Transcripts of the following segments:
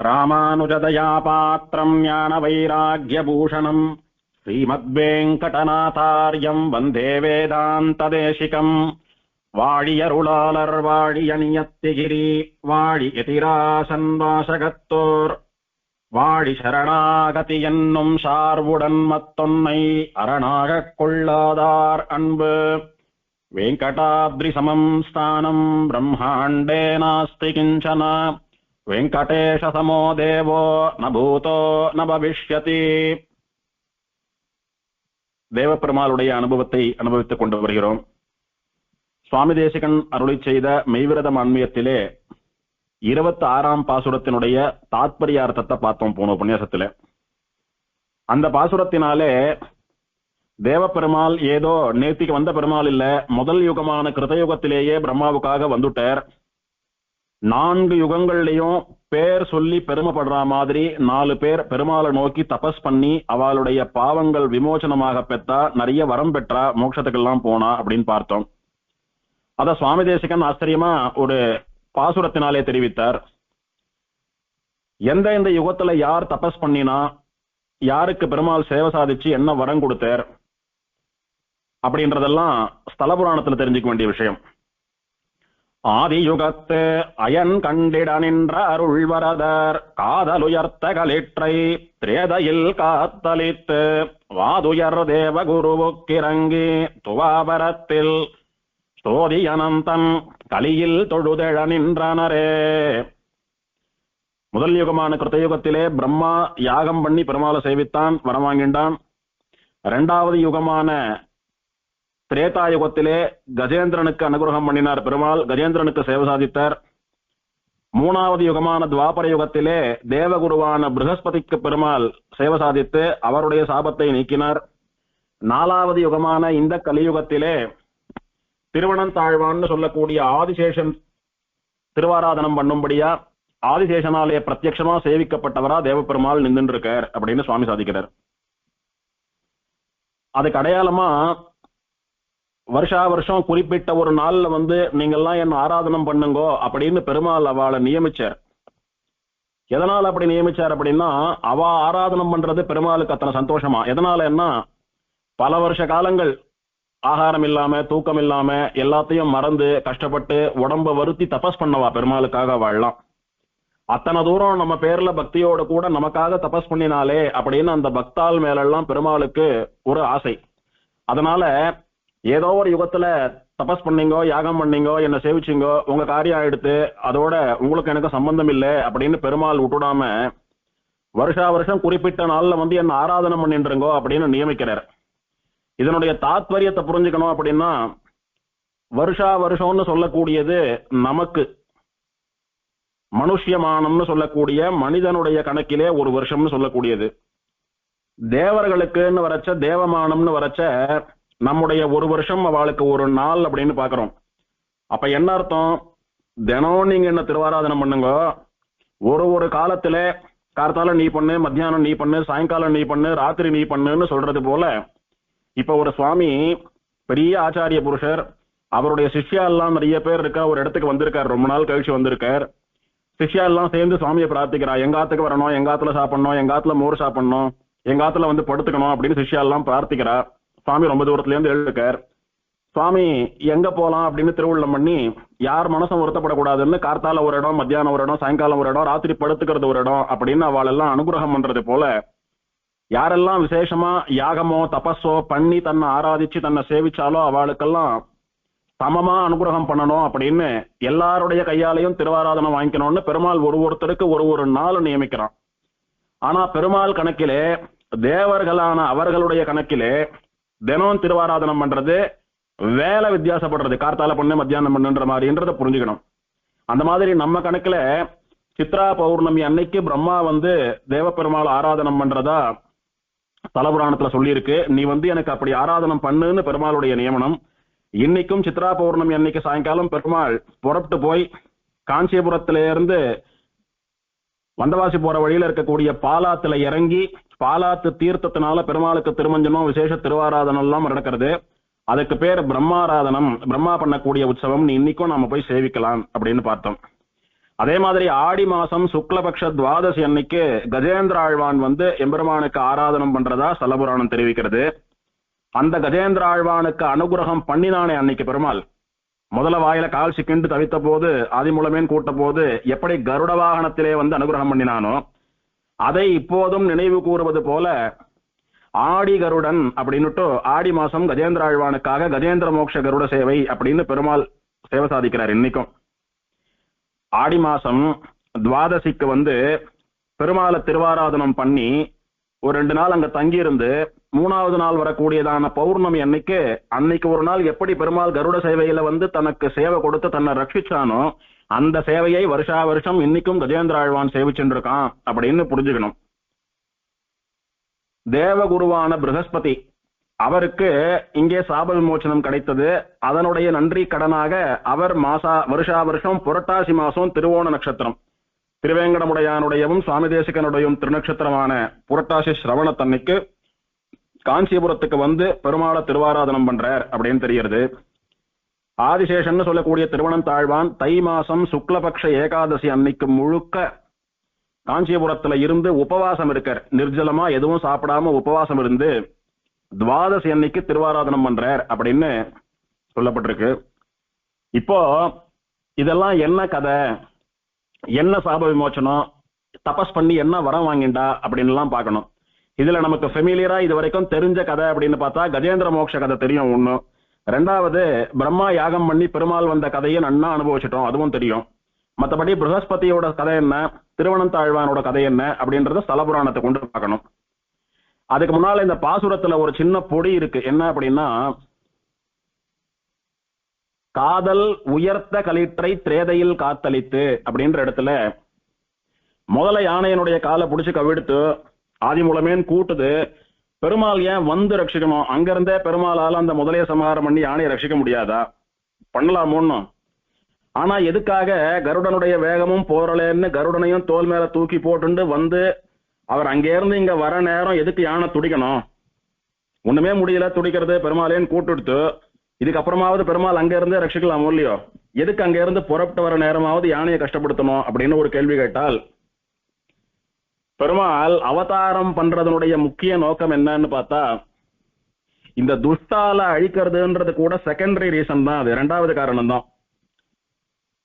ராமானுஜதயா பாத்திரம் ஞான வைராக்யபூஷணம் ஸ்ரீமத்வேங்கடநாதார்யம் வந்தே வேதாந்ததேசிகம். வாழியருளாளர் வாழியணியத்திகிரி வாழி எதிராசன் வாசகத்தோர் வாழி சரணாகதி என்னும் சார்வுடன் மத்தொன்னை அரணாகக் கொள்ளாதார் அன்பு. வெங்கடாத்ரி சமம் ஸ்தானம் பிரம்மாண்டே நாஸ்தி கிஞ்சன வெங்கடேஷ சமோ தேவோ ந பூதோ ந பவிஷ்யதி. தேவப்பெருமாளுடைய அனுபவத்தை அனுபவித்துக் கொண்டு வருகிறோம். சுவாமி தேசிகன் அருளி செய்த மெய்விரதம் அன்மியத்திலே 26ஆம் பாசுரத்தினுடைய தாத்பரியார்த்தத்தை பார்த்தோம் போன உபன்யாசத்திலே. அந்த பாசுரத்தினாலே தேவப்பெருமாள் ஏதோ நேத்திக்கு வந்த பெருமாள் இல்ல, முதல் யுகமான கிருதயுகத்திலேயே பிரம்மாவுக்காக வந்துட்டார். 4 யுகங்கள்லயும் பேர் சொல்லி பெருமைப்படுற மாதிரி 4 பேர் பெருமாளை நோக்கி தபஸ் பண்ணி அவளுடைய பாவங்கள் விமோசனமாக பெற்றா, நிறைய வரம் பெற்றா, மோட்சத்துக்கெல்லாம் போனா அப்படின்னு பார்த்தோம். அத சுவாமி தேசிகன் ஆச்சரியமா ஒரு பாசுரத்தினாலே தெரிவித்தார். எந்த யுகத்துல யார் தபஸ் பண்ணினா, யாருக்கு பெருமாள் சேவை சாதிச்சு என்ன வரம் கொடுத்தார் அப்படின்றதெல்லாம் ஸ்தல புராணத்துல தெரிஞ்சுக்க வேண்டிய விஷயம். ஆதியுகத்து அயன் கண்டிட நின்ற அருள்வரதர் காதலுயர்த்த களிற்றை திரேதையில் காத்தலித்து வாதுயர் தேவகுருவுக்கிறங்கி துவாபரத்தில் ஸ்தோதி அனந்தன் கலியில் தொழுதெழ நின்றனரே. முதல் யுகமான கிருத்தயுகத்திலே பிரம்மா யாகம் பண்ணி பெருமாளை சேவித்தான், வரம் வாங்கின்றான். 2வது யுகமான திரேதா யுகத்திலே கஜேந்திரனுக்கு அனுகிரகம் பண்ணினார் பெருமாள், கஜேந்திரனுக்கு சேவை சாதித்தார். 3வது யுகமான துவாபர யுகத்திலே தேவகுருவான ப்ரஹஸ்பதிக்கு பெருமாள் சேவை சாதித்து அவருடைய சாபத்தை நீக்கினார். 4வது யுகமான இந்த கலியுகத்திலே திருவனந்தாழ்வான்னு சொல்லக்கூடிய ஆதிசேஷன் திருவாராதனம் பண்ணும்படியா ஆதிசேஷனாலே பிரத்யட்சமா சேவிக்கப்பட்டவரா தேவப்பெருமாள் நின்று இருக்கார் அப்படின்னு சுவாமி சாதிக்கிறார். அதுக்கு அடையாளமா வருஷா வருஷம் குறிப்பிட்ட ஒரு நாள்ல நீங்கெல்லாம் என்ன ஆராதனம் பண்ணுங்கோ அப்படின்னு பெருமாள் அவளை நியமிச்சார். எதனால அப்படி நியமிச்சார் அப்படின்னா, அவ ஆராதனம் பண்றது பெருமாளுக்கு அத்தனை சந்தோஷமா. எதனால என்ன, பல வருஷ காலங்கள் ஆகாரம் இல்லாம தூக்கம் இல்லாம எல்லாத்தையும் மறந்து கஷ்டப்பட்டு உடம்ப வருத்தி தபஸ் பண்ணவா பெருமாளுக்காக வாழலாம். அத்தனை தூரம் நம்ம பேர்ல பக்தியோட கூட நமக்காக தபஸ் பண்ணினாலே அப்படின்னு அந்த பக்தால் மேலெல்லாம் பெருமாளுக்கு ஒரு ஆசை. அதனால ஏதோ ஒரு யுகத்துல தபஸ் பண்ணீங்கோ, யாகம் பண்ணீங்கோ, என்ன சேவிச்சிங்கோ, உங்க காரியம் ஆயிடுத்து, அதோட உங்களுக்கு எனக்கு சம்பந்தம் இல்லை அப்படின்னு பெருமாள் விட்டுடாம வருஷா வருஷம் குறிப்பிட்ட நாள்ல என்ன ஆராதனை பண்ணிட்டுருங்கோ அப்படின்னு நியமிக்கிறார். இதனுடைய தாத்பரியத்தை புரிஞ்சுக்கணும் அப்படின்னா, வருஷா வருஷம்னு சொல்லக்கூடியது நமக்கு மனுஷ்யமானம்னு சொல்லக்கூடிய மனிதனுடைய கணக்கிலே ஒரு வருஷம்னு சொல்லக்கூடியது. தேவர்களுக்குன்னு வரச்ச தேவமானம்னு வரச்ச நம்முடைய ஒரு வருஷம் அவளுக்கு ஒரு நாள் அப்படின்னு பாக்குறோம். அப்ப என்ன அர்த்தம், தினம் நீங்க என்ன திருவாராதனம் பண்ணுங்க, ஒரு காலத்துல கார்த்தால நீ பண்ணு, மத்தியானம் நீ பண்ணு, சாயங்காலம் நீ பண்ணு, ராத்திரி நீ பண்ணுன்னு சொல்றது போல இப்ப ஒரு சுவாமி பெரிய ஆச்சாரிய புருஷர், அவருடைய சிஷ்யா எல்லாம் நிறைய பேர் இருக்கா, ஒரு இடத்துக்கு வந்திருக்கார், ரொம்ப நாள் கழிச்சு வந்திருக்கார். சிஷ்யா எல்லாம் சேர்ந்து சுவாமியை பிரார்த்திக்கிறா, எங்காத்துக்கு வரணும், எங்காத்துல சாப்பிடணும், எங்காத்துல மோர் சாப்பிடணும், எங்காத்துல படுத்துக்கணும் அப்படின்னு சிஷ்யா எல்லாம் பிரார்த்திக்கிறா. சுவாமி ரொம்ப தூரத்துல இருந்து எழுதிருக்கார். சுவாமி எங்க போலாம் அப்படின்னு திருவுள்ளம் பண்ணி யார் மனசும் வருத்தப்படக்கூடாதுன்னு கார்த்தால ஒரு இடம், மத்தியானம் ஒரு இடம், சாயங்காலம் ஒரு இடம், ராத்திரி படுத்துக்கிறது ஒரு இடம் அப்படின்னு அவளெல்லாம் அனுகிரகம் பண்றது போல யாரெல்லாம் விசேஷமா யாகமோ தபஸோ பண்ணி தன்னை ஆராதிச்சு தன்னை சேவிச்சாலோ அவளுக்கெல்லாம் சமமா அனுகிரகம் பண்ணணும் அப்படின்னு எல்லாருடைய கையாலையும் திருவாராதனம் வாங்கிக்கணும்னு பெருமாள் ஒருத்தருக்கு ஒரு நாள் நியமிக்கிறான். ஆனா பெருமாள் கணக்கிலே தேவர்களான அவர்களுடைய கணக்கிலே தினம் திருவாராதனம் பண்றது வேலை வித்தியாசப்படுறது, கார்த்தால பண்ணு மத்தியானம் பண்ணுன்ற மாதிரின்றத புரிஞ்சுக்கணும். அந்த மாதிரி நம்ம கணக்குல சித்ரா பௌர்ணமி அன்னைக்கு பிரம்மா தேவப்பெருமாள் ஆராதனம் பண்றதா தலபுராணத்துல சொல்லியிருக்கு. நீ எனக்கு அப்படி ஆராதனம் பண்ணுன்னு பெருமாளுடைய நியமனம். இன்னைக்கும் சித்ரா பௌர்ணமி அன்னைக்கு சாயங்காலம் பெருமாள் புறப்பட்டு போய் காஞ்சிபுரத்தில இருந்து வந்தவாசி போற வழியில இருக்கக்கூடிய பாலாத்துல இறங்கி பாலாத்து தீர்த்தத்தினால பெருமாளுக்கு திருமஞ்சனம் விசேஷ திருவாராதனம் எல்லாம் நடக்கிறது. அதுக்கு பேர் பிரம்மாராதனம், பிரம்மா பண்ணக்கூடிய உற்சவம். இன்னைக்கும் நாம போய் சேவிக்கலாம் அப்படின்னு பார்த்தோம். அதே மாதிரி ஆடி மாசம் சுக்லபக்ஷ துவாதசி அன்னைக்கு கஜேந்திர ஆழ்வான் வந்து எம்பெருமானுக்கு ஆராதனம் பண்றதா ஸ்தலபுராணம் தெரிவிக்கிறது. அந்த கஜேந்திர ஆழ்வானுக்கு அனுகிரகம் பண்ணினானே அன்னைக்கு பெருமாள், முதல வாயில கால் சிக்கிண்டு தவித்த போது ஆதிமூலமேன் கூட்ட போது எப்படி கருட வாகனத்திலே வந்து அனுகிரகம் பண்ணினானோ அதை இப்போதும் நினைவு கூறுவது போல ஆடி கருடன் அப்படின்னுட்டு ஆடி மாசம் கஜேந்திர ஆழ்வானுக்காக கஜேந்திர மோட்ச கருட சேவை அப்படின்னு பெருமாள் சேவை சாதிக்கிறார். இன்னைக்கும் ஆடி மாசம் துவாதசிக்கு வந்து பெருமாளை திருவாராதனம் பண்ணி ஒரு 2 நாள் அங்க தங்கியிருந்து 3வது நாள் வரக்கூடியதான பௌர்ணமி அன்னைக்கு ஒரு நாள் எப்படி பெருமாள் கருட சேவையில வந்து தனக்கு சேவை கொடுத்து தன்னை ரட்சிச்சானோ அந்த சேவையை வருஷா வருஷம் இன்னைக்கும் கஜேந்திர ஆழ்வான் சேவிச்சுட்டு இருக்கான் அப்படின்னு புரிஞ்சுக்கணும். தேவகுருவான ப்ரஹஸ்பதி அவருக்கு இங்கே சாப விமோச்சனம் கிடைத்தது. அதனுடைய நன்றி கடனாக அவர் வருஷா வருஷம் புரட்டாசி மாசம் திருவோண நட்சத்திரம் திருவேங்கடமுடையானுடையவும் சுவாமி தேசிகனுடையும் திருநட்சத்திரமான புரட்டாசி சிரவணத்தன்னைக்கு காஞ்சிபுரத்துக்கு வந்து பெருமாளை திருவாராதனம் பண்றார் அப்படின்னு தெரிகிறது. ஆதிசேஷன் சொல்லக்கூடிய திருவனந்தாழ்வான் தை மாசம் சுக்லபக்ஷ ஏகாதசி அன்னைக்கு முழுக்க காஞ்சிபுரத்துல இருந்து உபவாசம் இருக்கார். நிர்ஜலமா எதுவும் சாப்பிடாம உபவாசம் இருந்து துவாதசி அன்னைக்கு திருவாராதனம் பண்றார் அப்படின்னு சொல்லப்பட்டிருக்கு. இப்போ இதெல்லாம் என்ன கதை, என்ன சாப விமோச்சனம், தபஸ் பண்ணி என்ன வரம் வாங்கிண்டா அப்படின்னு எல்லாம் பார்க்கணும். இதுல நமக்கு ஃபெமிலியரா இது வரைக்கும் தெரிஞ்ச கதை அப்படின்னு பார்த்தா கஜேந்திர மோட்ச கதை தெரியும் ஒண்ணு. 2வது பிரம்மா யாகம் பண்ணி பெருமாள் வந்த கதையை நன்னா அனுபவிச்சிட்டோம், அதுவும் தெரியும். மற்றபடி ப்ரஹஸ்பதியோட கதை என்ன, திருவனந்தாழ்வானோட கதை என்ன அப்படின்றத ஸ்தலபுராணத்தை கொண்டு பார்க்கணும். அதுக்கு முன்னால இந்த பாசுரத்துல ஒரு சின்ன பொடி இருக்கு. என்ன அப்படின்னா, காதல் உயர்த்த களிற்றை திரேதையில் காத்தளித்து அப்படின்ற இடத்துல முதல யானையனுடைய காலை பிடிச்சு கவிடுத்து ஆதிமூலமேன் கூட்டுது. பெருமாள் ஏன் வந்து ரட்சிக்கணும்? அங்கிருந்தே பெருமாளால அந்த முதலைய சமாரம் பண்ணி யானையை ரட்சிக்க முடியாதா? பண்ணலாமோன்னு. ஆனா எதுக்காக கருடனுடைய வேகமும் போறலேன்னு கருடனையும் தோல் மேல தூக்கி போட்டு வந்து அவர் அங்கே இருந்து இங்க வர நேரம் எதுக்கு யானை துடிக்கணும்? ஒண்ணுமே முடியல துடிக்கிறது, பெருமாளேன்னு கூட்டுடுத்து இதுக்கப்புறமாவது பெருமாள் அங்க இருந்தே ரட்சிக்கலாமோ இல்லையோ, எதுக்கு அங்க இருந்து புறப்பட்டு வர நேரமாவது யானையை கஷ்டப்படுத்தணும் அப்படின்னு ஒரு கேள்வி கேட்டால், பெருமாள் அவதாரம் பண்றதனுடைய முக்கிய நோக்கம் என்னன்னு பார்த்தா இந்த துஷ்டால அழிக்கிறதுன்றது கூட செகண்டரி ரீசன் தான். அது 2வது காரணம் தான்.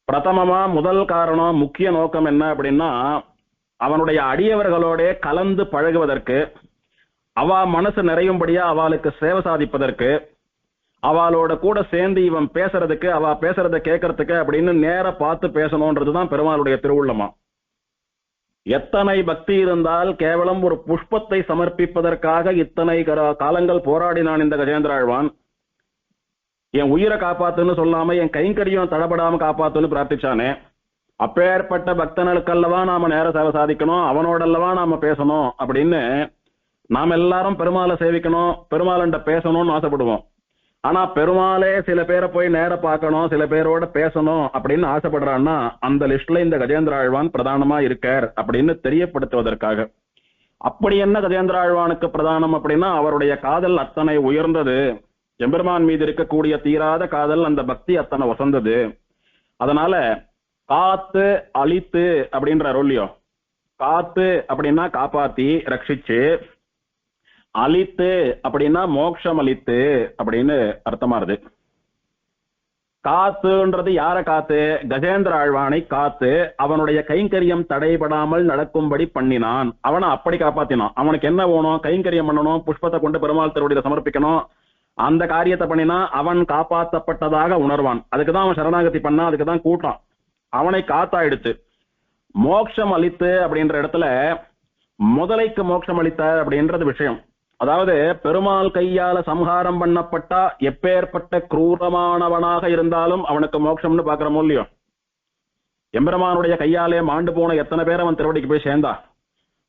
பிரதமமா முதல் காரணம் முக்கிய நோக்கம் என்ன அப்படின்னா அவனுடைய அடியவர்களோட கலந்து பழகுவதற்கு, அவ மனசு நிறையும்படியா அவளுக்கு சேவை சாதிப்பதற்கு, அவளோட கூட சேர்ந்து இவன் பேசுறதுக்கு, அவ பேசுறத கேட்கறதுக்கு அப்படின்னு நேர பார்த்து பேசணும்ன்றதுதான் பெருமாளுடைய திருவுள்ளமா. எத்தனை பக்தி இருந்தால் கேவலம் ஒரு புஷ்பத்தை சமர்ப்பிப்பதற்காக இத்தனை காலங்கள் போராடினான் இந்த கஜேந்திர ஆழ்வான். என் உயிரை காப்பாத்துன்னு சொல்லாம என் கைங்கரியம் தடபடாம காப்பாத்துன்னு பிரார்த்திச்சானே. அப்பேற்பட்ட பக்தனுக்கல்லவா நாம நேர சேவை சாதிக்கணும், அவனோடல்லவா நாம பேசணும் அப்படின்னு நாம எல்லாரும் பெருமாளை சேவிக்கணும், பெருமாள்கிட்ட பேசணும்னு ஆசைப்படுவோம். ஆனா பெருமாளே சில பேரை போய் நேர பார்க்கணும், சில பேரோட பேசணும் அப்படின்னு ஆசைப்படுறான்னா அந்த லிஸ்ட்ல இந்த கஜேந்திர ஆழ்வான் பிரதானமா இருக்கார் அப்படின்னு தெரியப்படுத்துவதற்காக. அப்படி என்ன கஜேந்திர ஆழ்வானுக்கு பிரதானம் அப்படின்னா அவருடைய காதல் அத்தனை உயர்ந்தது, எம்பெருமான் மீது இருக்கக்கூடிய தீராத காதல், அந்த பக்தி அத்தனை வசந்தது. அதனால காத்து அழித்து அப்படின்ற அருள்யோ, காத்து அப்படின்னா காப்பாத்தி ரட்சிச்சு, அழித்து அப்படின்னா மோட்சம் அளித்து அப்படின்னு அர்த்தமாறுது. காத்துன்றது யார காத்து? கஜேந்திர ஆழ்வானை காத்து அவனுடைய கைங்கரியம் தடைபடாமல் நடக்கும்படி பண்ணினான். அவனை அப்படி காப்பாத்தினான். அவனுக்கு என்ன வேணும்? கைங்கரியம் பண்ணணும், புஷ்பத்தை கொண்டு பெருமாள் திருவடியில சமர்ப்பிக்கணும். அந்த காரியத்தை பண்ணினா அவன் காப்பாற்றப்பட்டதாக உணர்வான். அதுக்குதான் அவன் சரணாகதி பண்ணா, அதுக்குதான் கூட்டான். அவனை காத்தாயிடுச்சு. மோட்சம் அளித்து அப்படின்ற இடத்துல முதலைக்கு மோட்சம் அளித்த அப்படின்றது விஷயம். அதாவது பெருமாள் கையால சம்ஹாரம் பண்ணப்பட்டா எப்பேற்பட்ட குரூரமானவனாக இருந்தாலும் அவனுக்கு மோட்சம்னு பாக்குறமோ இல்லையோ. எம்பெருமானுடைய கையாலே மாண்டு போன எத்தனை பேர் அவன் திருவடிக்கு போய் சேர்ந்தா.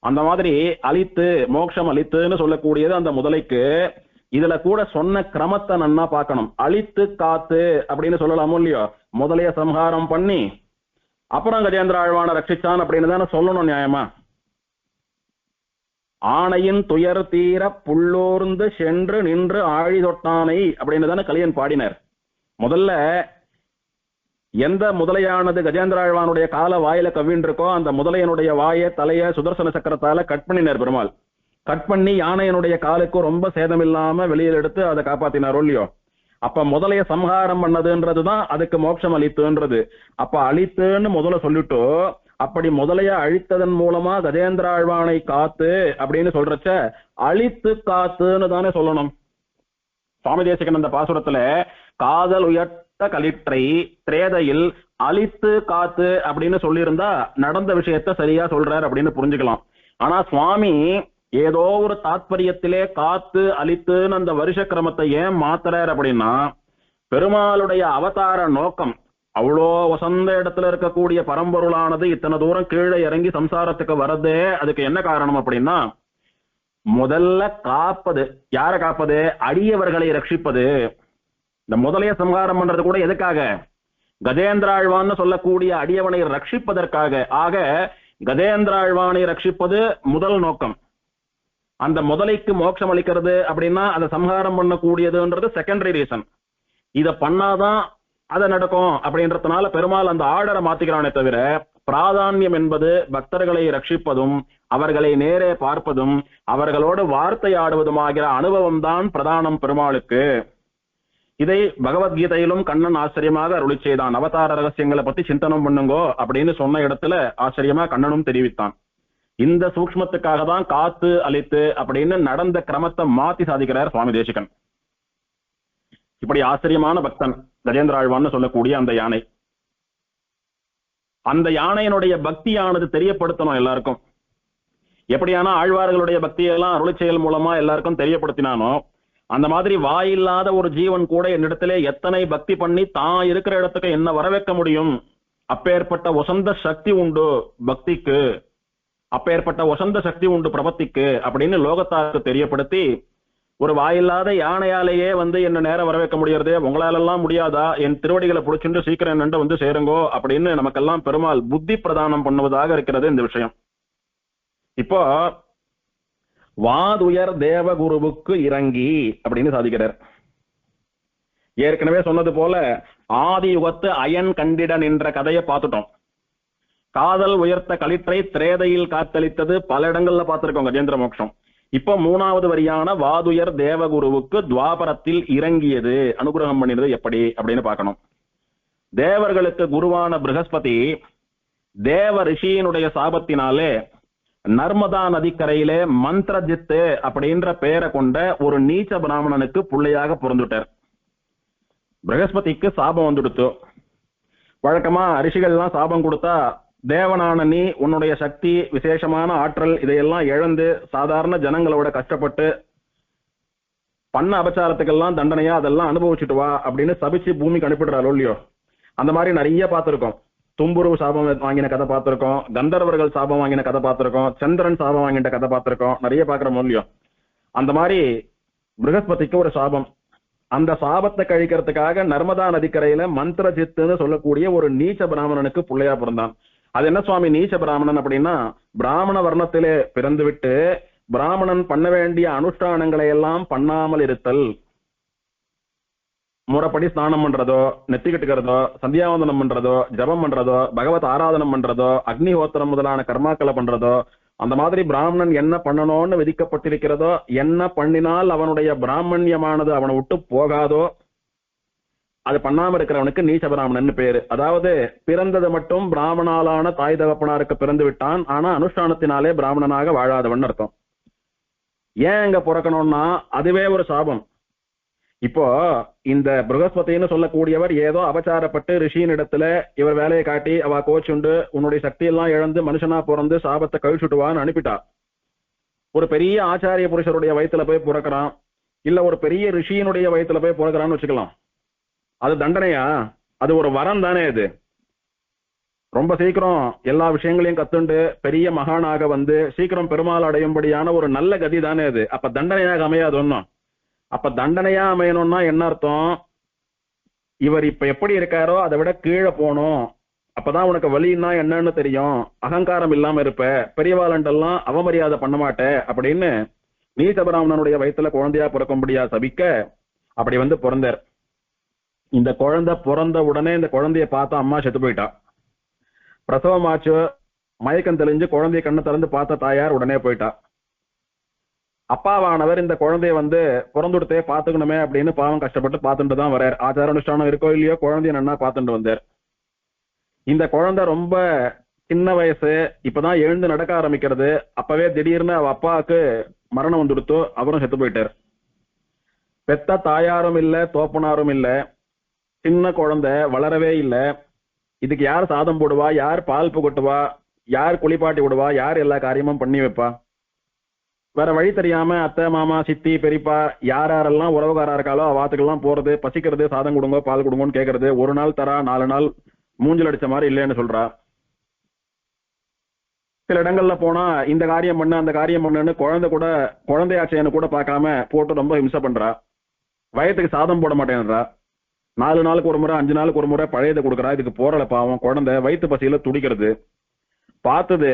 அந்த மாதிரி அழித்து மோட்சம் அளித்துன்னு சொல்லக்கூடியது அந்த முதலைக்கு. இதுல கூட சொன்ன கிரமத்தை நன்னா பார்க்கணும். அழித்து காத்து அப்படின்னு சொல்லலாமோ இல்லையோ. முதலைய சம்ஹாரம் பண்ணி அப்புறம் கஜேந்திர ஆழ்வான ரட்சிச்சான் அப்படின்னு தானே சொல்லணும் நியாயமா. ஆணையின் துயர் தீர புள்ளோர்ந்து சென்று நின்று ஆழி தொட்டானை அப்படின்னு தானே கலியன் பாடினார். முதல்ல எந்த முதலையானது கஜேந்திராழ்வானுடைய கால வாயில கவ்வின் இருக்கோ அந்த முதலையனுடைய வாயை தலைய சுதர்சன சக்கரத்தால கட் பண்ணினார் பெருமாள். கட் பண்ணி யானையனுடைய காலுக்கு ரொம்ப சேதம் இல்லாம வெளியில் எடுத்து அதை காப்பாத்தினாரோ இல்லையோ. அப்ப முதலைய சம்ஹாரம் பண்ணதுன்றதுதான் அதுக்கு மோட்சம் அளித்துன்றது. அப்ப அழித்துன்னு முதல்ல சொல்லிட்டு அப்படி முதலைய அழித்ததன் மூலமா கஜேந்திராழ்வானை காத்து அப்படின்னு சொல்றச்ச அழித்து காத்துன்னு தானே சொல்லணும். சுவாமி தேசிகன் அந்த பாசுரத்துல காதல் உயர்த்த களிற்றை திரேதையில் அழித்து காத்து அப்படின்னு சொல்லியிருந்தா நடந்த விஷயத்த சரியா சொல்றார் அப்படின்னு புரிஞ்சுக்கலாம். ஆனா சுவாமி ஏதோ ஒரு தாத்பரியத்திலே காத்து அழித்துன்னு அந்த வருஷ கிரமத்தை ஏன் மாத்துறார் அப்படின்னா, பெருமாளுடைய அவதார நோக்கம் அவ்வளோ வசந்த இடத்துல இருக்கக்கூடிய பரம்பொருளானது இத்தனை தூரம் கீழே இறங்கி சம்சாரத்துக்கு வரதே அதுக்கு என்ன காரணம் அப்படின்னா, முதல்ல காப்பது. யாரை காப்பது? அடியவர்களை ரட்சிப்பது. இந்த முதலைய சம்ஹாரம் பண்றது கூட எதுக்காக? கஜேந்திராழ்வான்னு சொல்லக்கூடிய அடியவனை ரட்சிப்பதற்காக. ஆக கஜேந்திராழ்வானை ரட்சிப்பது முதல் நோக்கம். அந்த முதலைக்கு மோட்சம் அளிக்கிறது அப்படின்னா அதை சம்ஹாரம் பண்ணக்கூடியதுன்றது செகண்டரி ரீசன். இத பண்ணாதான் அதை நடக்கும் அப்படின்றதுனால பெருமாள் அந்த ஆர்டரை மாத்திக்கிறானே தவிர, பிராதான்யம் என்பது பக்தர்களை ரட்சிப்பதும் அவர்களை நேரே பார்ப்பதும் அவர்களோடு வார்த்தையாடுவதுமாகிற அனுபவம் தான் பிரதானம் பெருமாளுக்கு. இதை பகவத்கீதையிலும் கண்ணன் ஆச்சரியமாக அருளி செய்தான். அவதார ரகசியங்களை பத்தி சிந்தனம் பண்ணுங்கோ அப்படின்னு சொன்ன இடத்துல ஆச்சரியமா கண்ணனும் தெரிவித்தான். இந்த சூக்ஷ்மத்துக்காக தான் காத்து அழித்து அப்படின்னு நடந்த கிரமத்தை மாத்தி சாதிக்கிறார் சுவாமி தேசிகன். இப்படி ஆச்சரியமான பக்தன் கஜேந்திராழ்வான்னு சொல்லக்கூடிய அந்த யானை. அந்த யானையினுடைய பக்தியானது தெரியப்படுத்தணும் எல்லாருக்கும். எப்படியானா ஆழ்வார்களுடைய பக்தியெல்லாம் அருளி செயல் மூலமா எல்லாருக்கும் தெரியப்படுத்தினானோ, அந்த மாதிரி வாயில்லாத ஒரு ஜீவன் கூட என்னிடத்திலே எத்தனை பக்தி பண்ணி தான் இருக்கிற இடத்துக்கு என்ன வரவேற்க முடியும், அப்பேற்பட்ட வசந்த சக்தி உண்டு பக்திக்கு, அப்பேற்பட்ட வசந்த சக்தி உண்டு பிரபத்திக்கு அப்படின்னு லோகத்தாருக்கு தெரியப்படுத்தி, ஒரு வாயில்லாத யானையாலேயே என்ன நேரம் வரவேற்க முடியறது, உங்களாலெல்லாம் முடியாதா, என் திருவடிகளை பிடிச்சுட்டு சீக்கிரம் என்னண்டு வந்து சேருங்கோ அப்படின்னு நமக்கெல்லாம் பெருமாள் புத்தி பிரதானம் பண்ணுவதாக இருக்கிறது இந்த விஷயம். இப்போ வாதுயர் தேவகுருவுக்கு இறங்கி அப்படின்னு சாதிக்கிறார். ஏற்கனவே சொன்னது போல ஆதி யுகத்து அயன் கண்டிடன் என்ற கதையை பார்த்துட்டோம். காதல் உயர்த்த களிற்றை திரேதையில் காத்தளித்தது பல இடங்கள்ல பார்த்திருக்கோம் கஜேந்திர மோட்சம். இப்ப மூணாவது வரியான வாதுயர் தேவகுருவுக்கு துவாபரத்தில் இறங்கியது, அனுகிரகம் பண்ணினது எப்படி அப்படின்னு பார்க்கணும். தேவர்களுக்கு குருவான ப்ரஹஸ்பதி தேவ ரிஷியினுடைய சாபத்தினாலே நர்மதா நதிக்கரையிலே மந்திரஜித்து அப்படின்ற பெயரை கொண்ட ஒரு நீச்ச பிராமணனுக்கு பிள்ளையாக பிறந்துட்டார். ப்ரஹஸ்பதிக்கு சாபம் வந்துடுத்து. வழக்கமா ரிஷிகள்லாம் சாபம் கொடுத்தா தேவனான நீ உன்னுடைய சக்தி விசேஷமான ஆற்றல் இதையெல்லாம் இழந்து சாதாரண ஜனங்களோட கஷ்டப்பட்டு பண்ண அபச்சாரத்துக்கெல்லாம் தண்டனையா அதெல்லாம் அனுபவிச்சுட்டு வா அப்படின்னு சபிச்சு பூமிக்கு அனுப்பிடுறாரோ இல்லையோ. அந்த மாதிரி நிறைய பார்த்திருக்கோம். தும்புரு சாபம் வாங்கின கதை பார்த்திருக்கோம், கந்தர்வர்கள் சாபம் வாங்கின கதை பார்த்திருக்கோம், சந்திரன் சாபம் வாங்கின கதை பார்த்திருக்கோம், நிறைய பார்க்கிறோம் இல்லையோ. அந்த மாதிரி ப்ரஹஸ்பதிக்கு ஒரு சாபம். அந்த சாபத்தை கழிக்கிறதுக்காக நர்மதா நதிக்கரையில மந்திரஜித்துன்னு சொல்லக்கூடிய ஒரு நீச்ச பிராமணனுக்கு பிள்ளையா பிறந்தான். அது என்ன சுவாமி நீச்ச பிராமணன் அப்படின்னா, பிராமண வர்ணத்திலே பிறந்து விட்டு பிராமணன் பண்ண வேண்டிய அனுஷ்டானங்களை எல்லாம் பண்ணாமல் இருத்தல், முறைப்படி ஸ்நானம் பண்றதோ, நெத்தி கட்டுக்கிறதோ, சந்தியாவந்தனம் பண்றதோ, ஜபம் பண்றதோ, பகவத் ஆராதனம் பண்றதோ, அக்னிஹோத்திரம் முதலான கர்மாக்களை பண்றதோ, அந்த மாதிரி பிராமணன் என்ன பண்ணணும்னு விதிக்கப்பட்டிருக்கிறதோ, என்ன பண்ணினால் அவனுடைய பிராமணியமானது அவனை விட்டு போகாதோ அது பண்ணாம இருக்கிறவனுக்கு நீச்ச பிராமணன் பேரு. அதாவது பிறந்தது மட்டும் பிராமணாலான தாய் தகப்பனாருக்கு பிறந்து விட்டான், ஆனா அனுஷ்டானத்தினாலே பிராமணனாக வாழாதவன் அர்த்தம். ஏன் இங்க பிறக்கணும்னா அதுவே ஒரு சாபம். இப்போ இந்த ப்ரஹஸ்பதினு சொல்லக்கூடியவர் ஏதோ அபச்சாரப்பட்டு ரிஷியின் இடத்துல இவர் வேலையை காட்டி அவ கோச்சுண்டு உன்னுடைய சக்தியெல்லாம் இழந்து மனுஷனா பிறந்து சாபத்தை கழிச்சுட்டுவான்னு அனுப்பிட்டா. ஒரு பெரிய ஆச்சாரிய புருஷருடைய வயிற்றுல போய் பிறக்கிறான், இல்ல ஒரு பெரிய ரிஷியினுடைய வயிற்றுல போய் பிறக்கிறான்னு வச்சுக்கலாம். அது தண்டனையா? அது ஒரு வரம் தானே. அது ரொம்ப சீக்கிரம் எல்லா விஷயங்களையும் கத்துண்டு பெரிய மகானாக சீக்கிரம் பெருமாள் அடையும்படியான ஒரு நல்ல கதி தானே அது. அப்ப தண்டனையாக அமையாது ஒன்னும். அப்ப தண்டனையா அமையணும்னா என்ன அர்த்தம்? இவர் இப்ப எப்படி இருக்காரோ அதை விட கீழே போகணும், அப்பதான் உனக்கு வலின்னா என்னன்னு தெரியும், அகங்காரம் இல்லாம இருப்ப, பெரியவாளண்டெல்லாம் அவமரியாதை பண்ண மாட்ட அப்படின்னு நீச பிராமணனுடைய வயிற்றுல குழந்தையா பிறக்கும்படியா சபிக்க அப்படி பிறந்தார். இந்த குழந்தை பிறந்த உடனே இந்த குழந்தைய பார்த்த அம்மா செத்து போயிட்டா. பிரசவமாச்சு, மயக்கம் தெளிஞ்சு குழந்தைய கண்ணு திறந்து பார்த்த தாயார் உடனே போயிட்டா. அப்பாவானவர் இந்த குழந்தைய பிறந்துடுத்தே பாத்துக்கணுமே அப்படின்னு பாவம் கஷ்டப்பட்டு பார்த்துட்டு தான் வர்றார். ஆச்சார அனுஷ்டானம் இருக்கோ இல்லையோ குழந்தைய நன்னா பார்த்துட்டு வந்தார். இந்த குழந்தை ரொம்ப சின்ன வயசு, இப்பதான் எழுந்து நடக்க ஆரம்பிக்கிறது. அப்பவே திடீர்னு அவ அப்பாவுக்கு மரணம் வந்துடுத்து, அவரும் செத்து போயிட்டார். பெத்த தாயாரும் இல்ல, தோப்பனாரும் இல்ல, சின்ன குழந்தை வளரவே இல்ல. இதுக்கு யார் சாதம் போடுவா, யார் பால் புகட்டுவா, யார் குளிப்பாட்டி விடுவா, யார் எல்லா காரியமும் பண்ணி வைப்பா? வேற வழி தெரியாம அத்தை, மாமா, சித்தி, பெரியப்பா யாரெல்லாம் உறவுகாரா இருக்காளோ அவாத்துக்கெல்லாம் போறது, பசிக்கிறது, சாதம் கொடுங்க, பால் கொடுங்கன்னு கேட்கறது. ஒரு நாள் தரா, 4 நாள் மூஞ்சில் அடிச்ச மாதிரி இல்லைன்னு சொல்றா. சில இடங்கள்ல போனா இந்த காரியம் பண்ணு, அந்த காரியம் பண்ணுன்னு குழந்தையாச்சேன்னு கூட பார்க்காம போட்டு ரொம்ப ஹிம்சை பண்றா. வயத்துக்கு சாதம் போட மாட்டேன்றா. 4 நாளுக்கு ஒரு முறை, 5 நாளுக்கு ஒரு முறை பழையதை கொடுக்குறா. இதுக்கு போறல பாவம் குழந்தை வயிற்று பசியில துடிக்கிறது. பார்த்தது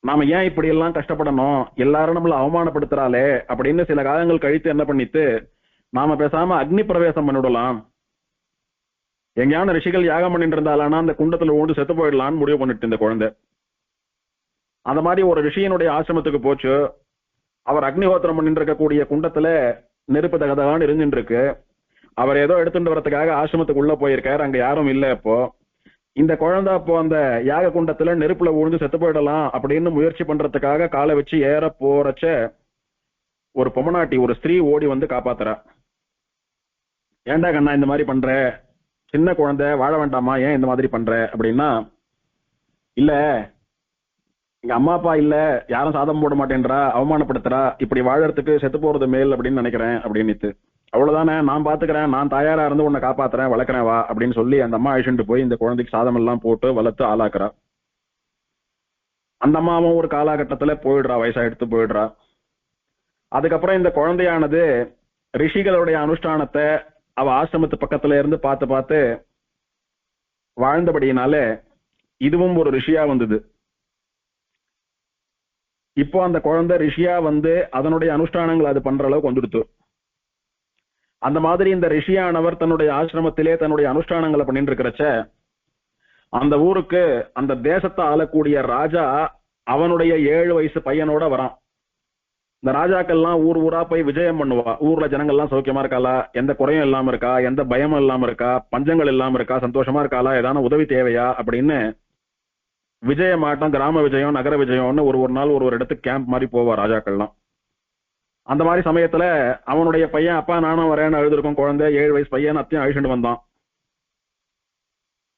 நாம ஏன் இப்படி எல்லாம் கஷ்டப்படணும், எல்லாரும் நம்மள அவமானப்படுத்துறாளே அப்படின்னு சில காலங்கள் கழித்து என்ன பண்ணிட்டு, நாம பேசாம அக்னி பிரவேசம் பண்ணிவிடலாம், எங்கேயான ரிஷிகள் யாகம் பண்ணிட்டு இருந்தாலானா அந்த குண்டத்துல ஊண்டு செத்து போயிடலான்னு முடிவு பண்ணிட்டு இந்த குழந்தை. அந்த மாதிரி ஒரு ரிஷியனுடைய ஆசிரமத்துக்கு போச்சு. அவர் அக்னிஹோத்திரம் பண்ணிட்டு இருக்கக்கூடிய குண்டத்துல நெருப்பு தகதகான்னு இருந்துட்டு இருக்கு. அவர் ஏதோ எடுத்துட்டு வரதுக்காக ஆசிரமத்துக்கு உள்ள போயிருக்காரு. அங்க யாரும் இல்லை. இப்போ இந்த குழந்தை அப்போ அந்த யாக குண்டத்துல நெருப்புல விழுந்து செத்து போயிடலாம் அப்படின்னு முயற்சி பண்றதுக்காக காலை வச்சு ஏற போறச்ச ஒரு பொம்மநாட்டி, ஒரு ஸ்திரீ ஓடி காப்பாத்துறா. ஏண்டா கண்ணா இந்த மாதிரி பண்ற, சின்ன குழந்தை வாழ வேண்டாமா, ஏன் இந்த மாதிரி பண்ற அப்படின்னா, இல்ல எங்க அம்மா அப்பா இல்ல, யாரும் சாதம் போட மாட்டேன்றா, அவமானப்படுத்துறா, இப்படி வாழறதுக்கு செத்து போறது மேல் அப்படின்னு நினைக்கிறேன் அப்படின்னு. அவ்வளவுதானே, நான் பாத்துக்கிறேன், நான் தாயாரா இருந்து உன்னை காப்பாத்துறேன், வளர்க்குறேன் வா அப்படின்னு சொல்லி அந்த அம்மா அழிச்சுட்டு போய் இந்த குழந்தைக்கு சாதம் எல்லாம் போட்டு வளர்த்து ஆளாக்குறா. அந்த அம்மாவும் ஒரு காலகட்டத்துல போயிடுறா, வயசாயிடுத்து போயிடுறா. அதுக்கப்புறம் இந்த குழந்தையானது ரிஷிகளுடைய அனுஷ்டானத்தை அவ ஆசிரமத்து பக்கத்துல இருந்து பார்த்து பார்த்து வாழ்ந்தபடியினால இதுவும் ஒரு ரிஷியா வந்தது. இப்போ அந்த குழந்தை ரிஷியா அதனுடைய அனுஷ்டானங்கள் அது பண்ற அளவுக்கு வந்துடுத்து. அந்த மாதிரி இந்த ரிஷியானவர் தன்னுடைய ஆசிரமத்திலே தன்னுடைய அனுஷ்டானங்களை பண்ணிட்டு இருக்கிறச்ச அந்த ஊருக்கு, அந்த தேசத்தை ஆளக்கூடிய ராஜா அவனுடைய 7 வயசு பையனோட வரான். இந்த ராஜாக்கள்லாம் ஊர் ஊரா போய் விஜயம் பண்ணுவா. ஊர்ல ஜனங்கள்லாம் சௌக்கியமா இருக்காளா, எந்த குறையும் இல்லாம இருக்கா, எந்த பயமும் இல்லாம இருக்கா, பஞ்சங்கள் இல்லாம இருக்கா, சந்தோஷமா இருக்காளா, ஏதான உதவி தேவையா அப்படின்னு விஜயமாட்டம், கிராம விஜயம், நகர விஜயம்னு ஒரு நாள் ஒரு இடத்துக்கு கேம்ப் மாதிரி போவா ராஜாக்கள்லாம். அந்த மாதிரி சமயத்துல அவனுடைய பையன், அப்பா நானும் வரேன்னு எழுதிருக்கோம், குழந்தை 7 வயசு பையன் அத்தையும் அழிச்சுட்டு வந்தான்.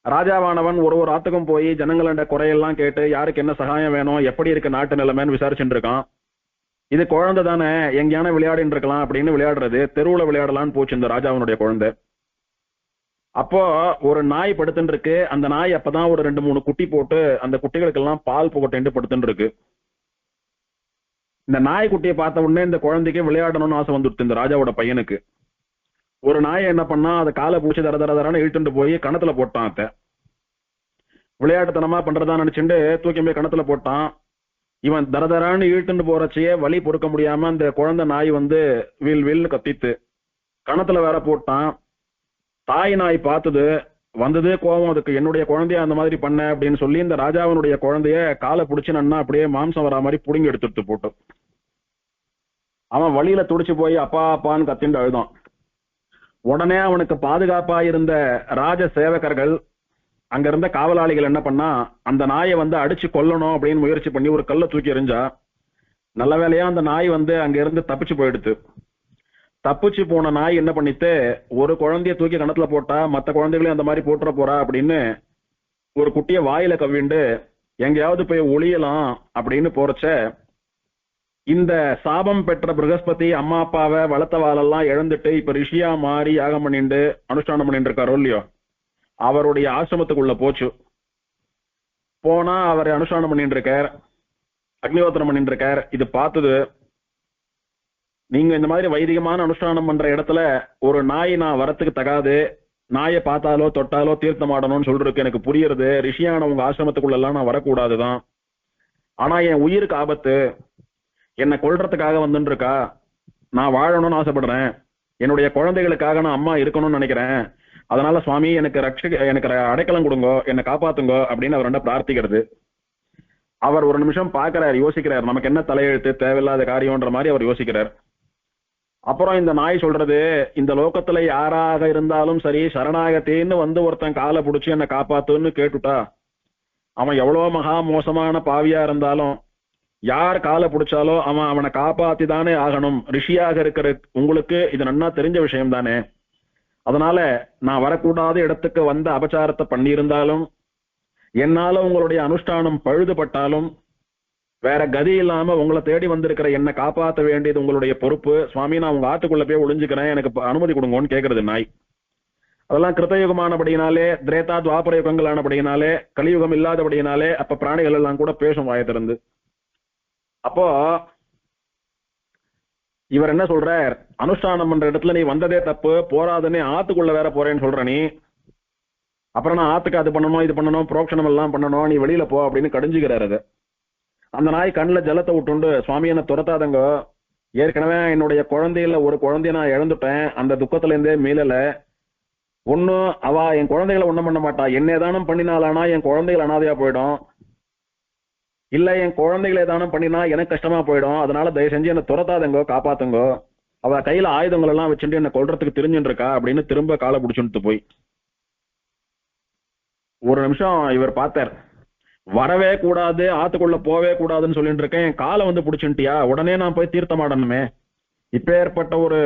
ராஜாவானவன் ஒரு ஆத்துக்கும் போய் ஜனங்களோட குறையெல்லாம் கேட்டு யாருக்கு என்ன சகாயம் வேணும், எப்படி இருக்கு நாட்டு நிலைமைன்னு விசாரிச்சுட்டு இருக்கான். இது குழந்தை தானே, எங்கேயான விளையாடின்னு இருக்கலாம் அப்படின்னு விளையாடுறது, தெருவுல விளையாடலான்னு போச்சு இந்த ராஜாவனுடைய குழந்தை. அப்போ ஒரு நாய் படுத்துட்டு இருக்கு. அந்த நாய் அப்பதான் ஒரு 2-3 குட்டி போட்டு அந்த குட்டிகளுக்கெல்லாம் பால் புகட்டு படுத்துட்டு இருக்கு. இந்த நாய்க்குட்டியை பார்த்த உடனே இந்த குழந்தைக்கு விளையாடணும்னு ஆசை வந்துடுது இந்த ராஜாவோட பையனுக்கு. ஒரு நாயை என்ன பண்ணா, அதை காலை பூச்சி தரன்னு இழுத்துட்டு போய் கணத்துல போட்டான். அத்தை விளையாட்டுத்தனமா பண்றதா நினைச்சுட்டு தூக்கி போய் கணத்துல போட்டான். இவன் தரதரான்னு இழுத்துட்டு போறச்சையே வலி பொறுக்க முடியாம அந்த குழந்தை நாய் வீல் வீல்னு கத்தித்து கணத்துல வேற போட்டான். தாய் நாய் பார்த்தது, வந்ததே கோபம் அதுக்கு, என்னுடைய குழந்தைய அந்த மாதிரி பண்ண அப்படின்னு சொல்லி இந்த ராஜாவினுடைய குழந்தைய காலை பிடிச்சு நன்னா அப்படியே மாம்சம் வரா மாதிரி புடுங்கி எடுத்துட்டு போட்டு அவன் வழியில துடிச்சு போய் அப்பா அப்பான்னு கத்திண்டு அழுதான். உடனே அவனுக்கு பாதுகாப்பா இருந்த ராஜ சேவகர்கள், அங்க இருந்த காவலாளிகள் என்ன பண்ணா, அந்த நாயை அடிச்சு கொல்லணும் அப்படின்னு முயற்சி பண்ணி ஒரு கல்லை தூக்கி எறிஞ்சா. நல்ல வேலையா அந்த நாய் அங்க இருந்து தப்பிச்சு போயிடுது. தப்பிச்சு போன நாய் என்ன பண்ணிட்டு, ஒரு குழந்தைய தூக்கி கணத்துல போட்டா மத்த குழந்தைகளையும் அந்த மாதிரி போட்டுற போறா அப்படின்னு ஒரு குட்டிய வாயில கவ்விண்டு எங்கேயாவது போய் ஒளியலாம் அப்படின்னு போறச்ச, இந்த சாபம் பெற்ற பிரகஸ்பதி அம்மா அப்பாவை வளர்த்தவாளெல்லாம் இழந்துட்டு இப்ப ரிஷியா மாறி யாகம் பண்ணிட்டு அனுஷ்டானம் பண்ணிட்டு இருக்காரோ இல்லையோ, அவருடைய ஆசிரமத்துக்குள்ள போச்சு. போனா அவர் அனுஷ்டானம் பண்ணிட்டு இருக்கார், அக்னிஹோத்திரம் பண்ணிட்டு இருக்கார். இது பார்த்தது, நீங்க இந்த மாதிரி வைதிகமான அனுஷ்டானம் பண்ற இடத்துல ஒரு நாய் நான் வரத்துக்கு தகாது, நாயை பார்த்தாலோ தொட்டாலோ தீர்த்தம் ஆடணும்னு சொல்றதுக்கு எனக்கு புரியுறது, ரிஷியான உங்க ஆசிரமத்துக்குள்ள எல்லாம் நான் வரக்கூடாதுதான். ஆனா என் உயிருக்கு ஆபத்து, என்னை கொல்றதுக்காக வந்துட்டு இருக்கா, நான் வாழணும்னு ஆசைப்படுறேன், என்னுடைய குழந்தைகளுக்காக நான் அம்மா இருக்கணும்னு நினைக்கிறேன், அதனால சுவாமி எனக்கு அடைக்கலம் கொடுங்கோ, என்னை காப்பாத்துங்கோ அப்படின்னு அவர் பிரார்த்திக்கிறது. அவர் ஒரு நிமிஷம் பாக்குறாரு, யோசிக்கிறார், நமக்கு என்ன தலையெழுத்து, தேவையில்லாத காரியம்ன்ற மாதிரி அவர் யோசிக்கிறார். அப்புறம் இந்த நாய் சொல்றது, இந்த லோகத்துல யாராக இருந்தாலும் சரி, சரணாகத்தின்னு வந்து ஒருத்தன் காலை பிடிச்சி என்னை காப்பாத்துன்னு கேட்டுட்டா, அவன் எவ்வளவு மகா மோசமான பாவியா இருந்தாலும் யார் காலை பிடிச்சாலோ அவனை காப்பாத்தி தானே ஆகணும். ரிஷியாக இருக்கிற உங்களுக்கு இது நன்னா தெரிஞ்ச விஷயம் தானே. அதனால நான் வரக்கூடாத இடத்துக்கு வந்த அபச்சாரத்தை பண்ணியிருந்தாலும், என்னால உங்களுடைய அனுஷ்டானம் பழுதுபட்டாலும், வேற கதி இல்லாம உங்களை தேடி வந்திருக்கிற என்னை காப்பாற்ற வேண்டியது உங்களுடைய பொறுப்பு. சுவாமி, நான் உங்க ஆத்துக்குள்ள போய் ஒளிஞ்சுக்கிறேன், எனக்கு அனுமதி கொடுங்கன்னு கேட்கறது நாய். அதெல்லாம் கிருத்தயுகமானபடினாலே, திரேதா துவாபர யுகங்களானபடினாலே, கலியுகம் இல்லாதபடினாலே அப்ப பிராணிகள் எல்லாம் கூட பேசும் வாயை திறந்து. அப்போ இவர் என்ன சொல்றார், அனுஷ்டானம் பண்ற இடத்துல நீ வந்ததே தப்பு, போராதுன்னு ஆத்துக்குள்ள வேற போறேன்னு சொல்ற நீ. அப்புறம் நான் ஆத்துக்கு அது பண்ணணும், இது பண்ணணும், புரோக்ஷனம் எல்லாம் பண்ணணும், நீ வெளியில போ அப்படின்னு கடிஞ்சுக்கிறாரு. அது அந்த நாய் கண்ணுல ஜலத்தை விட்டுண்டு, சுவாமி என்ன துரத்தாதங்க, ஏற்கனவே என்னுடைய குழந்தையில ஒரு குழந்தைய நான் இழந்துட்டேன், அந்த துக்கத்துல இருந்தே மீளல. ஒன்னும் அவ என் குழந்தைகளை ஒண்ணும் பண்ண மாட்டா, என்ன ஏதானும் பண்ணினாலானா என் குழந்தைகள் அனாதையா போயிடும், இல்ல என் குழந்தைகளை ஏதானும் பண்ணினா எனக்கு கஷ்டமா போயிடும். அதனால தயவு செஞ்சு என்ன துரத்தாதங்கோ, காப்பாத்துங்கோ. அவ கையில ஆயுதங்கள் எல்லாம் வச்சுட்டு என்ன கொல்றதுக்கு தெரிஞ்சுட்டு இருக்கா அப்படின்னு திரும்ப காலை பிடிச்சுட்டு போய் ஒரு நிமிஷம் இவர் பார்த்தார். வரவே கூடாது, ஆத்துக்குள்ள போவே கூடாதுன்னு சொல்லிட்டு இருக்கேன், காலை வந்து பிடிச்சுட்டியா, உடனே நான் போய் தீர்த்தமாடணுமே, இப்ப ஏற்பட்ட ஒரு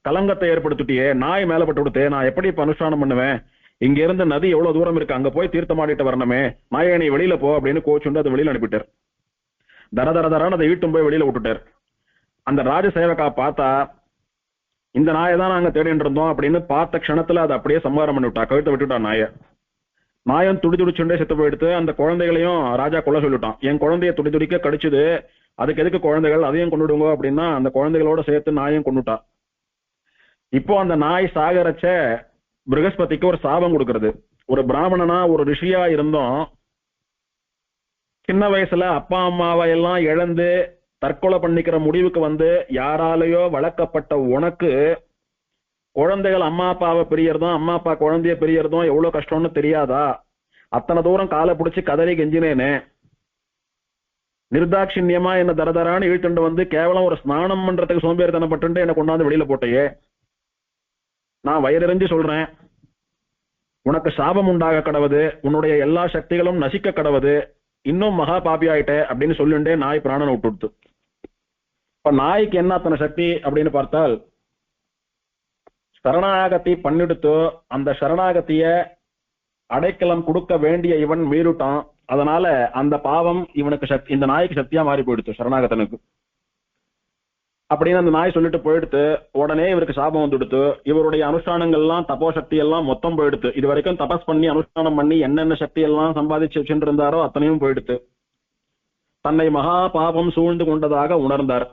கலங்கத்தை ஏற்படுத்திட்டியே, நாய் மேல பட்டு விடுத்தே, நான் எப்படி இப்ப அனுஷ்டானம் பண்ணுவேன், இங்க இருந்து நதி எவ்வளவு தூரம் இருக்கு, அங்க போய் தீர்த்தமாடிட்டு வரணுமே, நாயை நீ வெளியில போ அப்படின்னு கோச்சுண்டு அதை வெளியில அனுப்பிட்டார். தரன்னு அதை வீட்டும் போய் வெளியில விட்டுட்டார். அந்த ராஜ சேவகா பார்த்தா, இந்த நாயை தான் நாங்க தேடிட்டு இருந்தோம் அப்படின்னு பார்த்த க்ஷணத்துல அதை அப்படியே சம்ஹாரம் பண்ணி விட்டா, கழுத்தை விட்டுட்டா நாய. நாயம் துடிச்சுண்டே செத்து போயிடுத்து. அந்த குழந்தைகளையும் ராஜா கொல்ல சொல்லிட்டான். என் குழந்தைய துடிக்க கடிச்சுது, அதுக்கு எதுக்கு குழந்தைகள், அதையும் கொண்டுடுங்க அப்படின்னா அந்த குழந்தைகளோட சேர்த்து நாயும் கொண்டுட்டா. இப்போ அந்த நாய் சாகரச்ச ப்ரகஸ்பதிக்கு ஒரு சாபம் கொடுக்கறது. ஒரு பிராமணனா ஒரு ரிஷியா இருந்தோம், சின்ன வயசுல அப்பா அம்மாவை எல்லாம் இழந்து தற்கொலை பண்ணிக்கிற முடிவுக்கு வந்து யாராலேயோ வளர்க்கப்பட்ட உனக்கு குழந்தைகள் அம்மா அப்பாவை பிரியறதும், அம்மா அப்பா குழந்தைய பிரியறதும் எவ்வளவு கஷ்டம்னு தெரியாதா? அத்தனை தூரம் காலை பிடிச்சி கதறி கெஞ்சினேனே, நிர்தாட்சிண்யமா என்ன தரதரான்னு இழுத்துண்டு வந்து கேவலம் ஒரு ஸ்நானம் பண்றதுக்கு சோம்பேறித்தனப்பட்டு என்ன கொண்டாந்து வெளியில போட்டையே. நான் வயிறறிஞ்சு சொல்றேன், உனக்கு சாபம் உண்டாக கடவுது, உன்னுடைய எல்லா சக்திகளும் நசிக்க கடவுது, இன்னும் மகா பாப்பி ஆயிட்டே அப்படின்னு சொல்லிண்டே நாய் பிராணனை விட்டுடுத்து. இப்ப நாய்க்கு என்ன அத்தனை சக்தி அப்படின்னு பார்த்தால், சரணாகதி பண்ணிடுத்து அந்த சரணாகத்திய அடைக்கலம் கொடுக்க வேண்டிய இவன் மீறிட்டான். அதனால அந்த பாவம் இவனுக்கு சக்தி, இந்த நாய்க்கு சக்தியா மாறி போயிடுத்து சரணாகத்தனுக்கு அப்படின்னு அந்த நாய் சொல்லிட்டு போயிடுத்து. உடனே இவருக்கு சாபம் வந்துடுத்து. இவருடைய அனுஷ்டானங்கள்லாம் தப்போ சக்தி எல்லாம் மொத்தம் போயிடுத்து. இது வரைக்கும் தபஸ் பண்ணி அனுஷ்டானம் பண்ணி என்னென்ன சக்தி எல்லாம் சம்பாதிச்சு வச்சுட்டு இருந்தாரோ அத்தனையும் போயிடுத்து. தன்னை மகா பாபம் சூழ்ந்து கொண்டதாக உணர்ந்தார்.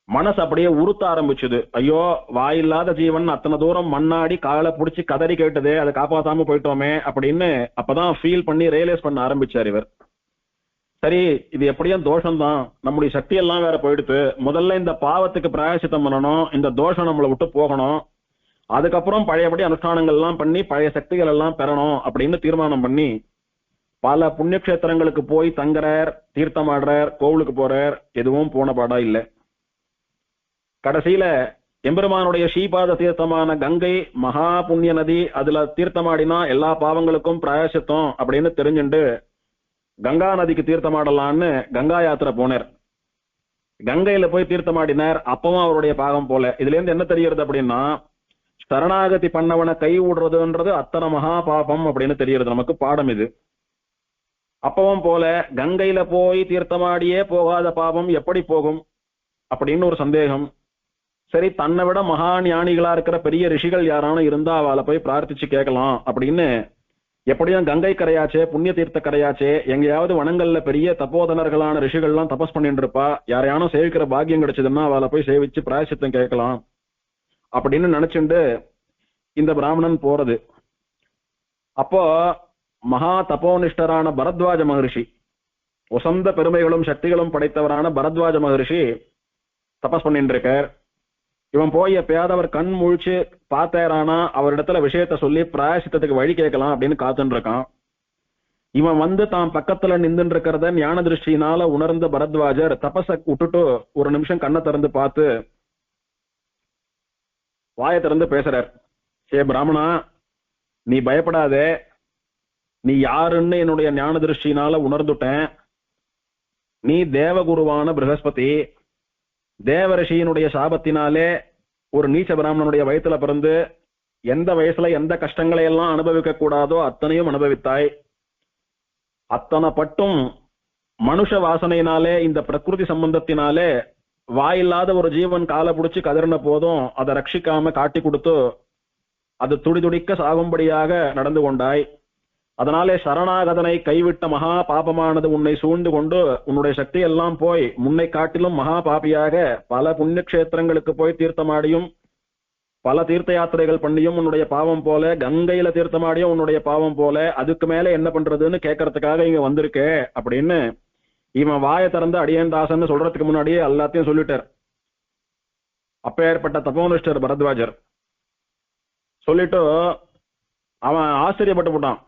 மனசு அப்படியே உறுத்த ஆரம்பிச்சுது. ஐயோ, வாயில்லாத ஜீவன் அத்தனை தூரம் மண்ணாடி காலை பிடிச்சி கதறி கேட்டதே, அதை காப்பாத்தாம போயிட்டோமே அப்படின்னு அப்பதான் ஃபீல் பண்ணி ரியலைஸ் பண்ண ஆரம்பிச்சார் இவர். சரி, இது எப்படியும் தோஷம்தான், நம்முடைய சக்தி எல்லாம் வேற போயிடுத்து, முதல்ல இந்த பாவத்துக்கு பிராயசித்தம் பண்ணணும், இந்த தோஷம் நம்மளை விட்டு போகணும், அதுக்கப்புறம் பழையபடி அனுஷ்டானங்கள் எல்லாம் பண்ணி பழைய சக்திகள் எல்லாம் பெறணும் அப்படின்னு தீர்மானம் பண்ணி பல புண்ணிய கஷேத்திரங்களுக்கு போய் தங்குறார், தீர்த்தமாடுறார், கோவிலுக்கு போறார், எதுவும் போன பாடா இல்லை. கடைசியில எம்பெருமானுடைய ஸ்ரீபாத தீர்த்தமான கங்கை மகா புண்ணிய நதி, அதுல தீர்த்தமாடினா எல்லா பாவங்களுக்கும் பிராயசித்தம் அப்படின்னு தெரிஞ்சுண்டு கங்கா நதிக்கு தீர்த்தமாடலான்னு கங்கா யாத்திரை போனார். கங்கையில போய் தீர்த்தமாடினார். அப்பவும் அவருடைய பாகம் போல. இதுல இருந்து என்ன தெரிகிறது அப்படின்னா, சரணாகதி பண்ணவனை கை விடுறதுன்றது அத்தனை மகா பாபம் அப்படின்னு தெரிகிறது நமக்கு பாடம் இது. அப்பவும் போல கங்கையில போய் தீர்த்தமாடியே போகாத பாபம் எப்படி போகும் அப்படின்னு ஒரு சந்தேகம். சரி, தன்னை விட மகா ஞானிகளா இருக்கிற பெரிய ரிஷிகள் யாரானும் இருந்தா அவளை போய் பிரார்த்திச்சு கேட்கலாம் அப்படின்னு, எப்படியும் கங்கை கரையாச்சே, புண்ணிய தீர்த்த கரையாச்சே, எங்கேயாவது வனங்கள்ல பெரிய தப்போதனர்களான ரிஷிகள்லாம் தபஸ் பண்ணிட்டு இருப்பா, யாரையானும் சேவிக்கிற பாக்கியம் கிடைச்சதுன்னா அவளை போய் சேவிச்சு பிராயசித்தம் கேட்கலாம் அப்படின்னு நினைச்சுண்டு இந்த பிராமணன் போறது. அப்போ மகா தப்போனிஷ்டரான பரத்வாஜ மகரிஷி, உசந்த பெருமைகளும் சக்திகளும் படைத்தவரான பரத்வாஜ மகரிஷி தபஸ் பண்ணிட்டு இருக்கார். இவன் போய் எப்பயாவது அவர் கண் முழிச்சு பார்த்தாரானா அவரிடத்துல விஷயத்த சொல்லி பிராயசித்தத்துக்கு வழி கேட்கலாம் அப்படின்னு காத்துட்டு இருக்கான். இவன் வந்து தான் பக்கத்துல நின்றுட்டு இருக்கிறத ஞான திருஷ்டினால உணர்ந்த பரத்வாஜர் தபஸ விட்டுட்டு ஒரு நிமிஷம் கண்ணை திறந்து பார்த்து வாயை திறந்து பேசுறார். சே பிராமணா, நீ பயப்படாதே, நீ யாருன்னு என்னுடைய ஞான திருஷ்டினால உணர்ந்துட்டேன். நீ தேவகுருவான ப்ரஹஸ்பதி, தேவரிஷியினுடைய சாபத்தினாலே ஒரு நீச்ச பிராமணனுடைய வயிற்றுல பிறந்து எந்த வயசுல எந்த கஷ்டங்களை எல்லாம் அனுபவிக்க கூடாதோ அத்தனையும் அனுபவித்தாய். அத்தனை பட்டும் மனுஷ வாசனையினாலே இந்த பிரகிருதி சம்பந்தத்தினாலே வாயில்லாத ஒரு ஜீவன் காலை பிடிச்சு கதறின போதும் அதை ரட்சிக்காம காட்டி கொடுத்து அது துடி துடிக்க சாகும்படியாக நடந்து கொண்டாய். அதனாலே சரணாகதனை கைவிட்ட மகா பாபமானது உன்னை சூழ்ந்து கொண்டு உன்னுடைய சக்தி எல்லாம் போய் முன்னை காட்டிலும் மகா பாபியாக பல புண்ணிய கஷேத்திரங்களுக்கு போய் தீர்த்தமாடியும் பல தீர்த்த யாத்திரைகள் பண்ணியும் உன்னுடைய பாவம் போல, கங்கையில தீர்த்தமாடியும் உன்னுடைய பாவம் போல, அதுக்கு மேல என்ன பண்றதுன்னு கேட்கறதுக்காக இங்க வந்திருக்கே அப்படின்னு இவன் வாயை திறந்து அடியேன்தாசன் சொல்றதுக்கு முன்னாடியே எல்லாத்தையும் சொல்லிட்டார். அப்பேற்பட்ட தபோனிஷ்டர் பரத்வாஜர் சொல்லிட்டு அவன் ஆச்சரியப்பட்டு போட்டான்.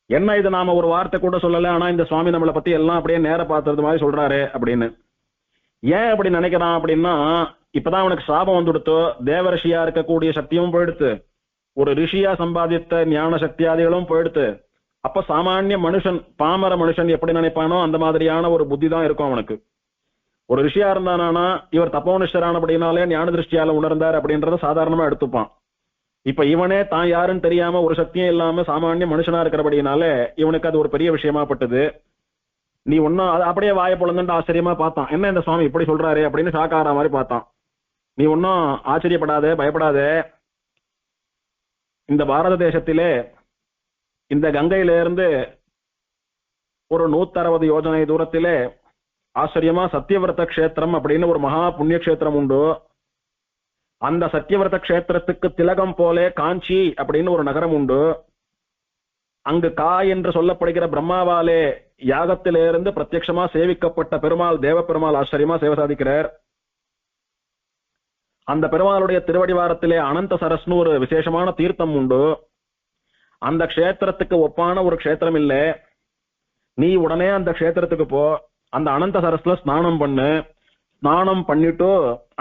என்ன இது, நாம ஒரு வார்த்தை கூட சொல்லல, ஆனா இந்த சுவாமி நம்மளை பத்தி எல்லாம் அப்படியே நேர பார்த்தது மாதிரி சொல்றாரு அப்படின்னு. ஏன் அப்படி நினைக்கிறான் அப்படின்னா, இப்பதான் அவனுக்கு சாபம் வந்துடுத்தோ, தேவரிஷியா இருக்கக்கூடிய சக்தியும் போயிடுத்து, ஒரு ரிஷியா சம்பாதித்த ஞான சக்தியாதிகளும் போயிடுத்து. அப்ப சாமானிய மனுஷன், பாமர மனுஷன் எப்படி நினைப்பானோ அந்த மாதிரியான ஒரு புத்தி தான் இருக்கும் அவனுக்கு. ஒரு ரிஷியா இருந்தானா இவர் தப்போனிஷ்டரான அப்படின்னாலே ஞான திருஷ்டியால உணர்ந்தார் அப்படின்றத சாதாரணமா எடுத்துப்பான். இப்ப இவனே தான் யாருன்னு தெரியாம ஒரு சக்தியும் இல்லாம சாமானிய மனுஷனா இருக்கிறபடினால இவனுக்கு அது ஒரு பெரிய விஷயமா பட்டது. நீ ஒன்னும் அப்படியே வாய பொழுதுன்னு ஆச்சரியமா பார்த்தான். என்ன இந்த சுவாமி இப்படி சொல்றாரு அப்படின்னு ஷாக்கார மாதிரி பார்த்தான். நீ ஒன்னும் ஆச்சரியப்படாதே, பயப்படாதே. இந்த பாரத தேசத்திலே இந்த கங்கையில இருந்து ஒரு 160 யோஜனை தூரத்திலே ஆச்சரியமா சத்தியவிரத கஷேத்திரம் அப்படின்னு ஒரு மகா புண்ணிய கஷேத்திரம் உண்டு. அந்த சத்தியவிரத கஷேத்திரத்துக்கு திலகம் போல காஞ்சி அப்படின்னு ஒரு நகரம் உண்டு. அங்கு கா என்று சொல்லப்படுகிற பிரம்மாவாலே யாகத்திலிருந்து பிரத்யட்சமா சேவிக்கப்பட்ட பெருமாள், தேவ பெருமாள் ஆச்சரியமா சேவை சாதிக்கிறார். அந்த பெருமாளுடைய திருவடிவாரத்திலே அனந்த சரஸ்னு ஒரு விசேஷமான தீர்த்தம் உண்டு. அந்த க்ஷேத்திரத்துக்கு ஒப்பான ஒரு க்ஷேத்திரம் இல்லை. நீ உடனே அந்த க்ஷேத்திரத்துக்கு போ, அந்த அனந்த சரஸ்ல ஸ்நானம் பண்ணு. ஸ்நானம் பண்ணிட்டு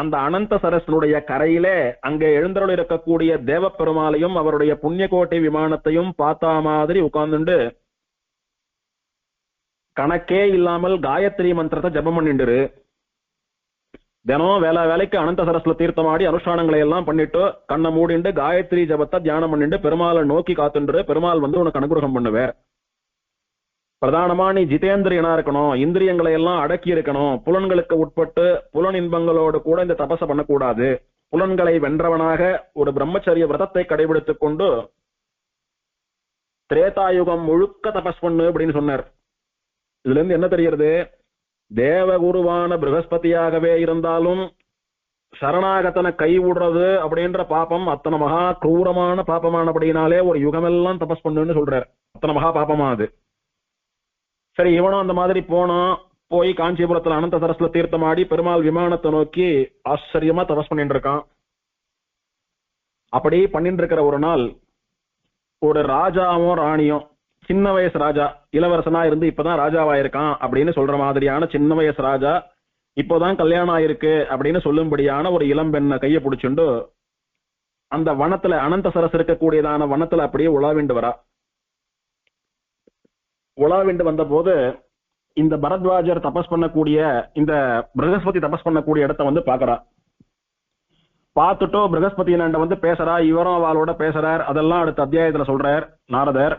அந்த அனந்த சரஸ்னுடைய கரையிலே அங்கே எழுந்தருள் இருக்கக்கூடிய தேவ பெருமாளையும் அவருடைய புண்ணியகோட்டை விமானத்தையும் பார்த்தா மாதிரி உட்கார்ந்துண்டு கணக்கே இல்லாமல் காயத்ரி மந்திரத்தை ஜபம் பண்ணிட்டு தினம் வேலைக்கு அனந்த சரஸ்ல தீர்த்தமாடி அனுஷ்டானங்களை எல்லாம் பண்ணிட்டு கண்ணை மூடிண்டு காயத்ரி ஜபத்தை தியானம் பண்ணிட்டு பெருமாளை நோக்கி காத்துண்டு பெருமாள் வந்து உனக்கு அனுகிரகம் பண்ணுவார். பிரதானமா நீ ஜிதேந்திரியனா இருக்கணும், இந்திரியங்களை எல்லாம் அடக்கி இருக்கணும், புலன்களுக்கு உட்பட்டு புலன் இன்பங்களோடு கூட இந்த தபச பண்ணக்கூடாது. புலன்களை வென்றவனாக ஒரு பிரம்மச்சரிய விரதத்தை கடைபிடித்துக் கொண்டு திரேதாயுகம் முழுக்க தபஸ் பண்ணு அப்படின்னு சொன்னார். இதுல இருந்து என்ன தெரிகிறது, தேவகுருவான ப்ரஹஸ்பதியாகவே இருந்தாலும் சரணாகத்தனை கைவிடுறது அப்படின்ற பாப்பம் அத்தனை மகா கிரூரமான பாப்பமானபடினாலே ஒரு யுகமெல்லாம் தபஸ் பண்ணுன்னு சொல்றார். அத்தனை மகா பாப்பமா அது. சரி, இவனும் அந்த மாதிரி போனோம். போய் காஞ்சிபுரத்துல அனந்த சரஸ்ல தீர்த்தமாடி பெருமாள் விமானத்தை நோக்கி ஆச்சரியமா தபஸ் பண்ணிட்டு இருக்கான். அப்படி பண்ணிட்டு இருக்கிற ஒரு நாள் ஒரு ராஜாவும் ராணியும், சின்ன வயசு ராஜா, இளவரசனா இருந்து இப்பதான் ராஜாவாயிருக்கான் அப்படின்னு சொல்ற மாதிரியான சின்ன வயசு ராஜா, இப்போதான் கல்யாணம் ஆயிருக்கு அப்படின்னு சொல்லும்படியான ஒரு இளம்பெண்ணை கையை பிடிச்சுண்டு அந்த வனத்துல, அனந்த சரஸ் இருக்கக்கூடியதான வனத்துல அப்படியே உலாவிண்டு வரா. உலாவிண்டு வந்த போது இந்த பரத்வாஜர் தபஸ் பண்ணக்கூடிய, இந்த ப்ரஹஸ்பதி தபஸ் பண்ணக்கூடிய இடத்த வந்து பாக்குறா. பார்த்துட்டோ ப்ரஹஸ்பதி வந்து பேசுறா, இவரும் அவளோட பேசுறார். அதெல்லாம் அடுத்த அத்தியாயத்துல சொல்றார் நாரதர்.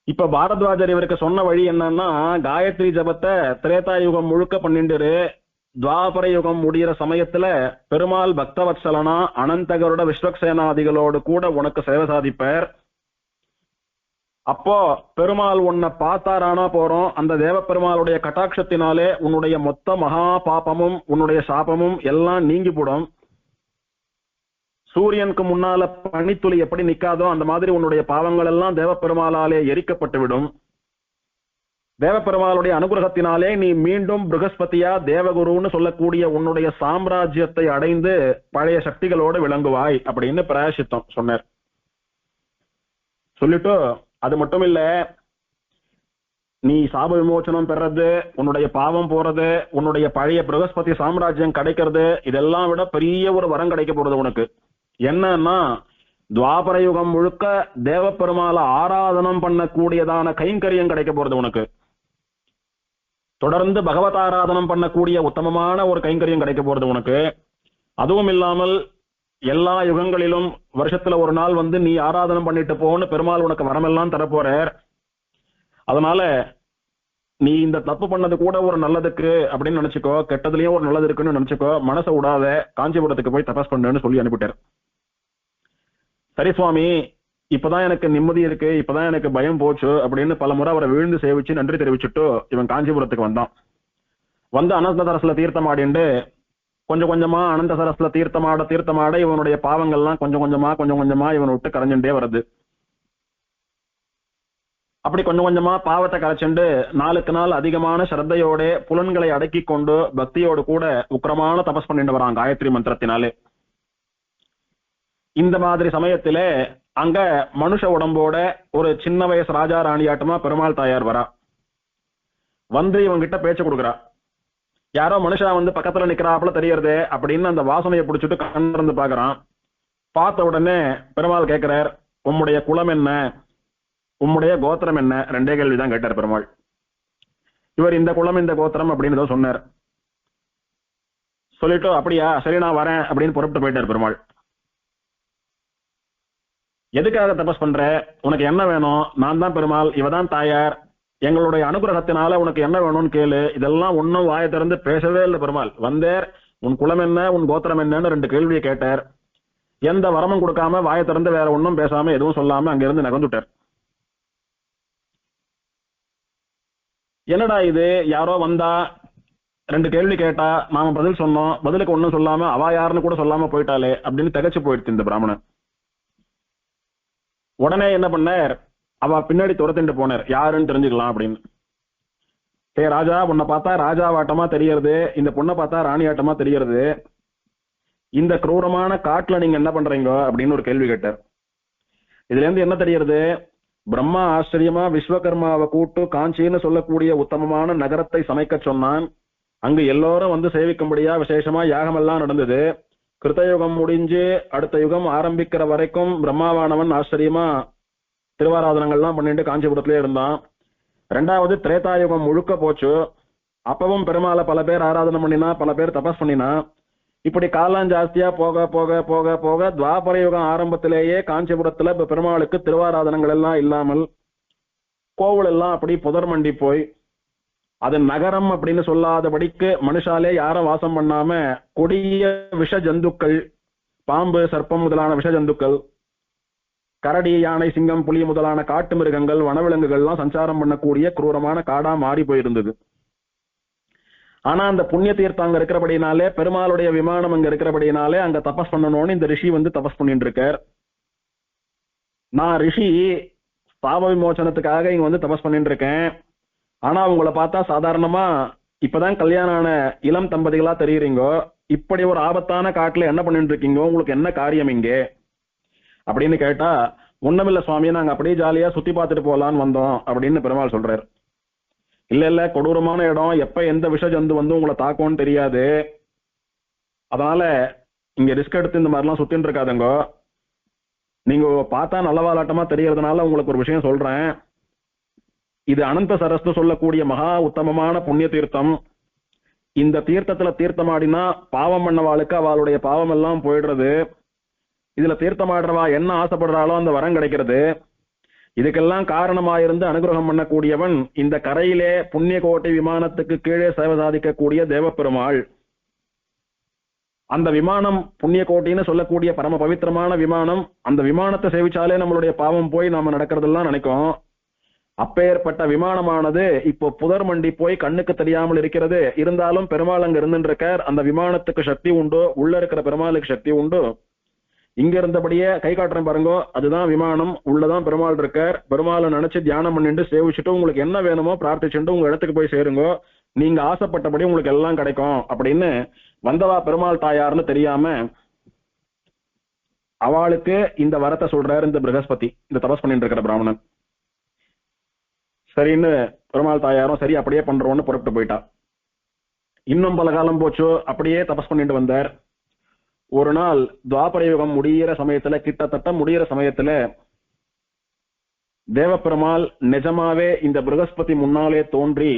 இப்ப பாரத்வாஜர் இவருக்கு சொன்ன வழி என்னன்னா, காயத்ரி ஜபத்தை திரேதா யுகம் முழுக்க பண்ணிட்டு துவாபர யுகம் முடிகிற சமயத்துல பெருமாள் பக்தவத்சலனா அனந்தகரோட விஸ்வக்சேனாதிகளோடு கூட உனக்கு சேவை சாதிப்பார். அப்போ பெருமாள் உன்னை பார்த்தாரானா போறோம், அந்த தேவ பெருமாளுடைய கட்டாட்சத்தினாலே உன்னுடைய மொத்த மகா பாபமும் உன்னுடைய சாபமும் எல்லாம் நீங்கி போடும். சூரியனுக்கு முன்னால பனித்துளி எப்படி நிக்காதோ அந்த மாதிரி உன்னுடைய பாவங்கள் எல்லாம் தேவ பெருமாளாலே எரிக்கப்பட்டு விடும். தேவப்பெருமாளுடைய அனுகிரகத்தினாலே நீ மீண்டும் ப்ரகஸ்பதியா தேவகுருன்னு சொல்லக்கூடிய உன்னுடைய சாம்ராஜ்யத்தை அடைந்து பழைய சக்திகளோடு விளங்குவாய் அப்படின்னு பிராயசித்தம் சொன்னார். சொல்லிட்டு அது மட்டும் இல்ல, நீ சாப விமோச்சனம் பெறது, உன்னுடைய பாவம் போறது, உன்னுடைய பழைய ப்ரகஸ்பதி சாம்ராஜ்யம் கிடைக்கிறது, இதெல்லாம் விட பெரிய ஒரு வரம் கிடைக்க போறது உனக்கு. என்னன்னா, துவாபர யுகம் முழுக்க தேவப்பெருமாளை ஆராதனம் பண்ணக்கூடியதான கைங்கரியம் கிடைக்க போறது உனக்கு. தொடர்ந்து பகவத் ஆராதனம் பண்ணக்கூடிய உத்தமமான ஒரு கைங்கரியம் கிடைக்க போறது உனக்கு. அதுவும் இல்லாமல் எல்லா யுகங்களிலும் வருஷத்துல ஒரு நாள் வந்து நீ ஆராதனம் பண்ணிட்டு போன்னு பெருமாள் உனக்கு வரமெல்லாம் தரப்போறார். அதனால நீ இந்த தப்பு பண்ணது கூட ஒரு நல்லதுக்கு அப்படின்னு நினைச்சுக்கோ, கெட்டதுலயும் ஒரு நல்லது இருக்குன்னு நினைச்சுக்கோ, மனசை விடாத, காஞ்சிபுரத்துக்கு போய் தபஸ் பண்ணுன்னு சொல்லி அனுப்பிட்டார். சரி சுவாமி, இப்பதான் எனக்கு நிம்மதி இருக்கு, இப்பதான் எனக்கு பயம் போச்சு அப்படின்னு பல முறை அவரை விழுந்து சேவிச்சு நன்றி தெரிவிச்சுட்டு இவன் காஞ்சிபுரத்துக்கு வந்தான். வந்து அனந்த சரஸ்ல தீர்த்தமாடிண்டு கொஞ்சம் கொஞ்சமா அனந்த சரஸ்ல தீர்த்தமாட இவனுடைய பாவங்கள்லாம் கொஞ்சம் கொஞ்சமா இவனை விட்டு கரைஞ்சுட்டே வருது. அப்படி கொஞ்சம் கொஞ்சமா பாவத்தை கரைச்சுண்டு நாளுக்கு நாள் அதிகமான ஸ்ரத்தையோட புலன்களை அடக்கி கொண்டு பக்தியோடு கூட உக்கிரமான தபஸ் பண்ணிட்டு வரான் காயத்ரி மந்திரத்தினாலே. இந்த மாதிரி சமயத்திலே அங்க மனுஷ உடம்போட ஒரு சின்ன வயசு ராஜா ராணியாட்டமா பெருமாள் தாயார் வரா. வந்து இவங்கிட்ட பேச்சு கொடுக்குறா. யாரோ மனுஷா வந்து பக்கத்துல நிக்கிறாப்புல தெரியறது அப்படின்னு அந்த வாசனையை பிடிச்சிட்டு கண்டிருந்து பாக்குறான். பார்த்த உடனே பெருமாள் கேட்கிறார், உம்முடைய குலம் என்ன, உம்முடைய கோத்திரம் என்ன? ரெண்டே கேள்விதான் கேட்டார் பெருமாள். இவர் இந்த குலம் இந்த கோத்திரம் அப்படின்னு ஏதோ சொன்னார். சொல்லிட்டு அப்படியா, சரி நான் வரேன் அப்படின்னு புறப்பட்டு போயிட்டார் பெருமாள். எதுக்காக தபஸ் பண்ற, உனக்கு என்ன வேணும்? நான் தான் பெருமாள், இவதான் தாயார், எங்களுடைய அனுகிரகத்தினால உனக்கு என்ன வேணும்னு கேளு. இதெல்லாம் ஒன்னும் வாயை திறந்து பேசவே இல்லை பெருமாள். வந்தேர், உன் குலம் என்ன, உன் கோத்திரம் என்னன்னு 2 கேள்வியை கேட்டார். எந்த வரமும் கொடுக்காம வாயை திறந்து வேற ஒன்னும் பேசாம எதுவும் சொல்லாம அங்கிருந்து நகர்ந்துட்டார். என்னடா இது, யாரோ வந்தா 2 கேள்வி கேட்டா நாம பதில் சொன்னோம், பதிலுக்கு ஒன்னும் சொல்லாம அவா யாருன்னு கூட சொல்லாம போயிட்டாலே அப்படின்னு திகச்சு போயிடுச்சு இந்த பிராமணன். உடனே என்ன பண்ணார், அவ பின்னாடி துரத்திட்டு போனார், யாருன்னு தெரிஞ்சுக்கலாம் அப்படின்னு. ஏ ராஜா, உன்னை பார்த்தா ராஜாவாட்டமா தெரியறது, இந்த பொண்ணை பார்த்தா ராணி ஆட்டமா தெரியறது, இந்த குரூரமான காட்டுல நீங்க என்ன பண்றீங்க அப்படின்னு ஒரு கேள்வி கேட்டார். இதுல இருந்து என்ன தெரியறது, பிரம்மா ஆச்சரியமா விஸ்வகர்மாவை கூட்டு காஞ்சின்னு சொல்லக்கூடிய உத்தமமான நகரத்தை சமைக்க சொன்னான். அங்கு எல்லோரும் வந்து சேவிக்கும்படியா விசேஷமா யாகமெல்லாம் நடந்தது. கிருத்தயுகம் முடிஞ்சு அடுத்த யுகம் ஆரம்பிக்கிற வரைக்கும் பிரம்மாவானவன் ஆச்சரியமா திருவாராதனங்கள்லாம் பண்ணிட்டு காஞ்சிபுரத்திலே இருந்தான். 2வது திரேதாயுகம் முழுக்க போச்சு. அப்பவும் பெருமாளை பல பேர் ஆராதனை பண்ணினா, பல பேர் தபஸ் பண்ணினா. இப்படி காலம் ஜாஸ்தியா போக போக போக போக துவாபர யுகம் ஆரம்பத்திலேயே காஞ்சிபுரத்துல இப்ப பெருமாளுக்கு திருவாராதனங்கள் எல்லாம் இல்லாமல் கோவில் எல்லாம் அப்படி புதர் மண்டி போய், அது நகரம் அப்படின்னு சொல்லாதபடிக்கு மனுஷாலே யாரும் வாசம் பண்ணாம கொடிய விஷ ஜந்துக்கள், பாம்பு சர்ப்பம் முதலான விஷ ஜந்துக்கள், கரடி யானை சிங்கம் புலி முதலான காட்டு மிருகங்கள் வனவிலங்குகள்லாம் சஞ்சாரம் பண்ணக்கூடிய குரூரமான காடா மாறி போயிருந்தது. ஆனா அந்த புண்ணிய தீர்த்தம் அங்க இருக்கிறபடினாலே, பெருமாளுடைய விமானம் அங்க இருக்கிறபடினாலே அங்க தபஸ் பண்ணணும்னு இந்த ரிஷி வந்து தபஸ் பண்ணிட்டு இருக்கார். நான் ரிஷி பாவ விமோச்சனத்துக்காக இங்க வந்து தபஸ் பண்ணிட்டு இருக்கேன். ஆனா உங்களை பார்த்தா சாதாரணமா இப்பதான் கல்யாணம் ஆன இளம் தம்பதிகளா தெரியுறீங்கோ. இப்படி ஒரு ஆபத்தான காட்டுல என்ன பண்ணிட்டு இருக்கீங்க, உங்களுக்கு என்ன காரியம் இங்க அப்படின்னு கேட்டா, ஒண்ணுமில்ல சுவாமி, நாங்க அப்படியே ஜாலியா சுத்தி பார்த்துட்டு போலான்னு வந்தோம் அப்படின்னு பெருமாள் சொல்றாரு. இல்ல கொடூரமான இடம், எப்ப எந்த விஷ ஜந்து வந்து உங்களை தாக்கும்னு தெரியாது, அதனால இங்க ரிஸ்க் எடுத்து இந்த மாதிரிலாம் சுத்தின்னு இருக்காதுங்க. நீங்க பார்த்தா நல்லவாலாட்டமா தெரியறதுனால உங்களுக்கு ஒரு விஷயம் சொல்றேன். இது அனந்த சரஸ்து சொல்லக்கூடிய மகா உத்தமமான புண்ணிய தீர்த்தம். இந்த தீர்த்தத்துல தீர்த்தமாடினா பாவம் பண்ணவாளுக்கு அவளுடைய பாவம் எல்லாம் போயிடுறது. இதுல தீர்த்தமாடுறவா என்ன ஆசைப்படுறாளோ அந்த வரம் கிடைக்கிறது. இதுக்கெல்லாம் காரணமாயிருந்து அனுகிரகம் பண்ணக்கூடியவன் இந்த கரையிலே புண்ணிய கோட்டை விமானத்துக்கு கீழே சேவை சாதிக்கக்கூடிய தேவப்பெருமாள். அந்த விமானம் புண்ணிய கோட்டின்னு சொல்லக்கூடிய பரம பவித்திரமான விமானம். அந்த விமானத்தை சேவிச்சாலே நம்மளுடைய பாவம் போய் நாம நடக்கிறதெல்லாம் நினைக்கும். அப்பேற்பட்ட விமானமானது இப்போ புதர் மண்டி போய் கண்ணுக்கு தெரியாமல் இருக்கிறது. இருந்தாலும் பெருமாள் அங்க இருந்துருக்கார். அந்த விமானத்துக்கு சக்தி உண்டு, உள்ள இருக்கிற பெருமாளுக்கு சக்தி உண்டு. இங்க இருந்தபடியே கை காட்டுறேன் பாருங்க, அதுதான் விமானம், உள்ளதான் பெருமாள் இருக்கார். பெருமாளை நினைச்சு தியானம் பண்ணிட்டு சேவிச்சுட்டு உங்களுக்கு என்ன வேணுமோ பிரார்த்திச்சுட்டு உங்க இடத்துக்கு போய் சேருங்க, நீங்க ஆசைப்பட்டபடி உங்களுக்கு எல்லாம் கிடைக்கும் அப்படின்னு வந்தவா பெருமாள் தாயார்னு தெரியாம அவளுக்கு இந்த வரத்தை சொல்றாரு இந்த பிரகஸ்பதி, இந்த தபஸ் பண்ணிட்டு இருக்கிற பிராமணன். சரின்னு பெருமாள் தாயாரும் சரி அப்படியே பண்றோம்னு புறப்பட்டு போயிட்டா. இன்னும் பல காலம் போச்சு, அப்படியே தபஸ் பண்ணிட்டு வந்தார். ஒரு நாள் துவாபர யுகம் முடியிற சமயத்துல, கிட்டத்தட்ட முடியிற சமயத்துல தேவப்பெருமாள் நிஜமாவே இந்த பிரகஸ்பதி முன்னாலே தோன்றி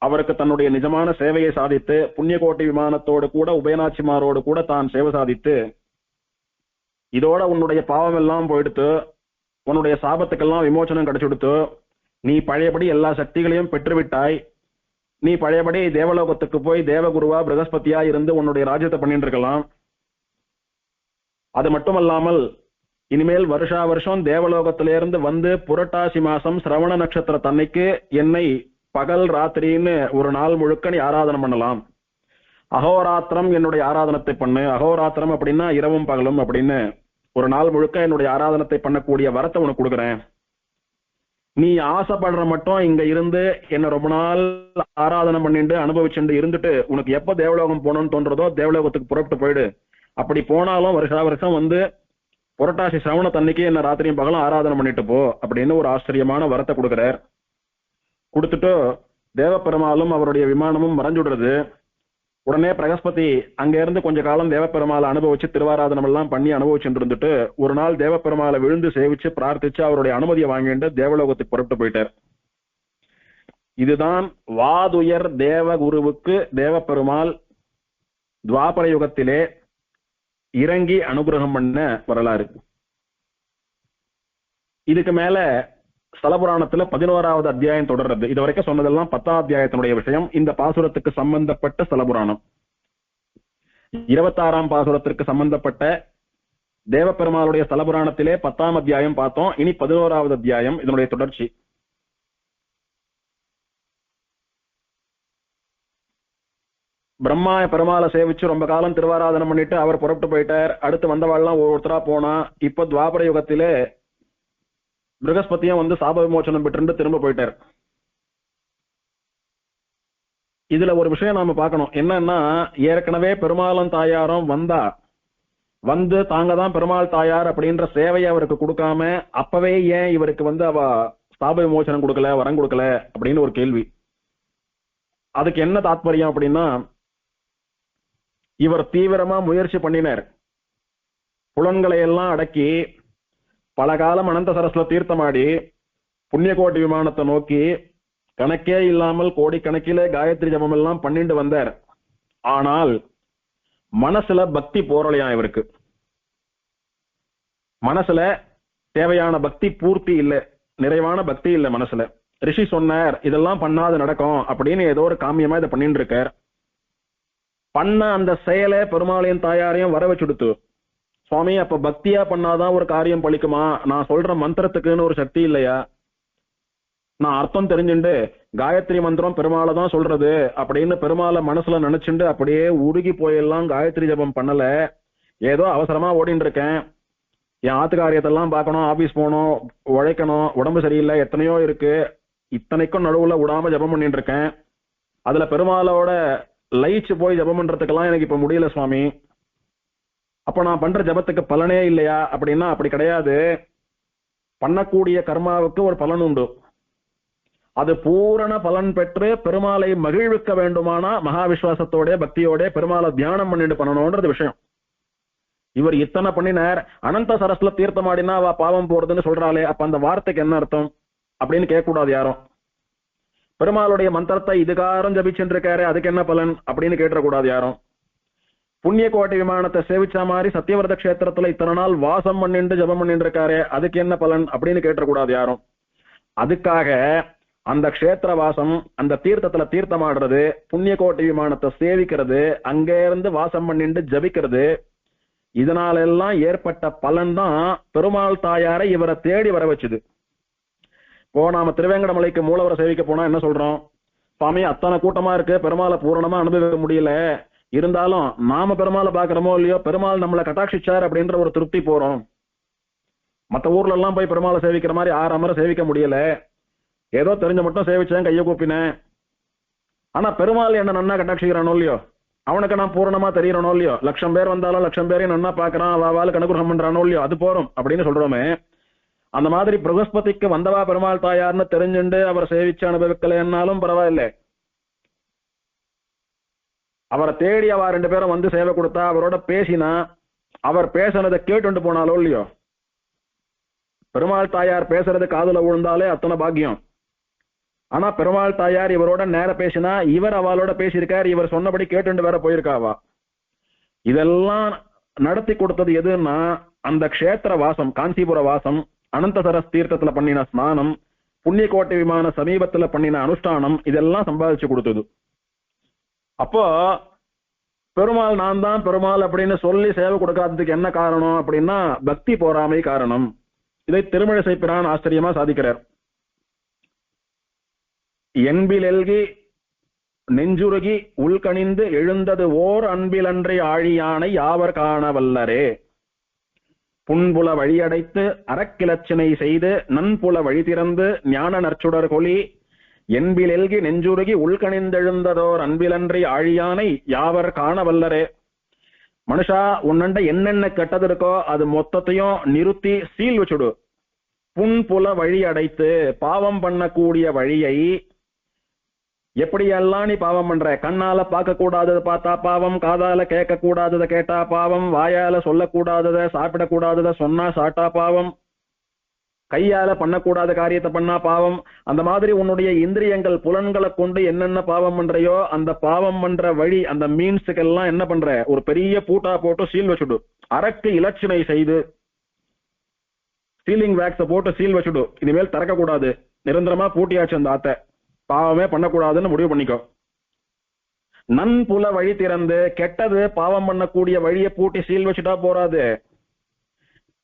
அவருக்கு தன்னுடைய நிஜமான சேவையை சாதித்து புண்ணியகோட்டி விமானத்தோடு கூட உபயநாச்சிமாரோடு கூட தான் சேவை சாதித்து, இதோட உன்னுடைய பாவம் எல்லாம் போயிடுத்து, உன்னுடைய சாபத்துக்கெல்லாம் விமோச்சனம் கிடைச்சுடுத்து, நீ பழையபடி எல்லா சக்திகளையும் பெற்றுவிட்டாய், நீ பழையபடி தேவலோகத்துக்கு போய் தேவகுருவா பிரகஸ்பதியா இருந்து உன்னுடைய ராஜ்யத்தை பண்ணிட்டு இருக்கலாம். அது மட்டுமல்லாமல் இனிமேல் வருஷா வருஷம் தேவலோகத்திலிருந்து வந்து புரட்டாசி மாசம் சிரவண நட்சத்திர தன்னைக்கு என்னை பகல் ராத்திரின்னு ஒரு நாள் முழுக்க நீ ஆராதனை பண்ணலாம். அகோராத்திரம் என்னுடைய ஆராதனத்தை பண்ணு. அகோராத்திரம் அப்படின்னா இரவும் பகலும் அப்படின்னு ஒரு நாள் முழுக்க என்னுடைய ஆராதனத்தை பண்ணக்கூடிய வரத்தை உனக்கு கொடுக்குறேன். நீ ஆசைப்படுற மட்டும் இங்க இருந்து என்ன ரொம்ப நாள் ஆராதனை பண்ணிட்டு அனுபவிச்சுட்டு இருந்துட்டு உனக்கு எப்ப தேவலோகம் போகணும்னு தோன்றதோ தேவலோகத்துக்கு புறப்பட்டு போயிடு. அப்படி போனாலும் வருஷா வருஷம் வந்து புரட்டாசி சிரவண தன்னைக்கு என்ன ராத்திரியும் பகலும் ஆராதனை பண்ணிட்டு போ அப்படின்னு ஒரு ஆச்சரியமான வரத்தை கொடுக்கிறார். கொடுத்துட்டு தேவப்பெருமாளும் அவருடைய விமானமும் மறைஞ்சுடுறது. உடனே பிரகஸ்பதி அங்க இருந்து கொஞ்ச காலம் தேவப்பெருமாளை அனுபவிச்சு திருவாராதனம் எல்லாம் பண்ணி அனுபவிச்சுட்டு இருந்துட்டு ஒரு நாள் தேவப்பெருமாளை விழுந்து சேவிச்சு பிரார்த்திச்சு அவருடைய அனுமதியை வாங்கிட்டு தேவலோகத்துக்கு புறப்பட்டு போயிட்டார். இதுதான் வாதுயர் தேவகுருவுக்கு தேவப்பெருமாள் துவாபர யுகத்திலே இறங்கி அனுகிரகம் பண்ண வரலாறு. இதுக்கு மேல ஸ்தலபுராணத்துல 11வது அத்தியாயம் தொடர்றது. இது வரைக்கும் சொன்னதெல்லாம் 10ஆம் அத்தியாயத்தினுடைய விஷயம். இந்த பாசுரத்துக்கு சம்பந்தப்பட்ட ஸ்தலபுராணம் 26ஆம் பாசுரத்திற்கு சம்பந்தப்பட்ட தேவப்பெருமாளுடைய ஸ்தலபுராணத்திலே 10ஆம் அத்தியாயம் பார்த்தோம். இனி 11வது அத்தியாயம் இதனுடைய தொடர்ச்சி. பிரம்மா பெருமாளை சேவிச்சு ரொம்ப காலம் திருவாராதனம் பண்ணிட்டு அவர் புறப்பட்டு போயிட்டார். அடுத்து வந்தவாள்லாம் ஒவ்வொருத்தரா போனா. இப்ப துவாபர யுகத்திலே பிரகஸ்பதியும் வந்து சாப விமோச்சனம் பெற்று திரும்ப போயிட்டார். இதுல ஒரு விஷயம் நாம பார்க்கணும். என்னன்னா, ஏற்கனவே பெருமாளும் தாயாரும் வந்து தாங்க தான் பெருமாள் தாயார் அப்படின்ற சேவையை அவருக்கு கொடுக்காம அப்பவே ஏன் இவருக்கு வந்து அவ சாப விமோச்சனம் கொடுக்கல, வரம் கொடுக்கல அப்படின்னு ஒரு கேள்வி. அதுக்கு என்ன தாத்பரியம் அப்படின்னா, இவர் தீவிரமா முயற்சி பண்ணினார். புலன்களை எல்லாம் அடக்கி பல காலம் அனந்த சரஸ்ல தீர்த்தமாடி புண்ணியகோட்டி விமானத்தை நோக்கி கணக்கே இல்லாமல் கோடிக்கணக்கிலே காயத்ரி ஜபம் எல்லாம் பண்ணிட்டு வந்தார். ஆனால் மனசுல பக்தி போரலையா இவருக்கு. மனசுல தேவையான பக்தி பூர்த்தி இல்லை, நிறைவான பக்தி இல்லை மனசுல. ரிஷி சொன்னார் இதெல்லாம் பண்ணாது நடக்கும் அப்படின்னு ஏதோ ஒரு காமியமா இதை பண்ணிட்டு இருக்கார். பண்ண அந்த செயலை பெருமாளையும் தாயாரையும் வர வச்சுடுத்து. சுவாமி அப்ப பக்தியா பண்ணாதான் ஒரு காரியம் பழிக்குமா? நான் சொல்ற மந்திரத்துக்குன்னு ஒரு சக்தி இல்லையா? நான் அர்த்தம் தெரிஞ்சுண்டு காயத்ரி மந்திரம் பெருமாளை தான் சொல்றது அப்படின்னு பெருமாளை மனசுல நினைச்சுண்டு அப்படியே உருகி போயெல்லாம் காயத்ரி ஜபம் பண்ணல. ஏதோ அவசரமா ஓடிட்டு இருக்கேன், என் ஆத்துக்காரியத்தெல்லாம் பார்க்கணும், ஆபீஸ் போகணும், உழைக்கணும், உடம்பு சரியில்லை, எத்தனையோ இருக்கு, இத்தனைக்கும் நடுவுல விடாம ஜபம் பண்ணிட்டு இருக்கேன். அதுல பெருமாளோட லயிச்சு போய் ஜபம் பண்றதுக்கெல்லாம் எனக்கு இப்ப முடியல சுவாமி. அப்ப நான் பண்ற ஜபத்துக்கு பலனே இல்லையா அப்படின்னா அப்படி கிடையாது. பண்ணக்கூடிய கர்மாவுக்கு ஒரு பலன் உண்டு. அது பூரண பலன் பெற்று பெருமாளை மகிழ்விக்க வேண்டுமானா மகா விசுவாசத்தோட பக்தியோட பெருமாளை தியானம் பண்ணிட்டு பண்ணணும்ன்றது விஷயம். இவர் இத்தனை பண்ணினார். அனந்த சரஸ்ல தீர்த்தமாடினா அவ பாவம் போறதுன்னு சொல்றாளே, அப்ப அந்த வார்த்தைக்கு என்ன அர்த்தம் அப்படின்னு கேட்க கூடாது யாரும். பெருமாளுடைய மந்திரத்தை இதுகாரம் ஜபிச்சுட்டு இருக்காரு, அதுக்கு என்ன பலன் அப்படின்னு கேட்டக்கூடாது யாரும். புண்ணியகோட்டி விமானத்தை சேவிச்சா மாதிரி சத்தியவிரத கஷேத்திரத்துல இத்தனை நாள் வாசம் பண்ணிட்டு ஜபம் பண்ணிட்டு இருக்காரு, அதுக்கு என்ன பலன் அப்படின்னு கேட்டக்கூடாது யாரும். அதுக்காக அந்த கஷேத்திர வாசம், அந்த தீர்த்தத்துல தீர்த்தமாடுறது, புண்ணியகோட்டி விமானத்தை சேவிக்கிறது, அங்க இருந்து வாசம் பண்ணிட்டு ஜபிக்கிறது, இதனால எல்லாம் ஏற்பட்ட பலன் தான் பெருமாள் தாயாரை இவரை தேடி வர வச்சுது. இப்போ நாம திருவேங்கடமலைக்கு மூலவரை சேவிக்க போனா என்ன சொல்றோம்? சுவாமி அத்தனை கூட்டமா இருக்கு, பெருமாளை பூரணமா அனுபவிக்க முடியல, இருந்தாலும் நாம பெருமாளை பாக்குறோமோ இல்லையோ, பெருமாள் நம்மளை கட்டாட்சிச்சார் அப்படின்ற ஒரு திருப்தி போறோம். மத்த ஊர்ல எல்லாம் போய் பெருமாளை சேவிக்கிற மாதிரி 6 அமர சேவிக்க முடியல, ஏதோ தெரிஞ்ச மட்டும் சேவிச்சேன், கையை கூப்பினேன். ஆனா பெருமாள் என்ன நன்னா கட்டாட்சிக்கிறானோ இல்லையோ, அவனுக்கு நான் பூரணமா தெரியறனோ இல்லையோ, 1,00,000 பேர் வந்தாலும் 1,00,000 பேரையும் நன்னா பாக்குறான், வாவாளுக்கு அனுகிரகம் பண்றானோ இல்லையோ, அது போறோம் அப்படின்னு சொல்றோமே. அந்த மாதிரி பிரகஸ்பதிக்கு வந்தவா பெருமாள் தாயார்னு தெரிஞ்சுண்டு அவர் சேவிச்சு அனுபவிக்கலைன்னாலும் பரவாயில்லை, அவரை தேடி அவ 2 பேரும் வந்து சேவை கொடுத்தா, அவரோட பேசினா, அவர் பேசுனதை கேட்டு போனாலோ இல்லையோ, பெருமாள் தாயார் பேசுறது காதுல விழுந்தாலே அத்தனை பாக்கியம். ஆனா பெருமாள் தாயார் இவரோட நேர பேசினா, இவர் அவளோட பேசியிருக்கார், இவர் சொன்னபடி கேட்டு வேற போயிருக்காவா. இதெல்லாம் நடத்தி கொடுத்தது எதுன்னா அந்த க்ஷேத்திர வாசம், காஞ்சிபுர வாசம், அனந்தசரஸ் தீர்த்தத்துல பண்ணின ஸ்நானம், புண்ணியகோட்டை விமான சமீபத்துல பண்ணின அனுஷ்டானம், இதெல்லாம் சம்பாதிச்சு கொடுத்தது. அப்போ பெருமாள் நான் தான் பெருமாள் அப்படின்னு சொல்லி சேவை கொடுக்காததுக்கு என்ன காரணம் அப்படின்னா பக்தி போராமை காரணம். இதை திருமழிசை பிரான் ஆச்சரியமா சாதிக்கிறார். என்பிலெல்கி நெஞ்சுருகி உள்கணிந்து எழுந்தது ஓர் அன்பிலன்றி ஆழியானை யாவர் காண வல்லரே. புன்புல வழியடைத்து அறக்கிலச்சினை செய்து நன்புல வழி திறந்து ஞான நற்சுடர் கொலி என்பிலெல்கி நெஞ்சுருகி உள்கணிந்தெழுந்ததோர் அன்பிலன்றி ஆழியானை யாவர் காண வல்லரே. மனுஷா, உன்னண்ட என்னென்ன கெட்டது இருக்கோ அது மொத்தத்தையும் நிறுத்தி சீல் வச்சுடு. புன்புல வழி அடைத்து, பாவம் பண்ணக்கூடிய வழியை எப்படியெல்லாம் நீ பாவம் பண்ற, கண்ணால பார்க்க கூடாததை பார்த்தா பாவம், காதால கேட்க கூடாததை கேட்டா பாவம், வாயால சொல்லக்கூடாததை சாப்பிடக்கூடாததை சொன்னா சாட்டா பாவம், கையால பண்ணக்கூடாத காரியத்தை பண்ணா பாவம். அந்த மாதிரி உன்னுடைய இந்திரியங்கள் புலன்களை கொண்டு என்னென்ன பாவம் பண்றையோ அந்த பாவம் பண்ற வழி, அந்த மீன்ஸுக்கெல்லாம் என்ன பண்ற, ஒரு பெரிய பூட்டா போட்டு சீல் வச்சுடு. அறக்கு இலட்சணை செய்து சீலிங் வேக்ஸ போட்டு சீல் வச்சுடு. இனிமேல் திறக்க கூடாது, நிரந்தரமா பூட்டியாச்சு அந்த ஆத்தை, பாவமே பண்ணக்கூடாதுன்னு முடிவு பண்ணிக்கோ. நன்புல வழி திறந்து, கெட்டது பாவம் பண்ணக்கூடிய வழியை பூட்டி சீல் வச்சுட்டா போறாது.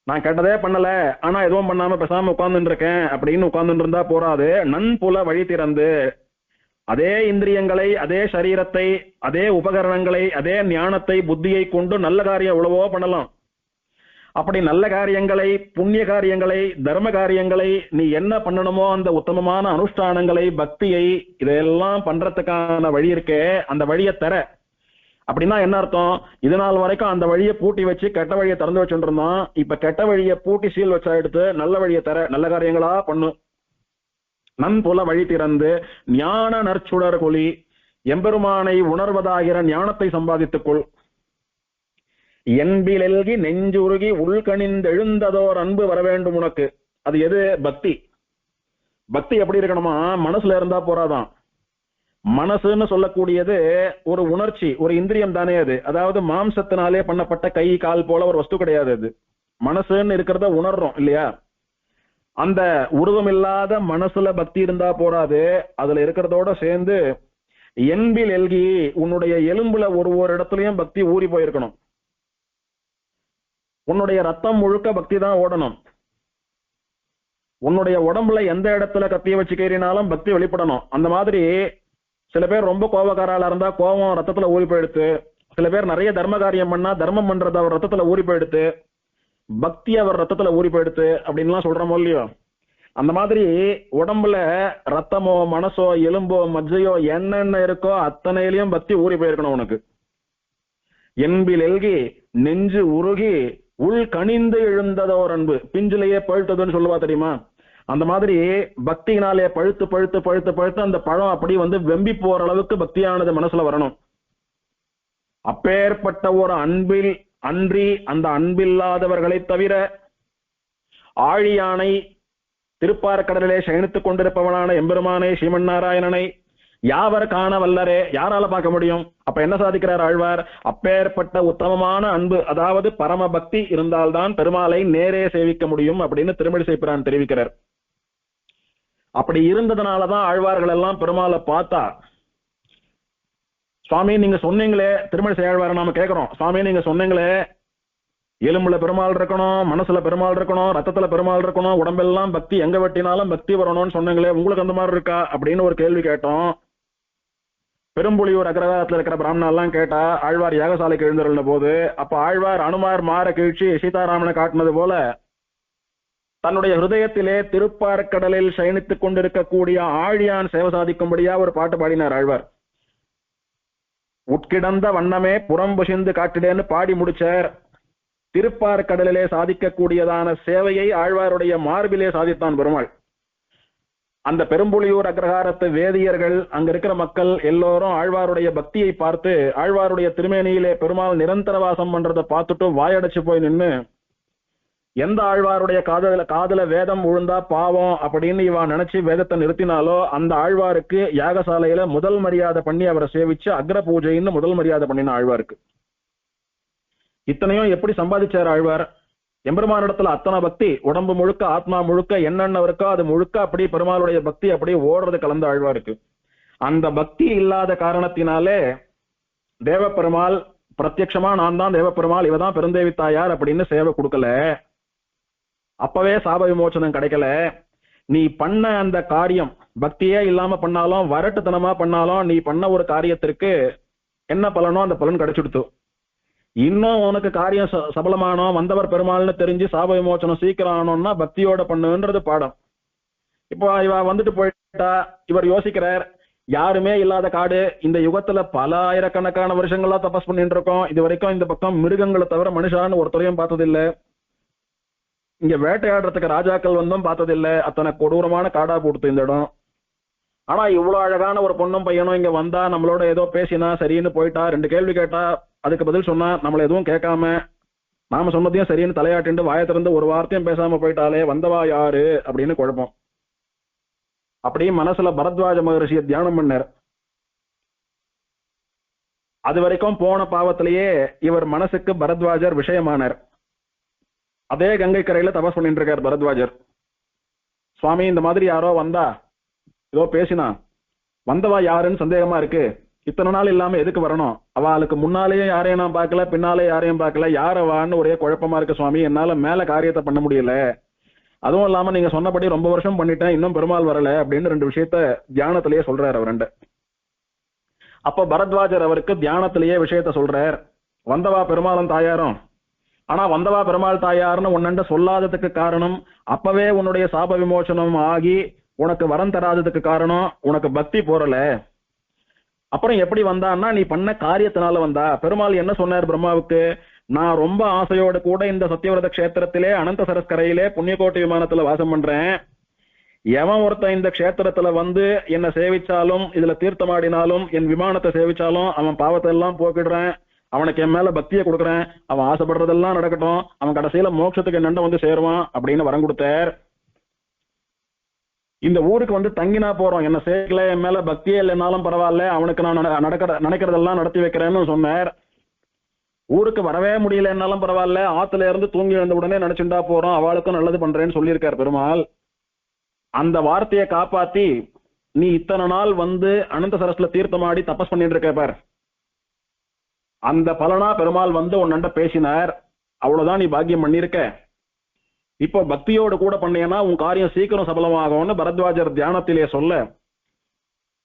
நான் கெட்டதே பண்ணல ஆனா எதுவும் பண்ணாம பேசாம உட்கார்ந்துட்டு இருக்கேன் அப்படின்னு உட்கார்ந்துட்டு இருந்தா போறாது. நன்புல வழி திறந்து அதே இந்திரியங்களை, அதே சரீரத்தை, அதே உபகரணங்களை, அதே ஞானத்தை, புத்தியை கொண்டு நல்ல காரியம் எவ்வளவோ பண்ணலாம். அப்படி நல்ல காரியங்களை, புண்ணிய காரியங்களை, தர்ம காரியங்களை, நீ என்ன பண்ணணுமோ அந்த உத்தமமான அனுஷ்டானங்களை, பக்தியை, இதெல்லாம் பண்றதுக்கான வழி இருக்கே, அந்த வழியை தர. அப்படின்னா என்ன அர்த்தம், இது நாள் வரைக்கும் அந்த வழியை பூட்டி வச்சு கெட்ட வழியை திறந்து வச்சுட்டு இருந்தோம், இப்ப கெட்ட வழியை பூட்டி சீல் வச்சா எடுத்து நல்ல வழியை தர, நல்ல காரியங்களா பண்ணு. நன்புல வழி திறந்து ஞான நற்சுடர் கொலி, எம்பெருமானை உணர்வதாகிற ஞானத்தை சம்பாதித்துக்கொள். என்பிலெல்கி நெஞ்சுருகி உள்கணிந்தெழுந்ததோர் அன்பு வர வேண்டும் உனக்கு. அது எது? பக்தி. பக்தி எப்படி இருக்கணுமா, மனசுல இருந்தா போறாதான். மனசுன்னு சொல்லக்கூடியது ஒரு உணர்ச்சி, ஒரு இந்திரியம் தானே அது. அதாவது மாம்சத்தினாலே பண்ணப்பட்ட கை கால் போல ஒரு வஸ்து கிடையாது அது. மனசுன்னு இருக்கிறத உணர்றோம் இல்லையா? அந்த உருவம் இல்லாத மனசுல பக்தி இருந்தா போறாது, அதுல இருக்கிறதோட சேர்ந்து என்பில் எல்கி, உன்னுடைய எலும்புல ஒரு இடத்துலயும் பக்தி ஊறி போயிருக்கணும். உன்னுடைய ரத்தம் முழுக்க பக்தி தான் ஓடணும். உன்னுடைய உடம்புல எந்த இடத்துல கத்திய வச்சு கேறினாலும் பக்தி வெளிப்படணும். அந்த மாதிரி சில பேர் ரொம்ப கோபக்காரால இருந்தா கோபம் ரத்தத்துல ஊறி போயிடுத்து, சில பேர் நிறைய தர்ம காரியம் பண்ணா தர்மம் பண்றது அவர் ரத்தத்துல ஊறி போயிடுத்து, பக்தி அவர் ரத்தத்துல ஊறி போயிடுத்து அப்படின்லாம் சொல்றோமோ இல்லையோ. அந்த மாதிரி உடம்புல ரத்தமோ மனசோ எலும்போ மஜ்ஜையோ என்னென்ன இருக்கோ அத்தனையிலையும் பக்தி ஊறி போயிருக்கணும் உனக்கு. என்பில் எல்கி நெஞ்சு உருகி உள் கணிந்து எழுந்ததோர் அன்பு, பிஞ்சிலேயே பழுத்ததுன்னு சொல்லுவா தெரியுமா? அந்த மாதிரி பக்தியினாலே பழுத்து பழுத்து பழுத்து பழுத்து அந்த பழம் அப்படி வந்து வெம்பி போற அளவுக்கு பக்தியானது மனசுல வரணும். அப்பேற்பட்ட ஒரு அன்பில் அன்றி அந்த அன்பில்லாதவர்களை தவிர ஆழியானை, திருப்பார்கடலிலே சயனித்துக் கொண்டிருப்பவனான எம்பெருமானை ஸ்ரீமன் நாராயணனை யாவர் காண வல்லரே, யாரால பார்க்க முடியும்? அப்ப என்ன சாதிக்கிறார் ஆழ்வார்? அப்பேற்பட்ட உத்தமமான அன்பு, அதாவது பரம பக்தி இருந்தால்தான் பெருமாளை நேரே சேவிக்க முடியும் அப்படின்னு திருமழிசை பிரான் தெரிவிக்கிறார். அப்படி இருந்ததுனாலதான் ஆழ்வார்கள் எல்லாம் பெருமாளை பார்த்தா, சுவாமி நீங்க சொன்னீங்களே, திருமழிசை ஆழ்வார நாம கேட்கிறோம், சுவாமி நீங்க சொன்னீங்களே எலும்புல பெருமாள் இருக்கணும், மனசுல பெருமாள் இருக்கணும், ரத்தத்துல பெருமாள் இருக்கணும், உடம்பெல்லாம் பக்தி, எங்க வெட்டினாலும் பக்தி வரணும்னு சொன்னீங்களே, உங்களுக்கு அந்த மாதிரி இருக்கா அப்படின்னு ஒரு கேள்வி கேட்டோம். பெரும்புலியூர் அக்ரகாரத்துல இருக்கிற பிராமணா எல்லாம் கேட்டா ஆழ்வார் யாகசாலைக்கு எழுந்திருந்த போது அப்ப ஆழ்வார் அனுமார் மாற கீழ்ச்சி சீதாராமனை காட்டினது போல தன்னுடைய ஹிருதயத்திலே திருப்பார்கடலில் சயனித்துக் கொண்டிருக்கக்கூடிய ஆழியான் சேவை சாதிக்கும்படியா ஒரு பாட்டு பாடினார் ஆழ்வார். உட்கிடந்த வண்ணமே புறம்புசிந்து காட்டிடேன்னு பாடி முடிச்சார். திருப்பார்கடலிலே சாதிக்கக்கூடியதான சேவையை ஆழ்வாருடைய மார்பிலே சாதித்தான் பெருமாள். அந்த பெரும்புலியூர் அக்ரஹாரத்து வேதியர்கள் அங்க இருக்கிற மக்கள் எல்லோரும் ஆழ்வாருடைய பக்தியை பார்த்து ஆழ்வாருடைய திருமேனியிலே பெருமாள் நிரந்தர வாசம் பண்றதை பார்த்துட்டு வாயடைச்சு போய் நின்று, எந்த ஆழ்வாருடைய காதல வேதம் விழுந்தா பாவம் அப்படின்னு இவன் நினைச்சு வேதத்தை நிறுத்தினாலோ அந்த ஆழ்வாருக்கு யாகசாலையில முதல் மரியாதை பண்ணி அவரை சேவிச்சு அக்ர பூஜைன்னு முதல் மரியாதை பண்ணின ஆழ்வாருக்கு. இத்தனையும் எப்படி சம்பாதிச்சார் ஆழ்வார்? எம்பெருமானிடத்துல அத்தனை பக்தி, உடம்பு முழுக்க ஆத்மா முழுக்க என்னென்ன இருக்கோ அது முழுக்க அப்படி பெருமாளுடைய பக்தி அப்படியே ஓடுறது கலந்த ஆழ்வாருக்கு. அந்த பக்தி இல்லாத காரணத்தினாலே தேவப்பெருமாள் பிரத்யட்சமா நான் தான் தேவப்பெருமாள், இவதான் பெருந்தேவி தாயார் அப்படின்னு சேவை கொடுக்கல. அப்பவே சாப விமோச்சனம் கிடைக்கல. நீ பண்ண அந்த காரியம் பக்தியே இல்லாம பண்ணாலும் வரட்டுத்தனமா பண்ணாலும் நீ பண்ண ஒரு காரியத்திற்கு என்ன பலனோ அந்த பலன் கிடைச்சுடுத்து. இன்னும் உனக்கு காரியம் சபலமானோ வந்தவர் பெருமாள்னு தெரிஞ்சு சாப விமோச்சனம் சீக்கிரம் ஆனோம்னா பக்தியோட பண்ணுன்றது பாடம். இப்போ இவ வந்துட்டு போயிட்டா, இவர் யோசிக்கிறார், யாருமே இல்லாத காடு, இந்த யுகத்துல பல ஆயிரக்கணக்கான வருஷங்களா தபஸ் பண்ணிட்டு இருக்கோம், இது வரைக்கும் இந்த பக்கம் மிருகங்களை தவிர மனுஷான்னு ஒருத்தரையும் பார்த்ததில்லை, இங்க வேட்டையாடுறதுக்கு ராஜாக்கள் வந்தும் பார்த்ததில்லை, அத்தனை கொடூரமான காடா போடுத்து இந்த இடம். ஆனா இவ்வளவு அழகான ஒரு பொண்ணும் பையனும் இங்க வந்தா நம்மளோட ஏதோ பேசினா சரின்னு போயிட்டா, 2 கேள்வி கேட்டா அதுக்கு பதில் சொன்னா நம்மள எதுவும் கேட்காம நாம சொன்னதையும் சரின்னு தலையாட்டிண்டு வாய திறந்து ஒரு வார்த்தையும் பேசாம போயிட்டாலே வந்தவா யாரு அப்படின்னு குழப்பம். அப்படியே மனசுல பரத்வாஜ மகரிஷியை தியானம் பண்ணார். அது வரைக்கும் போன பாவத்திலேயே இவர் மனசுக்கு பரத்வாஜர் விஷயமானார். அதே கங்கை கரையில தபஸ் பண்ணிட்டு இருக்கார் பரத்வாஜர். சுவாமி, இந்த மாதிரி யாரோ வந்தா ஏதோ பேசினா வந்தவா யாருன்னு சந்தேகமா இருக்கு, இத்தனை நாள் இல்லாம எதுக்கு வரணும், அவளுக்கு முன்னாலேயும் யாரையும் நான் பார்க்கல பின்னாலே யாரையும் பார்க்கல, யாரவான்னு ஒரே குழப்பமா இருக்கு சுவாமி, என்னால மேல காரியத்தை பண்ண முடியல, அதுவும் இல்லாம நீங்க சொன்னபடி ரொம்ப வருஷம் பண்ணிட்டேன் இன்னும் பெருமாள் வரல அப்படின்னு 2 விஷயத்த தியானத்திலேயே சொல்றாரு அவர் 2. அப்ப பரத்வாஜர் அவருக்கு தியானத்திலேயே விஷயத்த சொல்றார், வந்தவா பெருமாளும் தாயாரும். ஆனா வந்தவா பெருமாள் தாயார்னு உன்னண்ட சொல்லாததுக்கு காரணம் அப்பவே உன்னுடைய சாப விமோசனம் ஆகி உனக்கு வரம் தராததுக்கு காரணம் உனக்கு பக்தி போறல. அப்புறம் எப்படி வந்தான்னா நீ பண்ண காரியத்தினால வந்தா. பெருமாள் என்ன சொன்னார் பிரம்மாவுக்கு, நான் ரொம்ப ஆசையோடு கூட இந்த சத்தியவிரத கஷேத்திரத்திலே அனந்த சரஸ்கரையிலே புண்ணியகோட்டை விமானத்துல வாசம் பண்றேன், எவன் ஒருத்தன் இந்த கஷேத்திரத்துல வந்து என்ன சேவிச்சாலும் இதுல தீர்த்தமாடினாலும் என் விமானத்தை சேவிச்சாலும் அவன் பாவத்தை எல்லாம் போக்கிடுறேன், அவனுக்கு என் மேல பக்தியை கொடுக்குறேன், அவன் ஆசைப்படுறதெல்லாம் நடக்கட்டும், அவன் கடைசியில மோட்சத்துக்கு என்னண்ட வந்து சேருவான் அப்படின்னு வரம் கொடுத்தார். இந்த ஊருக்கு வந்து தங்கினா போறோம், என்ன சேர்க்கல, என் மேல பக்தியே இல்லைனாலும் பரவாயில்ல, அவனுக்கு நான் நினைக்கிறதெல்லாம் நடத்தி வைக்கிறேன்னு சொன்னார். ஊருக்கு வரவே முடியல என்னாலும் பரவாயில்ல, ஆத்துல இருந்து தூங்கி எழுந்த உடனே நினைச்சுட்டா போறோம், அவளுக்கும் நல்லது பண்றேன்னு சொல்லியிருக்கார் பெருமாள். அந்த வார்த்தையை காப்பாத்தி நீ இத்தனை நாள் வந்து அனந்த சரஸ்ல தீர்த்தமாடி தபஸ் பண்ணிட்டு இருக்க பார், அந்த பலனா பெருமாள் வந்து உன்னண்ட பேசினார், அவ்வளவுதான் நீ பாக்கியம் பண்ணிருக்க, இப்போ பக்தியோடு கூட பண்ணேன்னா உன் காரியம் சீக்கிரம் சபலமாகும்னு பரத்வாஜர் தியானத்திலே சொல்ல,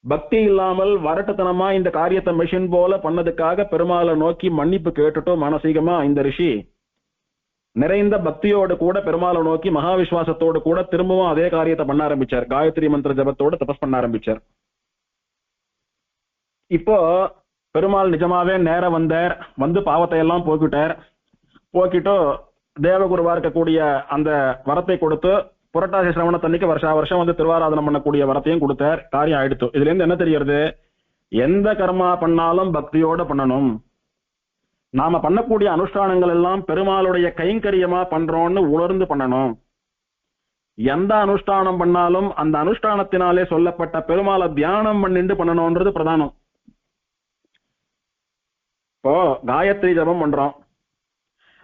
பக்தி இல்லாமல் வரட்டுத்தனமா இந்த காரியத்தை மிஷின் போல பண்ணதுக்காக பெருமாளை நோக்கி மன்னிப்பு கேட்டுட்டோ மானசீகமா இந்த ரிஷி நிறைந்த பக்தியோடு கூட பெருமாளை நோக்கி மகா விசுவாசத்தோடு கூட திரும்பவும் அதே காரியத்தை பண்ண ஆரம்பிச்சார். காயத்ரி மந்திர ஜபத்தோடு தபஸ் பண்ண ஆரம்பிச்சார். இப்போ பெருமாள் நிஜமாவே நேர வந்தார், வந்து பாவத்தை எல்லாம் போக்கிட்டார். போக்கிட்டு தேவகுருவா இருக்கக்கூடிய அந்த வரத்தை கொடுத்து புரட்டாசி சிரவணத்தன்னைக்கு வருஷா வருஷம் வந்து திருவாராதனம் பண்ணக்கூடிய வரத்தையும் கொடுத்தார். காரியம் ஆயிடுத்து. இதுல இருந்து என்ன தெரியுது, எந்த கர்மா பண்ணாலும் பக்தியோட பண்ணணும். நாம பண்ணக்கூடிய அனுஷ்டானங்கள் எல்லாம் பெருமாளுடைய கைங்கரியமா பண்றோம்னு உணர்ந்து பண்ணணும். எந்த அனுஷ்டானம் பண்ணாலும் அந்த அனுஷ்டானத்தினாலே சொல்லப்பட்ட பெருமாளை தியானம் பண்ணிட்டு பண்ணணும்ன்றது பிரதானம். இப்போ காயத்ரி ஜபம் பண்றோம்,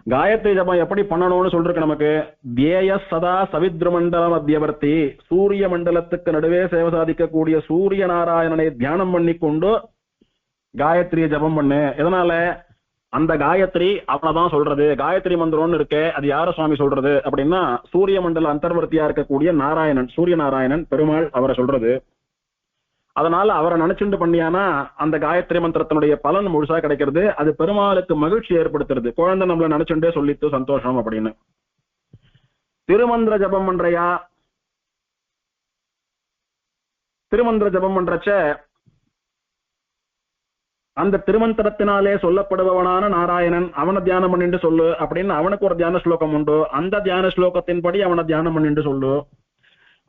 காயத்ரி ஜபம் எப்படி பண்ணணும்னு சொல்றதுக்கு நமக்கு தியேய சதா சவித்ரு மண்டல மத்தியவர்த்தி, சூரிய மண்டலத்துக்கு நடுவே சேவை சாதிக்கக்கூடிய சூரிய நாராயணனை தியானம் பண்ணி கொண்டு காயத்ரி ஜபம் பண்ணு. எதனால அந்த காயத்ரி அவ்வளவுதான் சொல்றது. காயத்ரி மந்திரம்னு இருக்கே, அது யார சுவாமி சொல்றது அப்படின்னா சூரிய மண்டல அந்தர்வர்த்தியா இருக்கக்கூடிய நாராயணன், சூரிய நாராயணன் பெருமாள் அவரை சொல்றது. அதனால அவரை நினைச்சுண்டு பண்ணியானா அந்த காயத்ரி மந்திரத்தினுடைய பலன் முழுசா கிடைக்கிறது. அது பெருமாளுக்கு மகிழ்ச்சி ஏற்படுத்துறது. குழந்தை நம்மள நினைச்சுட்டே சொல்லித்து சந்தோஷம் அப்படின்னு. திருமந்திர ஜபம் பண்றையா, திருமந்திர ஜபம் பண்றச்ச அந்த திருமந்திரத்தினாலே சொல்லப்படுபவனான நாராயணன் அவனை தியானம் பண்ணிட்டு சொல்லு அப்படின்னு அவனுக்கு ஒரு தியான ஸ்லோகம் உண்டு. அந்த தியான ஸ்லோகத்தின்படி அவனை தியானம் பண்ணிட்டு சொல்லு.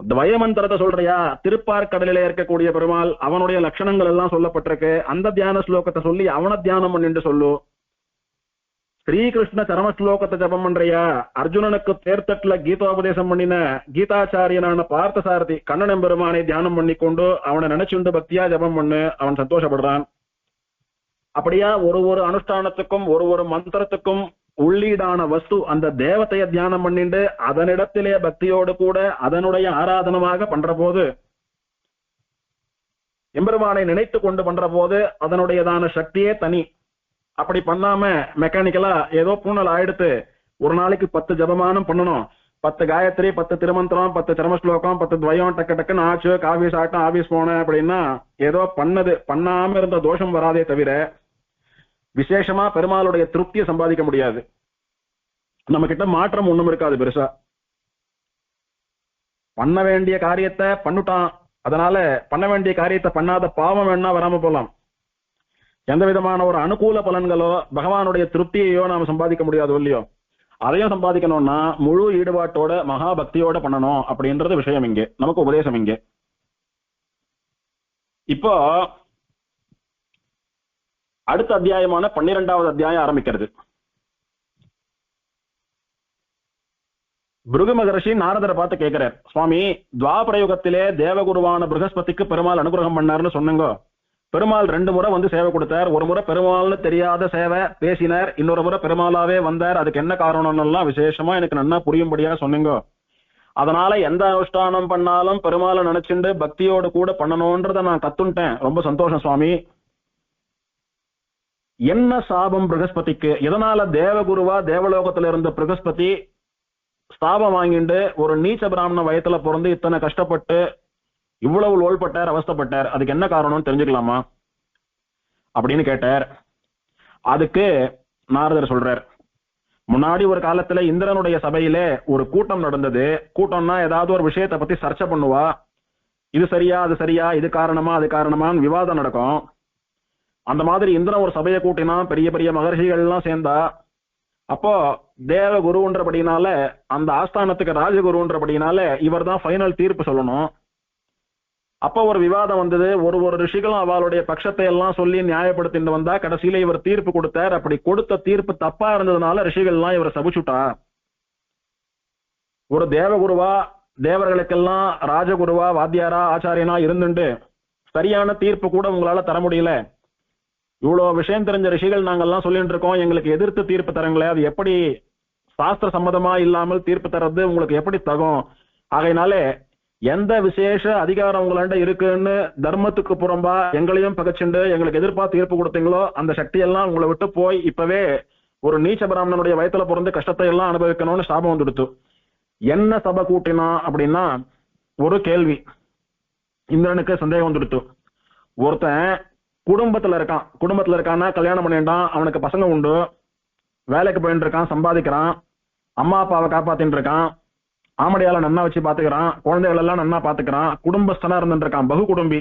துவய மந்திரத்தை சொல்றியா, திருப்பார்கடலிலே இருக்கக்கூடிய பெருமாள் அவனுடைய லட்சணங்கள் எல்லாம் சொல்லப்பட்டிருக்கு. அந்த தியான ஸ்லோகத்தை சொல்லி அவனை தியானம் பண்ணிட்டு சொல்லு. ஸ்ரீகிருஷ்ண சரம ஸ்லோகத்தை ஜபம் பண்றியா, அர்ஜுனனுக்கு தேர்தட்டுல கீதோபதேசம் பண்ணின கீதாச்சாரியனான பார்த்த சாரதி கண்ணன் பெருமானை தியானம் பண்ணி கொண்டு அவனை நினைச்சுண்டு பக்தியா ஜபம் பண்ணு, அவன் சந்தோஷப்படுறான். அப்படியா ஒரு அனுஷ்டானத்துக்கும் ஒரு மந்திரத்துக்கும் உள்ளீடான வஸ்து அந்த தேவதைய தியானம் பண்ணிட்டு அதனிடத்திலே பக்தியோடு கூட அதனுடைய ஆராதனமாக பண்ற போது, எம்பெருமானை நினைத்து கொண்டு பண்ற போது அதனுடையதான சக்தியே தனி. அப்படி பண்ணாம மெக்கானிக்கலா ஏதோ பூனல் ஆயிடுத்து ஒரு நாளைக்கு 10 ஜபமானம் பண்ணணும், 10 காயத்ரி, 10 திருமந்திரம், 10 சரம ஸ்லோகம், 10 துவயம், டக்கு டக்குன்னு ஆச்சு, காஃபி சாப்பிட்டேன், ஆபீஸ் போனேன் அப்படின்னா ஏதோ பண்ணாம இருந்த தோஷம் வராதே தவிர விசேஷமா பெருமாளுடைய திருப்தியை சம்பாதிக்க முடியாது. நம்ம கிட்ட மாற்றம் ஒண்ணும் இருக்காது பெருசா. பண்ண வேண்டிய காரியத்தை பண்ணுட்டான், அதனால பண்ண வேண்டிய காரியத்தை பண்ணாத பாவம் வேணா வராம போலாம். எந்த விதமான ஒரு அனுகூல பலன்களோ பகவானுடைய திருப்தியையோ நாம சம்பாதிக்க முடியாது இல்லையோ. அதையும் சம்பாதிக்கணும்னா முழு ஈடுபாட்டோட மகா பக்தியோட பண்ணணும் அப்படின்றது விஷயம் இங்கே, நமக்கு உபதேசம் இங்கே. இப்போ அடுத்த அத்தியாயமான 12வது அத்தியாயம் ஆரம்பிக்கிறது. பிருகு மகரிஷி நாரதரை பார்த்து கேட்கிறார், சுவாமி, துவாபரயுகத்திலே தேவகுருவான பிருகஸ்பதிக்கு பெருமாள் அனுகிரகம் பண்ணார்னு சொன்னங்க. பெருமாள் 2 முறை வந்து சேவை கொடுத்தார். ஒரு முறை பெருமாள்னு தெரியாத சேவை பேசினார், இன்னொரு முறை பெருமாளாவே வந்தார். அதுக்கு என்ன காரணம்னு எல்லாம் விசேஷமா எனக்கு நன்னா புரியும்படியா சொன்னீங்க. அதனால எந்த அனுஷ்டானம் பண்ணாலும் பெருமாளை நினைச்சுண்டு பக்தியோடு கூட பண்ணணும்ன்றத நான் கத்துட்டேன். ரொம்ப சந்தோஷம் சுவாமி. என்ன சாபம் பிருகஸ்பதிக்கு? எதனால தேவகுருவா தேவலோகத்துல இருந்த பிருகஸ்பதி சாபம் வாங்கிண்டு ஒரு நீச்ச பிராமண வயத்துல பிறந்து இத்தனை கஷ்டப்பட்டு இவ்வளவு லோல்பட்டார், அவஸ்தப்பட்டார்? அதுக்கு என்ன காரணம்னு தெரிஞ்சுக்கலாமா அப்படின்னு கேட்டார். அதுக்கு நாரதர் சொல்றார், முன்னாடி ஒரு காலத்துல இந்திரனுடைய சபையிலே ஒரு கூட்டம் நடந்தது. கூட்டம்னா ஏதாவது ஒரு விஷயத்தை பத்தி சர்ச்சை பண்ணுவா. இது சரியா, அது சரியா, இது காரணமா, அது காரணமான்னு விவாதம் நடக்கும். அந்த மாதிரி இந்திரன் ஒரு சபையை கூட்டினா, பெரிய பெரிய மகர்ஷிகள் எல்லாம் சேர்ந்தா. அப்போ தேவ குருன்றபடினால அந்த ஆஸ்தானத்துக்கு ராஜகுருன்றபடினால இவர் தான் ஃபைனல் தீர்ப்பு சொல்லணும். அப்போ ஒரு விவாதம் வந்தது. ஒரு ரிஷிகளும் அவளுடைய பட்சத்தை எல்லாம் சொல்லி நியாயப்படுத்திட்டு வந்தா. கடைசியில இவர் தீர்ப்பு கொடுத்தார். அப்படி கொடுத்த தீர்ப்பு தப்பா இருந்ததுனால ரிஷிகள் எல்லாம் இவரை சபிச்சுட்டா. ஒரு தேவகுருவா தேவர்களுக்கெல்லாம் ராஜகுருவா வாத்தியாரா ஆச்சாரியனா இருந்துட்டு சரியான தீர்ப்பு கூட உங்களால தர முடியல. இவ்வளவு விஷயம் தெரிஞ்ச ரிஷிகள் நாங்கெல்லாம் சொல்லிட்டு இருக்கோம், எங்களுக்கு எதிர்த்து தீர்ப்பு தரங்களே, அது எப்படி சாஸ்திர சம்மதமா இல்லாமல் தீர்ப்பு தர்றது உங்களுக்கு எப்படி தகும்? ஆகையினாலே எந்த விசேஷ அதிகாரம் உங்களாண்ட இருக்குன்னு தர்மத்துக்கு புறம்பா எங்களையும் பகச்சுண்டு எங்களுக்கு எதிர்ப்பா தீர்ப்பு கொடுத்தீங்களோ அந்த சக்தியெல்லாம் உங்களை விட்டு போய் இப்பவே ஒரு நீச்ச பிராமணனுடைய வயத்துல பிறந்து கஷ்டத்தை எல்லாம் அனுபவிக்கணும்னு சாபம் வந்துடுத்து. என்ன சபை கூட்டினா அப்படின்னா ஒரு கேள்வி இந்திரனுக்கு சந்தேகம் வந்துடுத்து. ஒருத்தன் குடும்பத்துல இருக்கான்னா கல்யாணம் பண்ணிட்டான், அவனுக்கு பசங்க உண்டு, வேலைக்கு போயிட்டு இருக்கான், சம்பாதிக்கிறான், அம்மா அப்பாவை காப்பாத்தின்னு இருக்கான், ஆமடியால நன்னா வச்சு பாத்துக்கிறான், குழந்தைகள் எல்லாம் நன்னா பாத்துக்கிறான், குடும்பஸ்தனா இருந்துட்டு இருக்கான், பகு குடும்பி,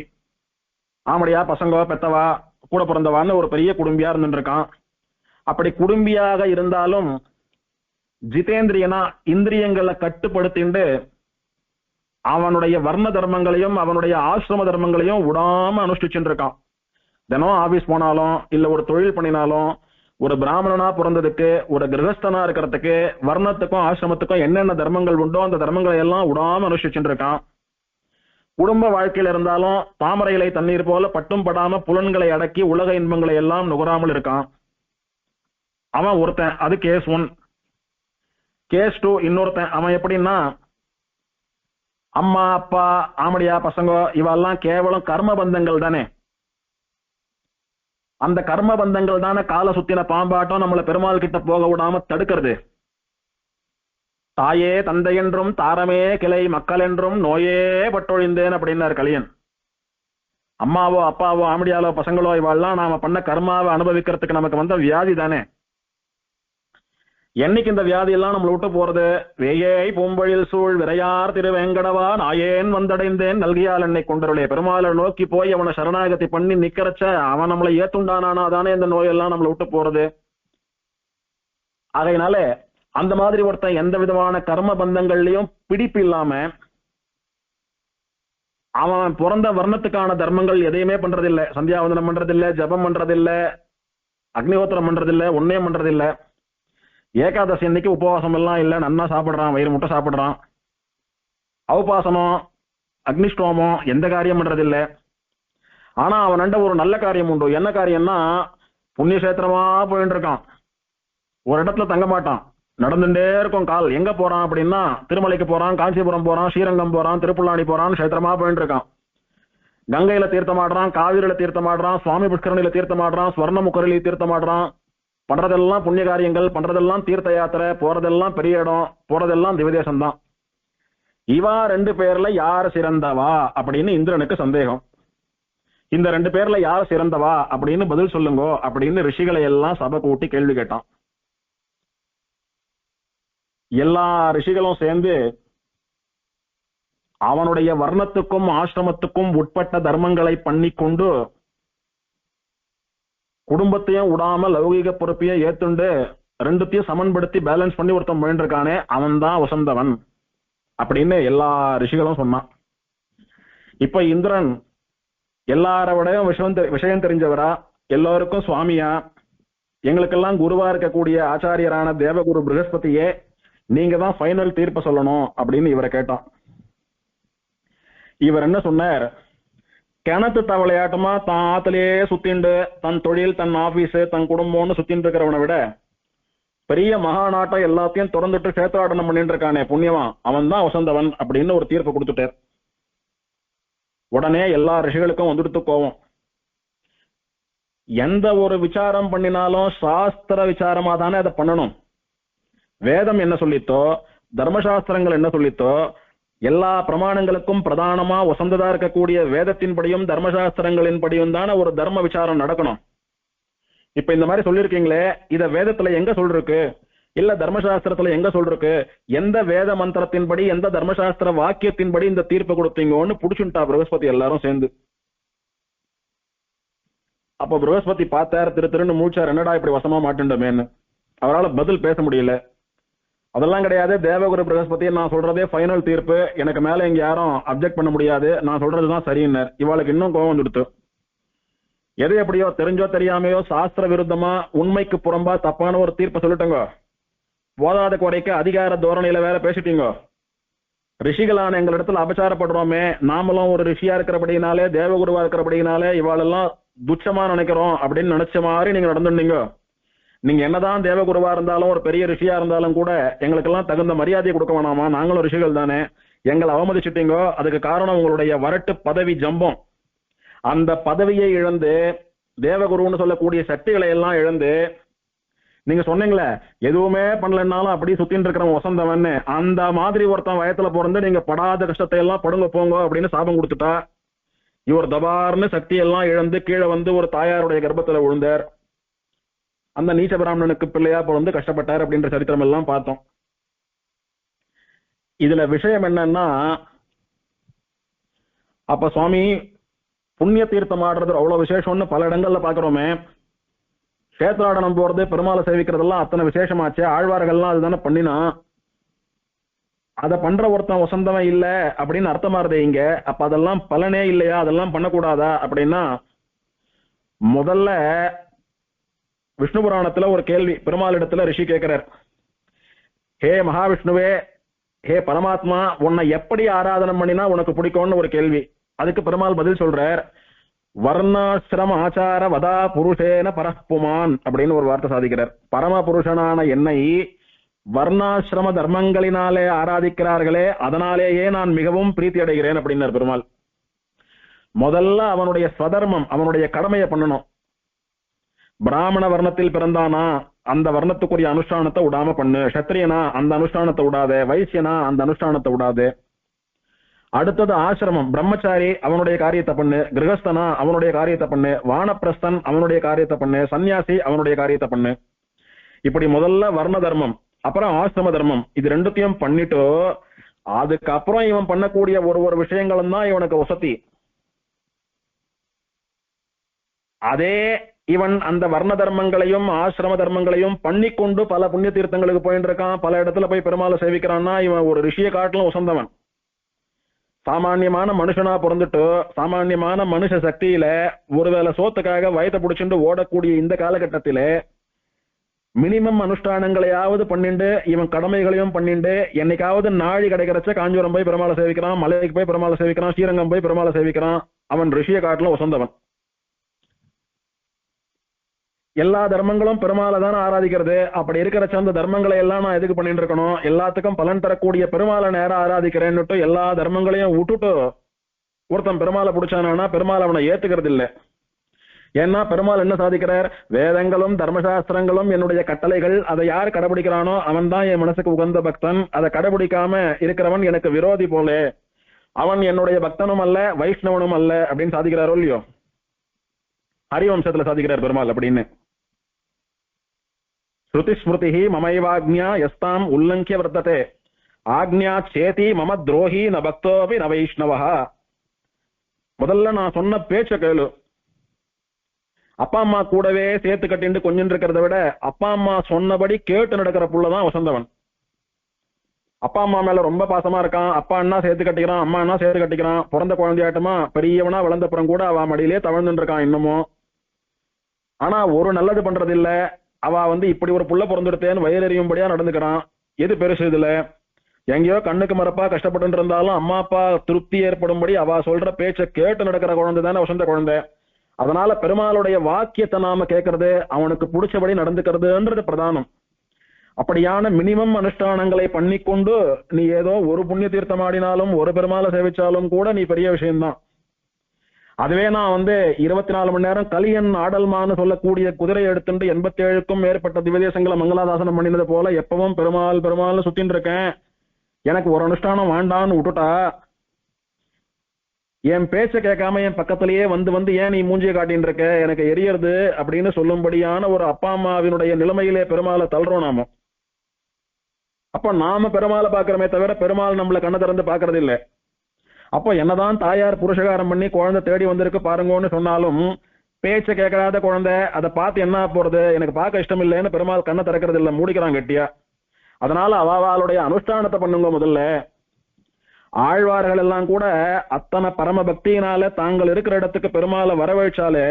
ஆமடியா பசங்க பெத்தவா கூட பிறந்தவான்னு ஒரு பெரிய குடும்பியா இருந்துட்டு இருக்கான். அப்படி குடும்பியாக இருந்தாலும் ஜிதேந்திரியனா இந்திரியங்களை கட்டுப்படுத்திண்டு அவனுடைய வர்ண தர்மங்களையும் அவனுடைய ஆசிரம தர்மங்களையும் விடாம அனுஷ்டிச்சுட்டு இருக்கான். தினம் ஆபீஸ் போனாலும் இல்ல ஒரு தொழில் பண்ணினாலும் ஒரு பிராமணனா பிறந்ததுக்கு ஒரு கிரகஸ்தனா இருக்கிறதுக்கு வர்ணத்துக்கும் ஆசிரமத்துக்கும் என்னென்ன தர்மங்கள் உண்டோ அந்த தர்மங்களை எல்லாம் விடாம அனுஷ்டிச்சுட்டு இருக்கான். குடும்ப வாழ்க்கையில இருந்தாலும் தாமரை இலை தண்ணீர் போல பட்டும் படாம புலன்களை அடக்கி உலக இன்பங்களை எல்லாம் நுகராமல் இருக்கான். அவன் ஒருத்தன், அது கேஸ் 1. கேஸ் 2 இன்னொருத்தன். அவன் எப்படின்னா அம்மா அப்பா ஆமடியா பசங்க இவெல்லாம் கேவலம் கர்ம பந்தங்கள் தானே. அந்த கர்ம பந்தங்கள் தானே கால சுத்தின பாம்பாட்டம் நம்மள பெருமாள் கிட்ட போக விடாம தடுக்கிறது. தாயே தந்தை என்றும் தாரமே கிளை மக்கள் என்றும் நோயே பட்டொழிந்தேன் அப்படின்னார் கலியன். அம்மாவோ அப்பாவோ ஆம்படியாலோ பசங்களோ இவாள்லாம் நாம பண்ண கர்மாவை அனுபவிக்கிறதுக்கு நமக்கு வந்த வியாதி தானே. என்னைக்கு இந்த வியாதி எல்லாம் நம்மளை விட்டு போறது? வேயை பூம்பொழில் சூழ் விரையார் திருவேங்கடவா நாயேன் வந்தடைந்தேன் நல்கியால் என்னை கொண்டருளே. பெருமாளை நோக்கி போய் அவனை சரணாகதி பண்ணி நிக்கிறச்ச அவன் நம்மளை ஏத்துண்டானா தானே இந்த நோயெல்லாம் நம்மளை விட்டு போறது. ஆகையினால அந்த மாதிரி ஒருத்தன் எந்த விதமான கர்ம பந்தங்கள்லயும் பிடிப்பு இல்லாம அவன் பிறந்த வர்ணத்துக்கான தர்மங்கள் எதையுமே பண்றதில்லை. சந்தியாவந்தனம் பண்றதில்லை, ஜபம் பண்றதில்லை, அக்னிஹோத்திரம் பண்றதில்லை, ஒன்னையும் பண்றதில்லை. ஏகாதசி அன்னைக்கு உபவாசம் எல்லாம் இல்லை, நன்னா சாப்பிடுறான், வயிறு முட்டை சாப்பிடுறான். அவுபாசனம் அக்னிஷ்டோமம் எந்த காரியம் பண்றதில்லை. ஆனா அவன் ஒரு நல்ல காரியம் உண்டு. என்ன காரியம்னா புண்ணிய கஷேத்திரமா போயிட்டு இருக்கான். ஒரு இடத்துல தங்க மாட்டான், நடந்துட்டே இருக்கும். கால் எங்க போறான் அப்படின்னா திருமலைக்கு போறான், காஞ்சிபுரம் போறான், ஸ்ரீரங்கம் போறான், திருப்புல்லாணி போறான், கஷேத்திரமா போயிட்டு இருக்கான். கங்கையில தீர்த்தமாடுறான், காவிரியில தீர்த்தமாடுறான், சுவாமி புஷ்கரணியில தீர்த்தமாடுறான், ஸ்வர்ணமுக்கரில தீர்த்தமாடுறான். பண்றதெல்லாம் புண்ணிய காரியங்கள், பண்றதெல்லாம் தீர்த்த யாத்திரை, போறதெல்லாம் பெரிய இடம், போறதெல்லாம் திவதேசம் தான். இவா 2 பேர்ல யார் சிறந்தவா அப்படின்னு இந்திரனுக்கு சந்தேகம். இந்த 2 பேர்ல யார் சிறந்தவா அப்படின்னு பதில் சொல்லுங்க அப்படின்னு ரிஷிகளை எல்லாம் சபை கூட்டி கேள்வி கேட்டான். எல்லா ரிஷிகளும் சேர்ந்து அவனுடைய வர்ணத்துக்கும் ஆசிரமத்துக்கும் உட்பட்ட தர்மங்களை பண்ணி கொண்டு குடும்பத்தையும் விடாம லௌகிக பொறுப்பையும் ஏத்துண்டு 2த்தையும் சமன்படுத்தி பேலன்ஸ் பண்ணி ஒருத்தன் முயன்றிருக்கானே அவன் தான் வசந்தவன் அப்படின்னு எல்லா ரிஷிகளும் சொன்னான். இப்ப இந்திரன் எல்லாரோடையும் விஷயம் தெரிஞ்சவரா, எல்லோருக்கும் சுவாமியா, எங்களுக்கெல்லாம் குருவா இருக்கக்கூடிய ஆச்சாரியரான தேவகுரு ப்ரஹஸ்பதியே நீங்க தான் ஃபைனல் தீர்ப்பு சொல்லணும் அப்படின்னு இவரை கேட்டான். இவர் என்ன சொன்னார்? கிணத்து தவளையாட்டமா தான் ஆத்திலேயே சுத்திண்டு தன் தொழில், தன் ஆபீஸ், தன் குடும்பம்னு சுத்தின்னு இருக்கிறவனை விட பெரிய மகாநாட்டம் எல்லாத்தையும் திறந்துட்டு சேத்திராடனம் பண்ணிட்டு இருக்கானே புண்ணியவான், அவன் தான் வசந்தவன் அப்படின்னு ஒரு தீர்ப்பு கொடுத்துட்டார். உடனே எல்லா ரிஷிகளுக்கும் வந்துடுத்து கோவம். எந்த ஒரு விசாரம் பண்ணினாலும் சாஸ்திர விசாரமா தானே அதை பண்ணணும். வேதம் என்ன சொல்லித்தோ, தர்மசாஸ்திரங்கள் என்ன சொல்லித்தோ, எல்லா பிரமாணங்களுக்கும் பிரதானமா வசந்ததா இருக்கக்கூடிய வேதத்தின்படியும் தர்மசாஸ்திரங்களின் படியும் தானே ஒரு தர்ம விசாரம் நடக்கணும். இப்ப இந்த மாதிரி சொல்லிருக்கீங்களே, இத வேதத்துல எங்க சொல்லிருக்கு, இல்ல தர்மசாஸ்திரத்துல எங்க சொல்லிருக்கு, எந்த வேத மந்திரத்தின்படி எந்த தர்மசாஸ்திர வாக்கியத்தின்படி இந்த தீர்ப்பு கொடுத்தீங்கன்னு புடிச்சுட்டா ப்ரஹஸ்பதி எல்லாரும் சேர்ந்து. அப்ப ப்ரஹஸ்பதி பார்த்தார், திருன்னு மூச்சார், என்னடா இப்படி வசமா மாட்டுண்டமேன்னு. அவரால் பதில் பேச முடியல. அதெல்லாம் கிடையாது, தேவகுரு ப்ரஹஸ்பதி நான் சொல்றதே ஃபைனல் தீர்ப்பு, எனக்கு மேல இங்க யாரும் அப்செக்ட் பண்ண முடியாது, நான் சொல்றதுதான் சரின்னு. இவாளுக்கு இன்னும் கோவம் வந்துடுத்து. எது எப்படியோ தெரிஞ்சோ தெரியாமையோ சாஸ்திர விருத்தமா உண்மைக்கு புறம்பா தப்பான ஒரு தீர்ப்பை சொல்லிட்டுங்க, போதாத குறைக்க அதிகார தோரணையில வேற பேசிட்டீங்க. ரிஷிகளான எங்களிடத்துல அபச்சாரப்படுறோமே, நாமளும் ஒரு ரிஷியா இருக்கிறபடினாலே தேவகுருவா இருக்கிறபடினாலே இவாளெல்லாம் துச்சமா நினைக்கிறோம் அப்படின்னு நினைச்ச மாதிரி நீங்க நடந்துட்டீங்க. நீங்க என்னதான் தேவகுருவா இருந்தாலும் ஒரு பெரிய ரிஷியா இருந்தாலும் கூட எங்களுக்கெல்லாம் தகுந்த மரியாதையை கொடுக்க வேணாமா? நாங்களும் ரிஷிகள் தானே. எங்களை அவமதிச்சுட்டீங்கோ, அதுக்கு காரணம் உங்களுடைய வரட்டு பதவி ஜம்பம். அந்த பதவியை இழந்து தேவகுருன்னு சொல்லக்கூடிய சக்திகளை எல்லாம் இழந்து நீங்க சொன்னீங்களே எதுவுமே பண்ணலன்னாலும் அப்படி சுத்தின்னு இருக்கிறவன் வசந்தவன்னு, அந்த மாதிரி ஒருத்தன் வயத்துல பிறந்து நீங்க படாத கஷ்டத்தை எல்லாம் படுங்க போங்க அப்படின்னு சாபம் கொடுத்துட்டா இவர் தபார்னு சக்தி எல்லாம் இழந்து கீழே வந்து ஒரு தாயாருடைய கர்ப்பத்துல விழுந்தார். அந்த நீச்ச பிராமணனுக்கு பிள்ளையா பிறந்து கஷ்டப்பட்டார் அப்படின்ற சரித்திரம் எல்லாம் பார்த்தோம். இதுல விஷயம் என்னன்னா, அப்ப சுவாமி புண்ணிய தீர்த்தம் ஆடுறது அவ்வளவு விசேஷம்னு பல இடங்கள்ல பாக்குறோமே, கஷேத்ராடனம் போறது, பெருமாளை சேவிக்கிறதெல்லாம் அத்தனை விசேஷமாச்சு, ஆழ்வார்கள்லாம் அதுதானே பண்ணினா, அதை பண்ற ஒருத்தன் வசந்தவன் இல்ல அப்படின்னு அர்த்தமா இருந்தே இங்க. அப்ப அதெல்லாம் பலனே இல்லையா, அதெல்லாம் பண்ணக்கூடாதா அப்படின்னா, முதல்ல விஷ்ணு புராணத்துல ஒரு கேள்வி பெருமாள் இடத்துல ரிஷி கேட்கிறார். ஹே மகாவிஷ்ணுவே, ஹே பரமாத்மா, உன்னை எப்படி ஆராதனம் பண்ணினா உனக்கு பிடிக்கும்னு ஒரு கேள்வி. அதுக்கு பெருமாள் பதில் சொல்றார், வர்ணாசிரம ஆச்சார வதா புருஷேன பரப்புமான் அப்படின்னு ஒரு வார்த்தை சாதிக்கிறார். பரம புருஷனான என்னை வர்ணாசிரம தர்மங்களினாலே ஆராதிக்கிறார்களே, அதனாலேயே நான் மிகவும் பிரீத்தி அடைகிறேன் அப்படின்னார் பெருமாள். முதல்ல அவனுடைய ஸ்வதர்மம், அவனுடைய கடமையை பண்ணணும். பிராமண வர்ணத்தில் பிறந்தானா அந்த வர்ணத்துக்குரிய அனுஷ்டானத்தை விடாம பண்ணு, சத்திரியனா அந்த அனுஷ்டானத்தை விடாதே, வைசியனா அந்த அனுஷ்டானத்தை விடாதே. அடுத்தது ஆசிரமம், பிரம்மச்சாரி அவனுடைய காரியத்தை பண்ணு, கிரகஸ்தனா அவனுடைய காரியத்தை பண்ணு, வானப்பிரஸ்தன் அவனுடைய காரியத்தை பண்ணு, சன்னியாசி அவனுடைய காரியத்தை பண்ணு. இப்படி முதல்ல வர்ண தர்மம், அப்புறம் ஆசிரம தர்மம், இது ரெண்டுத்தையும் பண்ணிட்டு அதுக்கப்புறம் இவன் பண்ணக்கூடிய ஒரு விஷயங்களும் தான் இவனுக்கு வசதி. அதே இவன் அந்த வர்ண தர்மங்களையும் ஆசிரம தர்மங்களையும் பண்ணிக்கொண்டு பல புண்ணிய தீர்த்தங்களுக்கு போயிட்டு இருக்கான், பல இடத்துல போய் பெருமாளை சேவிக்கிறான்னா இவன் ஒரு ரிஷியை காட்டிலும் உசந்தவன். சாமான்யமான மனுஷனா பிறந்துட்டு சாமான்யமான மனுஷ சக்தியில ஒருவேளை சோத்துக்காக வயத்தை பிடிச்சிட்டு ஓடக்கூடிய இந்த காலகட்டத்தில மினிமம் அனுஷ்டானங்களையாவது பண்ணிண்டு இவன் கடமைகளையும் பண்ணிண்டு என்னைக்காவது நாழி கிடைக்கிறச்ச காஞ்சிபுரம் போய் பெருமாளை சேவிக்கிறான், மலைக்கு போய் பெருமாளை சேவிக்கிறான், ஸ்ரீரங்கம் போய் பெருமாளை சேவிக்கிறான். அவன் ரிஷியை காட்டிலும் உசந்தவன். எல்லா தர்மங்களும் பெருமாளை தான் ஆராதிக்கிறது. அப்படி இருக்கிற அந்த தர்மங்களை எல்லாம் நான் எதுக்கு பண்ணிட்டு இருக்கணும், எல்லாத்துக்கும் பலன் தரக்கூடிய பெருமாளை நேரம் ஆராதிக்கிறேன்னுட்டு எல்லா தர்மங்களையும் விட்டுட்டு ஒருத்தன் பெருமாளை பிடிச்சானா பெருமாள் அவனை ஏத்துக்கிறது இல்லை. ஏன்னா பெருமாள் என்ன சாதிக்கிறார், வேதங்களும் தர்மசாஸ்திரங்களும் என்னுடைய கட்டளைகள், அதை யார் கடைபிடிக்கிறானோ அவன் தான் என் மனசுக்கு உகந்த பக்தன், அதை கடைபிடிக்காம இருக்கிறவன் எனக்கு விரோதி போல, அவன் என்னுடைய பக்தனும் அல்ல வைஷ்ணவனும் அல்ல அப்படின்னு சாதிக்கிறாரோ இல்லையோ, ஹரிவம்சத்துல சாதிக்கிறார் பெருமாள் அப்படின்னு. ஸ்ருதி ஸ்மிருதி மமைவாக்ஞா யஸ்தாம் உல்லங்கிய வர்த்ததே ஆக்ஞா சேதி மம துரோகி ந பக்தோபி ந வைஷ்ணவஹா. முதல்ல நான் சொன்ன பேச்ச கேளு. அப்பா அம்மா கூடவே சேர்த்து கட்டிட்டு கொஞ்சம் இருக்கிறத விட அப்பா அம்மா சொன்னபடி கேட்டு நடக்கிற புள்ளதான் வசந்தவன். அப்பா அம்மா மேல ரொம்ப பாசமா இருக்கான், அப்பா அண்ணா சேர்த்து கட்டிக்கிறான், அம்மா அண்ணா சேர்த்து கட்டிக்கிறான், பிறந்த குழந்தையாட்டமா பெரியவனா வளர்ந்தப்புறம் கூட அவ மடியிலே தவழ்ந்துட்டு இருக்கான் இன்னமும். ஆனா ஒரு நல்லது பண்றது இல்ல, அவ இப்படி ஒரு புள்ள பிறந்துடுத்தேன்னு வயிறறியும்படியா நடந்துக்கிறான். எது பெருசு இதுல? எங்கேயோ கண்ணுக்கு மரப்பா கஷ்டப்பட்டு இருந்தாலும் அம்மா அப்பா திருப்தி ஏற்படும்படி அவ சொல்ற பேச்ச கேட்டு நடக்கிற குழந்தை தானே வசந்த குழந்தை. அதனால பெருமாளுடைய வாக்கியத்தை நாம கேட்கறது, அவனுக்கு பிடிச்சபடி நடந்துக்கிறதுன்றது பிரதானம். அப்படியான மினிமம் அனுஷ்டானங்களை பண்ணிக்கொண்டு நீ ஏதோ ஒரு புண்ணிய தீர்த்தம் ஆடினாலும் ஒரு பெருமாளை சேவிச்சாலும் கூட நீ பெரிய விஷயம்தான். அதுவே நான் 24 மணி நேரம் கலியன் ஆடல்மான்னு சொல்லக்கூடிய குதிரை எடுத்துட்டு 87க்கும் மேற்பட்ட திவ்யதேசங்களை மங்களாதாசனம் பண்ணினது போல எப்பவும் பெருமாள் பெருமாள்னு சுத்தின்னு இருக்கேன், எனக்கு ஒரு அனுஷ்டானம் வேண்டான்னு விட்டுட்டா, என் பேச்ச கேட்காம என் பக்கத்திலேயே வந்து ஏன் நீ மூஞ்சியை காட்டின்னு இருக்க, எனக்கு எரியறது அப்படின்னு சொல்லும்படியான ஒரு அப்பா அம்மாவினுடைய நிலைமையிலே பெருமாளை தள்ளுறோம் நாம. அப்ப நாம பெருமாளை பாக்குறமே தவிர பெருமாள் நம்மள கண்ணை திறந்து பாக்குறது இல்லை. அப்போ என்னதான் தாயார் புருஷகாரம் பண்ணி குழந்தை தேடி வந்திருக்கு பாருங்கன்னு சொன்னாலும் பேச்ச கேட்காத குழந்தை அதை பார்த்து என்ன போறது, எனக்கு பார்க்க இஷ்டம் இல்லைன்னு பெருமாள் கண்ணை திறக்கிறது இல்லை, மூடிக்கிறான் கெட்டியா. அதனால அவளுடைய அனுஷ்டானத்தை பண்ணுங்க முதல்ல. ஆழ்வார்கள் எல்லாம் கூட அத்தனை பரம பக்தியினால தாங்கள் இருக்கிற இடத்துக்கு பெருமாளை வரவழைச்சாலே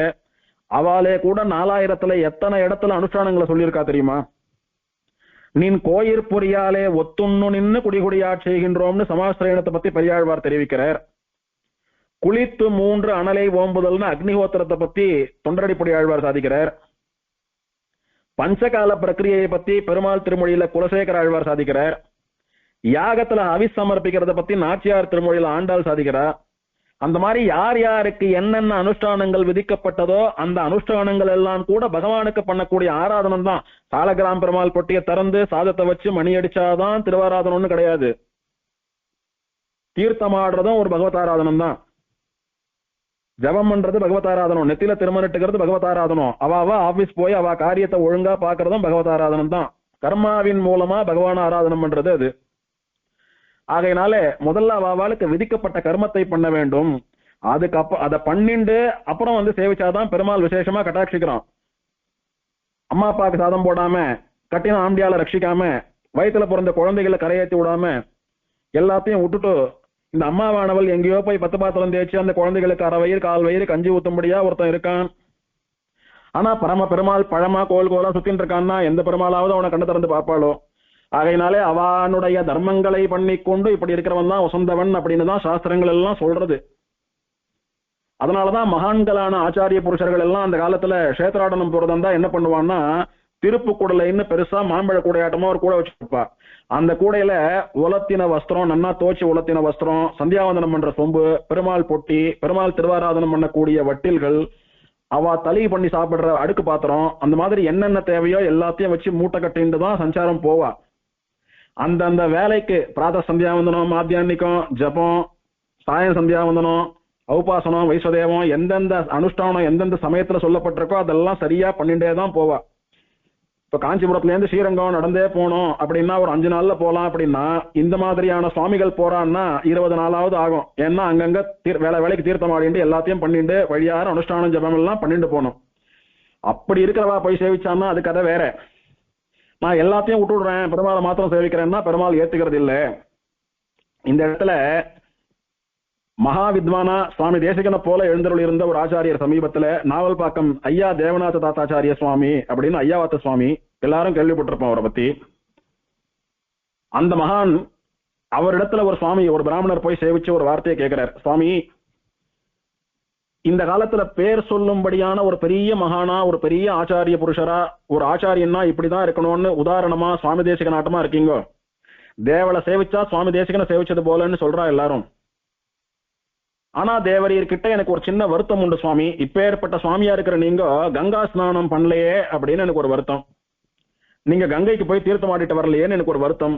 அவளே கூட 4000த்துல எத்தனை இடத்துல அனுஷ்டானங்களை சொல்லியிருக்கா தெரியுமா? நீன் கோயிற் பொறியாலே ஒத்துண்ணு நின்னு குடிகுடியா செய்கின்றோம்னு சமாஸ்திரயணத்தை பத்தி பெரியாழ்வார் தெரிவிக்கிறார். குளித்து 3 அனலை ஓம்புதல்னு அக்னிஹோத்திரத்தை பத்தி தொண்டரடிப்படி ஆழ்வார் சாதிக்கிறார். பஞ்சகால பிரக்கிரியை பத்தி பெருமாள் திருமொழியில குலசேகர ஆழ்வார் சாதிக்கிறார். யாகத்துல அவிஸ் சமர்ப்பிக்கிறத பத்தி நாச்சியார் திருமொழியில ஆண்டாள் சாதிக்கிறார். அந்த மாதிரி யார் யாருக்கு என்னென்ன அனுஷ்டானங்கள் விதிக்கப்பட்டதோ அந்த அனுஷ்டானங்கள் எல்லாம் கூட பகவானுக்கு பண்ணக்கூடிய ஆராதனம் தான். சாலகிராம் பெருமாள் பொட்டியை திறந்து சாதத்தை வச்சு மணி அடிச்சாதான் திருவாராதனம்னு கிடையாது. தீர்த்தமாடுறதும் ஒரு பகவதாராதனம் தான். ஜபம் பண்றது பகவதாராதனம், நெத்தில திருமணிட்டுக்கிறது பகவதாராதனம், அவ ஆபீஸ் போய் அவ காரியத்தை ஒழுங்கா பாக்குறதும் பகவதாராதனம் தான். கர்மாவின் மூலமா பகவான் ஆராதனம் பண்றது அது. ஆகையினால முதல்ல அவளுக்கு விதிக்கப்பட்ட கர்மத்தை பண்ண வேண்டும். அதுக்கு அதை பண்ணிண்டு அப்புறம் சேவிச்சாதான் பெருமாள் விசேஷமா கட்டாட்சிக்கிறான். அம்மா அப்பாவுக்கு சாதம் போடாம, கட்டின ஆம்பியால ரட்சிக்காம, வயிற்றுல பிறந்த குழந்தைகளை கரையேற்றி விடாம எல்லாத்தையும் விட்டுட்டு இந்த அம்மாவானவள் எங்கேயோ போய் 10 பாத்திரம் தேய்ச்சி அந்த குழந்தைகளுக்கு அரை வயிறு 1/4 வயிறு கஞ்சி ஊத்தும்படியா ஒருத்தன் இருக்கான். ஆனா பரம பெருமாள் பழமா கோல் கோலா சுத்தின்னு இருக்கான்னா எந்த பெருமாளாவது அவனை கண்ணு திறந்து பார்ப்பாளோ? ஆகையினாலே அவனுடைய தர்மங்களை பண்ணிக்கொண்டு இப்படி இருக்கிறவன் தான் வசந்தவன் அப்படின்னு தான் சாஸ்திரங்கள் எல்லாம் சொல்றது. அதனாலதான் மகான்களான ஆச்சாரிய புருஷர்கள் எல்லாம் அந்த காலத்துல கஷேத்ராடனம் போறதா என்ன பண்ணுவான்னா, திருப்பு கூடலைன்னு பெருசா மாம்பழ கூடையாட்டமா ஒரு கூடை வச்சிருப்பா. அந்த கூடையில உலத்தின வஸ்திரம், நன்னா தோச்சி உலத்தின வஸ்திரம், சந்தியாவந்தனம் பண்ற சொம்பு, பெருமாள் பொட்டி, பெருமாள் திருவாராதனம் பண்ணக்கூடிய வட்டில்கள், அவ தலி பண்ணி சாப்பிடுற அடுக்கு பாத்திரம், அந்த மாதிரி என்னென்ன தேவையோ எல்லாத்தையும் வச்சு மூட்டை கட்டிட்டு தான் சஞ்சாரம் போவா. அந்தந்த வேலைக்கு பிராத சந்தியாவந்தனம், மாத்தியானிக்கம், ஜபம், சாயம் சந்தியாவந்தனம், ஔபாசனம், வைஸ்வதேவம், எந்தெந்த அனுஷ்டானம் எந்தெந்த சமயத்துல சொல்லப்பட்டிருக்கோ அதெல்லாம் சரியா பண்ணிட்டே தான் போவா. இப்ப காஞ்சிபுரத்துல இருந்து ஸ்ரீரங்கம் நடந்தே போனோம் அப்படின்னா ஒரு 5 நாள்ல போலாம் அப்படின்னா, இந்த மாதிரியான சுவாமிகள் போறான்னா 20 நாளாவது ஆகும். ஏன்னா அங்கங்க வேலைக்கு தீர்த்தம் ஆடிட்டு எல்லாத்தையும் பண்ணிட்டு வழியார அனுஷ்டானம் ஜபம் எல்லாம் பண்ணிட்டு போகணும். அப்படி இருக்கிறவா போய் சேவிச்சான்னா அது கதை வேற. நான் எல்லாத்தையும் விட்டுடுறேன், பெருமாளை மாத்திரம் சேவிக்கிறேன்னா பெருமாள் ஏத்துக்கிறது இல்லை. இந்த இடத்துல மகா வித்வானா சுவாமி தேசிகனை போல எழுந்தருள் இருந்த ஒரு ஆச்சாரியர் சமீபத்துல நாவல்பாக்கம் ஐயா தேவநாத தாத்தாச்சாரிய சுவாமி அப்படின்னு ஐயாவாத்த சுவாமி, எல்லாரும் கேள்விப்பட்டிருப்போம் அவரை பத்தி. அந்த மகான் அவரிடத்துல ஒரு சுவாமி, ஒரு பிராமணர் போய் சேவிச்சு ஒரு வார்த்தையை கேட்கிறார். சுவாமி, இந்த காலத்துல பேர் சொல்லும்படியான ஒரு பெரிய மகானா, ஒரு பெரிய ஆச்சாரிய புருஷரா, ஒரு ஆச்சாரியன்னா இப்படிதான் இருக்கணும்னு உதாரணமா சுவாமி தேசிக நாட்டமா இருக்கீங்க. தேவலை சேவிச்சா சுவாமி தேசிகனை சேவிச்சது போலன்னு சொல்றா எல்லாரும். ஆனா தேவரீர்கிட்ட எனக்கு ஒரு சின்ன வருத்தம் உண்டு சுவாமி. இப்பேற்பட்ட சுவாமியா இருக்கிற நீங்க கங்கா ஸ்நானம் பண்ணலையே அப்படின்னு எனக்கு ஒரு வருத்தம். நீங்க கங்கைக்கு போய் தீர்த்தம் ஆடிட்டு வரலையேன்னு எனக்கு ஒரு வருத்தம்.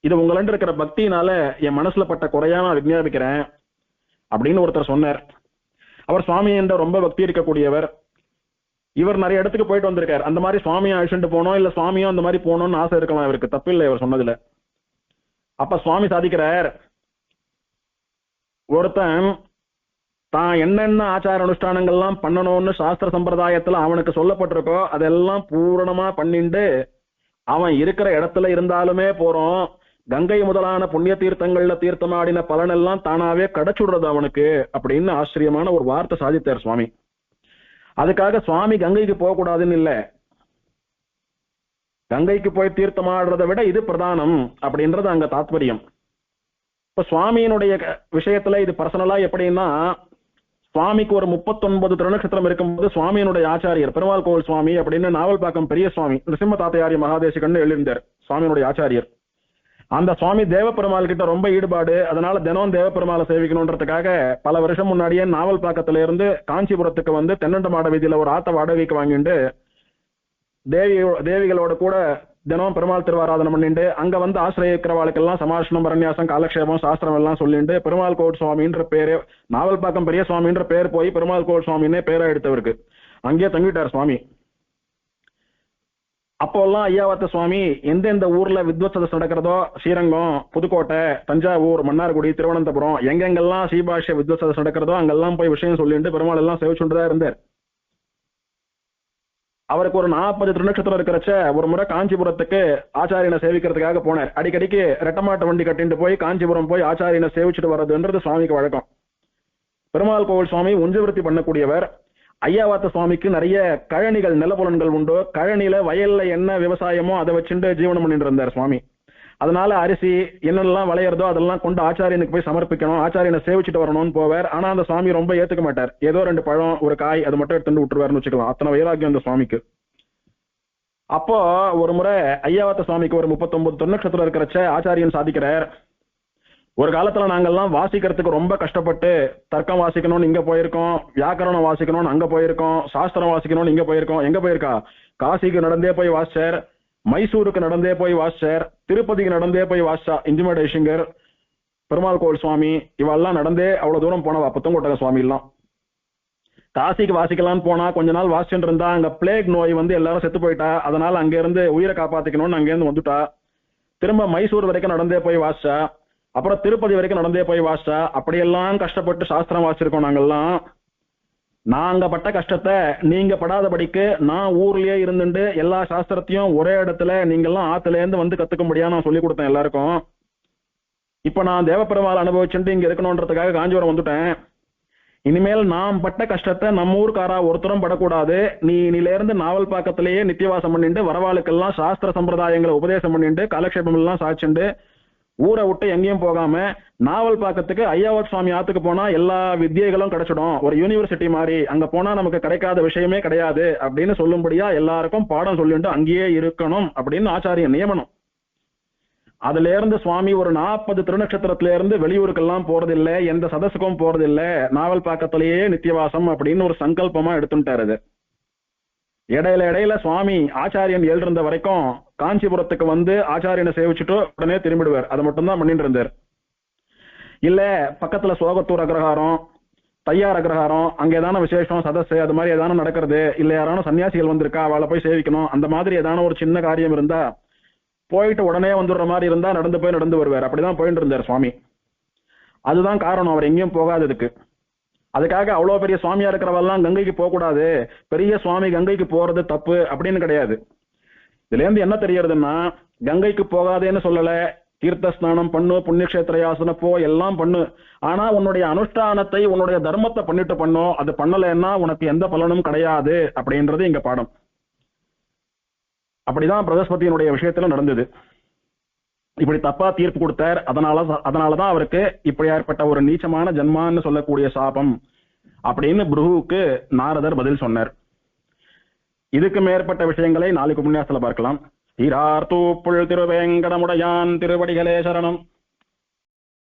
இது உங்களண்டு இருக்கிற பக்தினால என் மனசுல பட்ட குறையா நான் விஞ்ஞாபிக்கிறேன் அப்படின்னு ஒருத்தர் சொன்னார். அவர் சுவாமி என்ற ரொம்ப பக்தி இருக்கக்கூடியவர். இவர் நிறைய இடத்துக்கு போயிட்டு வந்திருக்கார். அந்த மாதிரி சுவாமியை அழிச்சுட்டு போனோம், இல்ல சுவாமியும் அந்த மாதிரி போகணும்னு ஆசை இருக்கலாம் இவருக்கு, தப்பில்லை இவர் சொன்னதுல. அப்ப சுவாமி சாதிக்கிறார், ஒருத்தன் தான் என்னென்ன ஆச்சார அனுஷ்டானங்கள்லாம் பண்ணணும்னு சாஸ்திர சம்பிரதாயத்துல அவனுக்கு சொல்லப்பட்டிருக்கோ அதெல்லாம் பூரணமா பண்ணிண்டு அவன் இருக்கிற இடத்துல இருந்தாலுமே போறோம், கங்கை முதலான புண்ணிய தீர்த்தங்கள்ல தீர்த்தமாடின பலனெல்லாம் தானாவே கிடைச்சுடுறது அவனுக்கு அப்படின்னு ஆச்சரியமான ஒரு வார்த்தை சாதித்தார் சுவாமி. அதுக்காக சுவாமி கங்கைக்கு போக கூடாதுன்னு இல்ல, கங்கைக்கு போய் தீர்த்தமாடுறதை விட இது பிரதானம் அப்படின்றது அங்க தாத்பரியம். இப்ப சுவாமியினுடைய விஷயத்துல இது பர்சனலா எப்படின்னா, சுவாமிக்கு ஒரு 39 திருநட்சத்திரம் இருக்கும்போது சுவாமியினுடைய ஆச்சாரியர் பெருமாள் கோவில் சுவாமி அப்படின்னு நாவல்பாக்கம் பெரிய சுவாமி நிருசிம்ம தாத்தையாரிய மகாதேசிகன்னு எழுதியிருந்தார் சுவாமியினுடைய ஆச்சாரியர். அந்த சுவாமி தேவப்பெருமாள் கிட்ட ரொம்ப ஈடுபாடு. அதனால தினம் தேவப்பெருமாளை சேவிக்கணுன்றதுக்காக பல வருஷம் முன்னாடியே நாவல்பாக்கத்துல இருந்து காஞ்சிபுரத்துக்கு வந்து தென்னண்டமாட வீதியில ஒரு ஆத்த வாடகைக்கு வாங்கிட்டு தேவிகளோட கூட தினம் பெருமாள் திருவாராதனம் பண்ணிட்டு அங்க வந்து ஆசிரியக்கிறவாளுக்கெல்லாம் சமாஷனம், பரநியாசம், காலக்ஷேபம், சாஸ்திரம் எல்லாம் சொல்லிட்டு பெருமாள் கோவில் சுவாமின்ற பேரு, நாவல்பாக்கம் பெரிய சுவாமின்ற பேர் போய் பெருமாள் கோவில் சுவாமின்னே பேரா எடுத்தவருக்கு அங்கேயே தங்கிட்டார் சுவாமி. அப்போல்லாம் ஐயாவாத்த சுவாமி எந்தெந்த ஊர்ல வித்வத் சதஸ் நடக்கிறதோ, ஸ்ரீரங்கம், புதுக்கோட்டை, தஞ்சாவூர், மன்னார்குடி, திருவனந்தபுரம் எங்கெங்கெல்லாம் ஸ்ரீபாஷ்ய வித்வத் சதஸ் நடக்கிறதோ அங்கெல்லாம் போய் விஷயம் சொல்லிட்டு பெருமாள் எல்லாம் சேவிச்சுட்டுதான் இருந்தார். அவருக்கு ஒரு 40 திருநட்சத்திரம் இருக்கிறச்ச ஒரு முறை காஞ்சிபுரத்துக்கு ஆச்சாரியனை சேவிக்கிறதுக்காக போனார். அடிக்கடிக்கு ரெட்டமாட்ட வண்டி கட்டிட்டு போய் காஞ்சிபுரம் போய் ஆச்சாரியனை சேவிச்சுட்டு வர்றதுன்றது சுவாமிக்கு வழக்கம். பெருமாள் கோவில் சுவாமி உஞ்சவிருத்தி பண்ணக்கூடியவர். ஐயாவாத்த சுவாமிக்கு நிறைய கழனிகள், நிலப்புலன்கள் உண்டு. கழனில வயல்ல என்ன விவசாயமோ அதை வச்சுட்டு ஜீவனம் பண்ணிட்டு இருந்தார் சுவாமி. அதனால அரிசி என்னெல்லாம் விளையிறதோ அதெல்லாம் கொண்டு ஆச்சாரியனுக்கு போய் சமர்ப்பிக்கணும், ஆச்சாரியனை சேவிச்சுட்டு வரணும்னு போவார். ஆனா அந்த சுவாமி ரொம்ப ஏத்துக்க மாட்டார். ஏதோ 2 பழம், ஒரு காய் அது மட்டும் எடுத்துட்டு விட்டுருவாருன்னு வச்சுக்கலாம். அத்தனை வைராக்கியம் அந்த சுவாமிக்கு. அப்போ ஒரு முறை ஐயாவாத்த சுவாமிக்கு ஒரு 39 திருநட்சத்திரம் இருக்கிறச்ச ஆச்சாரியன் சாதிக்கிறார், ஒரு காலத்துல நாங்கெல்லாம் வாசிக்கிறதுக்கு ரொம்ப கஷ்டப்பட்டு தர்க்கம் வாசிக்கணும்னு இங்க போயிருக்கோம், வியாக்கரணம் வாசிக்கணும்னு அங்க போயிருக்கோம், சாஸ்திரம் வாசிக்கணும்னு இங்க போயிருக்கோம். எங்க போயிருக்கா? காசிக்கு நடந்தே போய் வாசிச்சார், மைசூருக்கு நடந்தே போய் வாசிச்சார், திருப்பதிக்கு நடந்தே போய் வாசிச்சா இஞ்சிமேட் ஐஷிங்கர், பெருமாள் கோவில் சுவாமி இவெல்லாம் நடந்தே அவ்வளவு தூரம் போனவா புத்தங்கோட்டக சுவாமி எல்லாம். காசிக்கு வாசிக்கலாம்னு போனா கொஞ்ச நாள் வாசிச்சுட்டு இருந்தா அங்க பிளேக் நோய் வந்து எல்லாரும் செத்து போயிட்டா. அதனால அங்க இருந்து உயிரை காப்பாத்திக்கணும்னு அங்க இருந்து வந்துட்டா. திரும்ப மைசூர் வரைக்கும் நடந்தே போய் வாசிச்சா, அப்புறம் திருப்பதி வரைக்கும் நடந்தே போய் வாசிச்சா. அப்படியெல்லாம் கஷ்டப்பட்டு சாஸ்திரம் வாசிச்சிருக்கோம் நாங்கெல்லாம். நாங்க பட்ட கஷ்டத்தை நீங்க படாதபடிக்கு நான் ஊர்லயே இருந்துட்டு எல்லா சாஸ்திரத்தையும் ஒரே இடத்துல நீங்கெல்லாம் ஆத்துல இருந்து வந்து கத்துக்க முடியாது நான் சொல்லி கொடுத்தேன் எல்லாருக்கும். இப்ப நான் தேவப்பெருமாள் அனுபவிச்சுட்டு இங்க இருக்கணும்ன்றதுக்காக காஞ்சிபுரம் வந்துட்டேன். இனிமேல் நாம் பட்ட கஷ்டத்தை நம்ம ஊருக்காரா ஒருத்தரும் படக்கூடாது. நீ இனிலேருந்து நாவல்பாக்கத்திலேயே நித்தியவாசம் பண்ணிட்டு வரவாளுக்கெல்லாம் சாஸ்திர சம்பிரதாயங்களை உபதேசம் பண்ணிட்டு காலக்ஷேபம் எல்லாம் சாய்ச்சுண்டு ஊரை விட்டு எங்கேயும் போகாம நாவல்பாக்கத்துக்கு ஐயாவத் சுவாமி ஆத்துக்கு போனா எல்லா வித்தியைகளும் கிடைச்சிடும், ஒரு யூனிவர்சிட்டி மாதிரி, அங்க போனா நமக்கு கிடைக்காத விஷயமே கிடையாது அப்படின்னு சொல்லும்படியா எல்லாருக்கும் பாடம் சொல்லிட்டு அங்கேயே இருக்கணும் அப்படின்னு ஆச்சாரிய நியமனம். அதுல இருந்து சுவாமி ஒரு 40 திருநட்சத்திரத்துல இருந்து வெளியூருக்கெல்லாம் போறதில்லை, எந்த சதசுக்கும் போறதில்லை, நாவல்பாக்கத்திலேயே நித்தியவாசம் அப்படின்னு ஒரு சங்கல்பமா எடுத்துட்டாரு. அது இடையில சுவாமி ஆச்சாரியன் எழுந்த வரைக்கும் காஞ்சிபுரத்துக்கு வந்து ஆச்சாரியனை சேவிச்சுட்டு உடனே திரும்பிடுவார். அதை மட்டும்தான் பண்ணிட்டு இருந்தார். இல்ல பக்கத்துல சோகத்தூர் அக்ரஹாரம், தையார் அக்ரஹாரம், அங்க ஏதான விசேஷம் சதஸ் அது மாதிரி ஏதான நடக்கிறது, இல்ல யாரான சன்னியாசிகள் வந்திருக்கா அவளை போய் சேவிக்கணும், அந்த மாதிரி ஏதான ஒரு சின்ன காரியம் இருந்தா போயிட்டு உடனே வந்துடுற மாதிரி இருந்தா நடந்து வருவார். அப்படிதான் போயிட்டு இருந்தார் சுவாமி. அதுதான் காரணம் அவர் எங்கேயும் போகாததுக்கு. அதுக்காக அவ்வளவு பெரிய சுவாமியா இருக்கிறவெல்லாம் கங்கைக்கு போக கூடாது, பெரிய சுவாமி கங்கைக்கு போறது தப்பு அப்படின்னு கிடையாது. இதுல இருந்து என்ன தெரியறதுன்னா, கங்கைக்கு போகாதேன்னு சொல்லல, தீர்த்த ஸ்நானம் பண்ணு, புண்ணியக்ஷேத்திர யாசனை போ, எல்லாம் பண்ணு. ஆனா உன்னுடைய அனுஷ்டானத்தை உன்னுடைய தர்மத்தை பண்ணிட்டு பண்ணோம், அது பண்ணலைன்னா உனக்கு எந்த பலனும் கிடையாது அப்படின்றது இங்க பாடம். அப்படிதான் பிரகஸ்பதியினுடைய விஷயத்துல நடந்தது. இப்படி தப்பா தீர்ப்பு கொடுத்தார். அதனாலதான் அவருக்கு இப்படி ஏற்பட்ட ஒரு நீச்சமான ஜன்மான்னு சொல்லக்கூடிய சாபம் அப்படின்னு புருகுவுக்கு நாரதர் பதில் சொன்னார். இதுக்கு மேற்பட்ட விஷயங்களை நாளைக்கு உபன்யாசத்துல பார்க்கலாம். ஈரார் தூப்புள் திருவேங்கடமுடையான் திருவடிகளே சரணம்.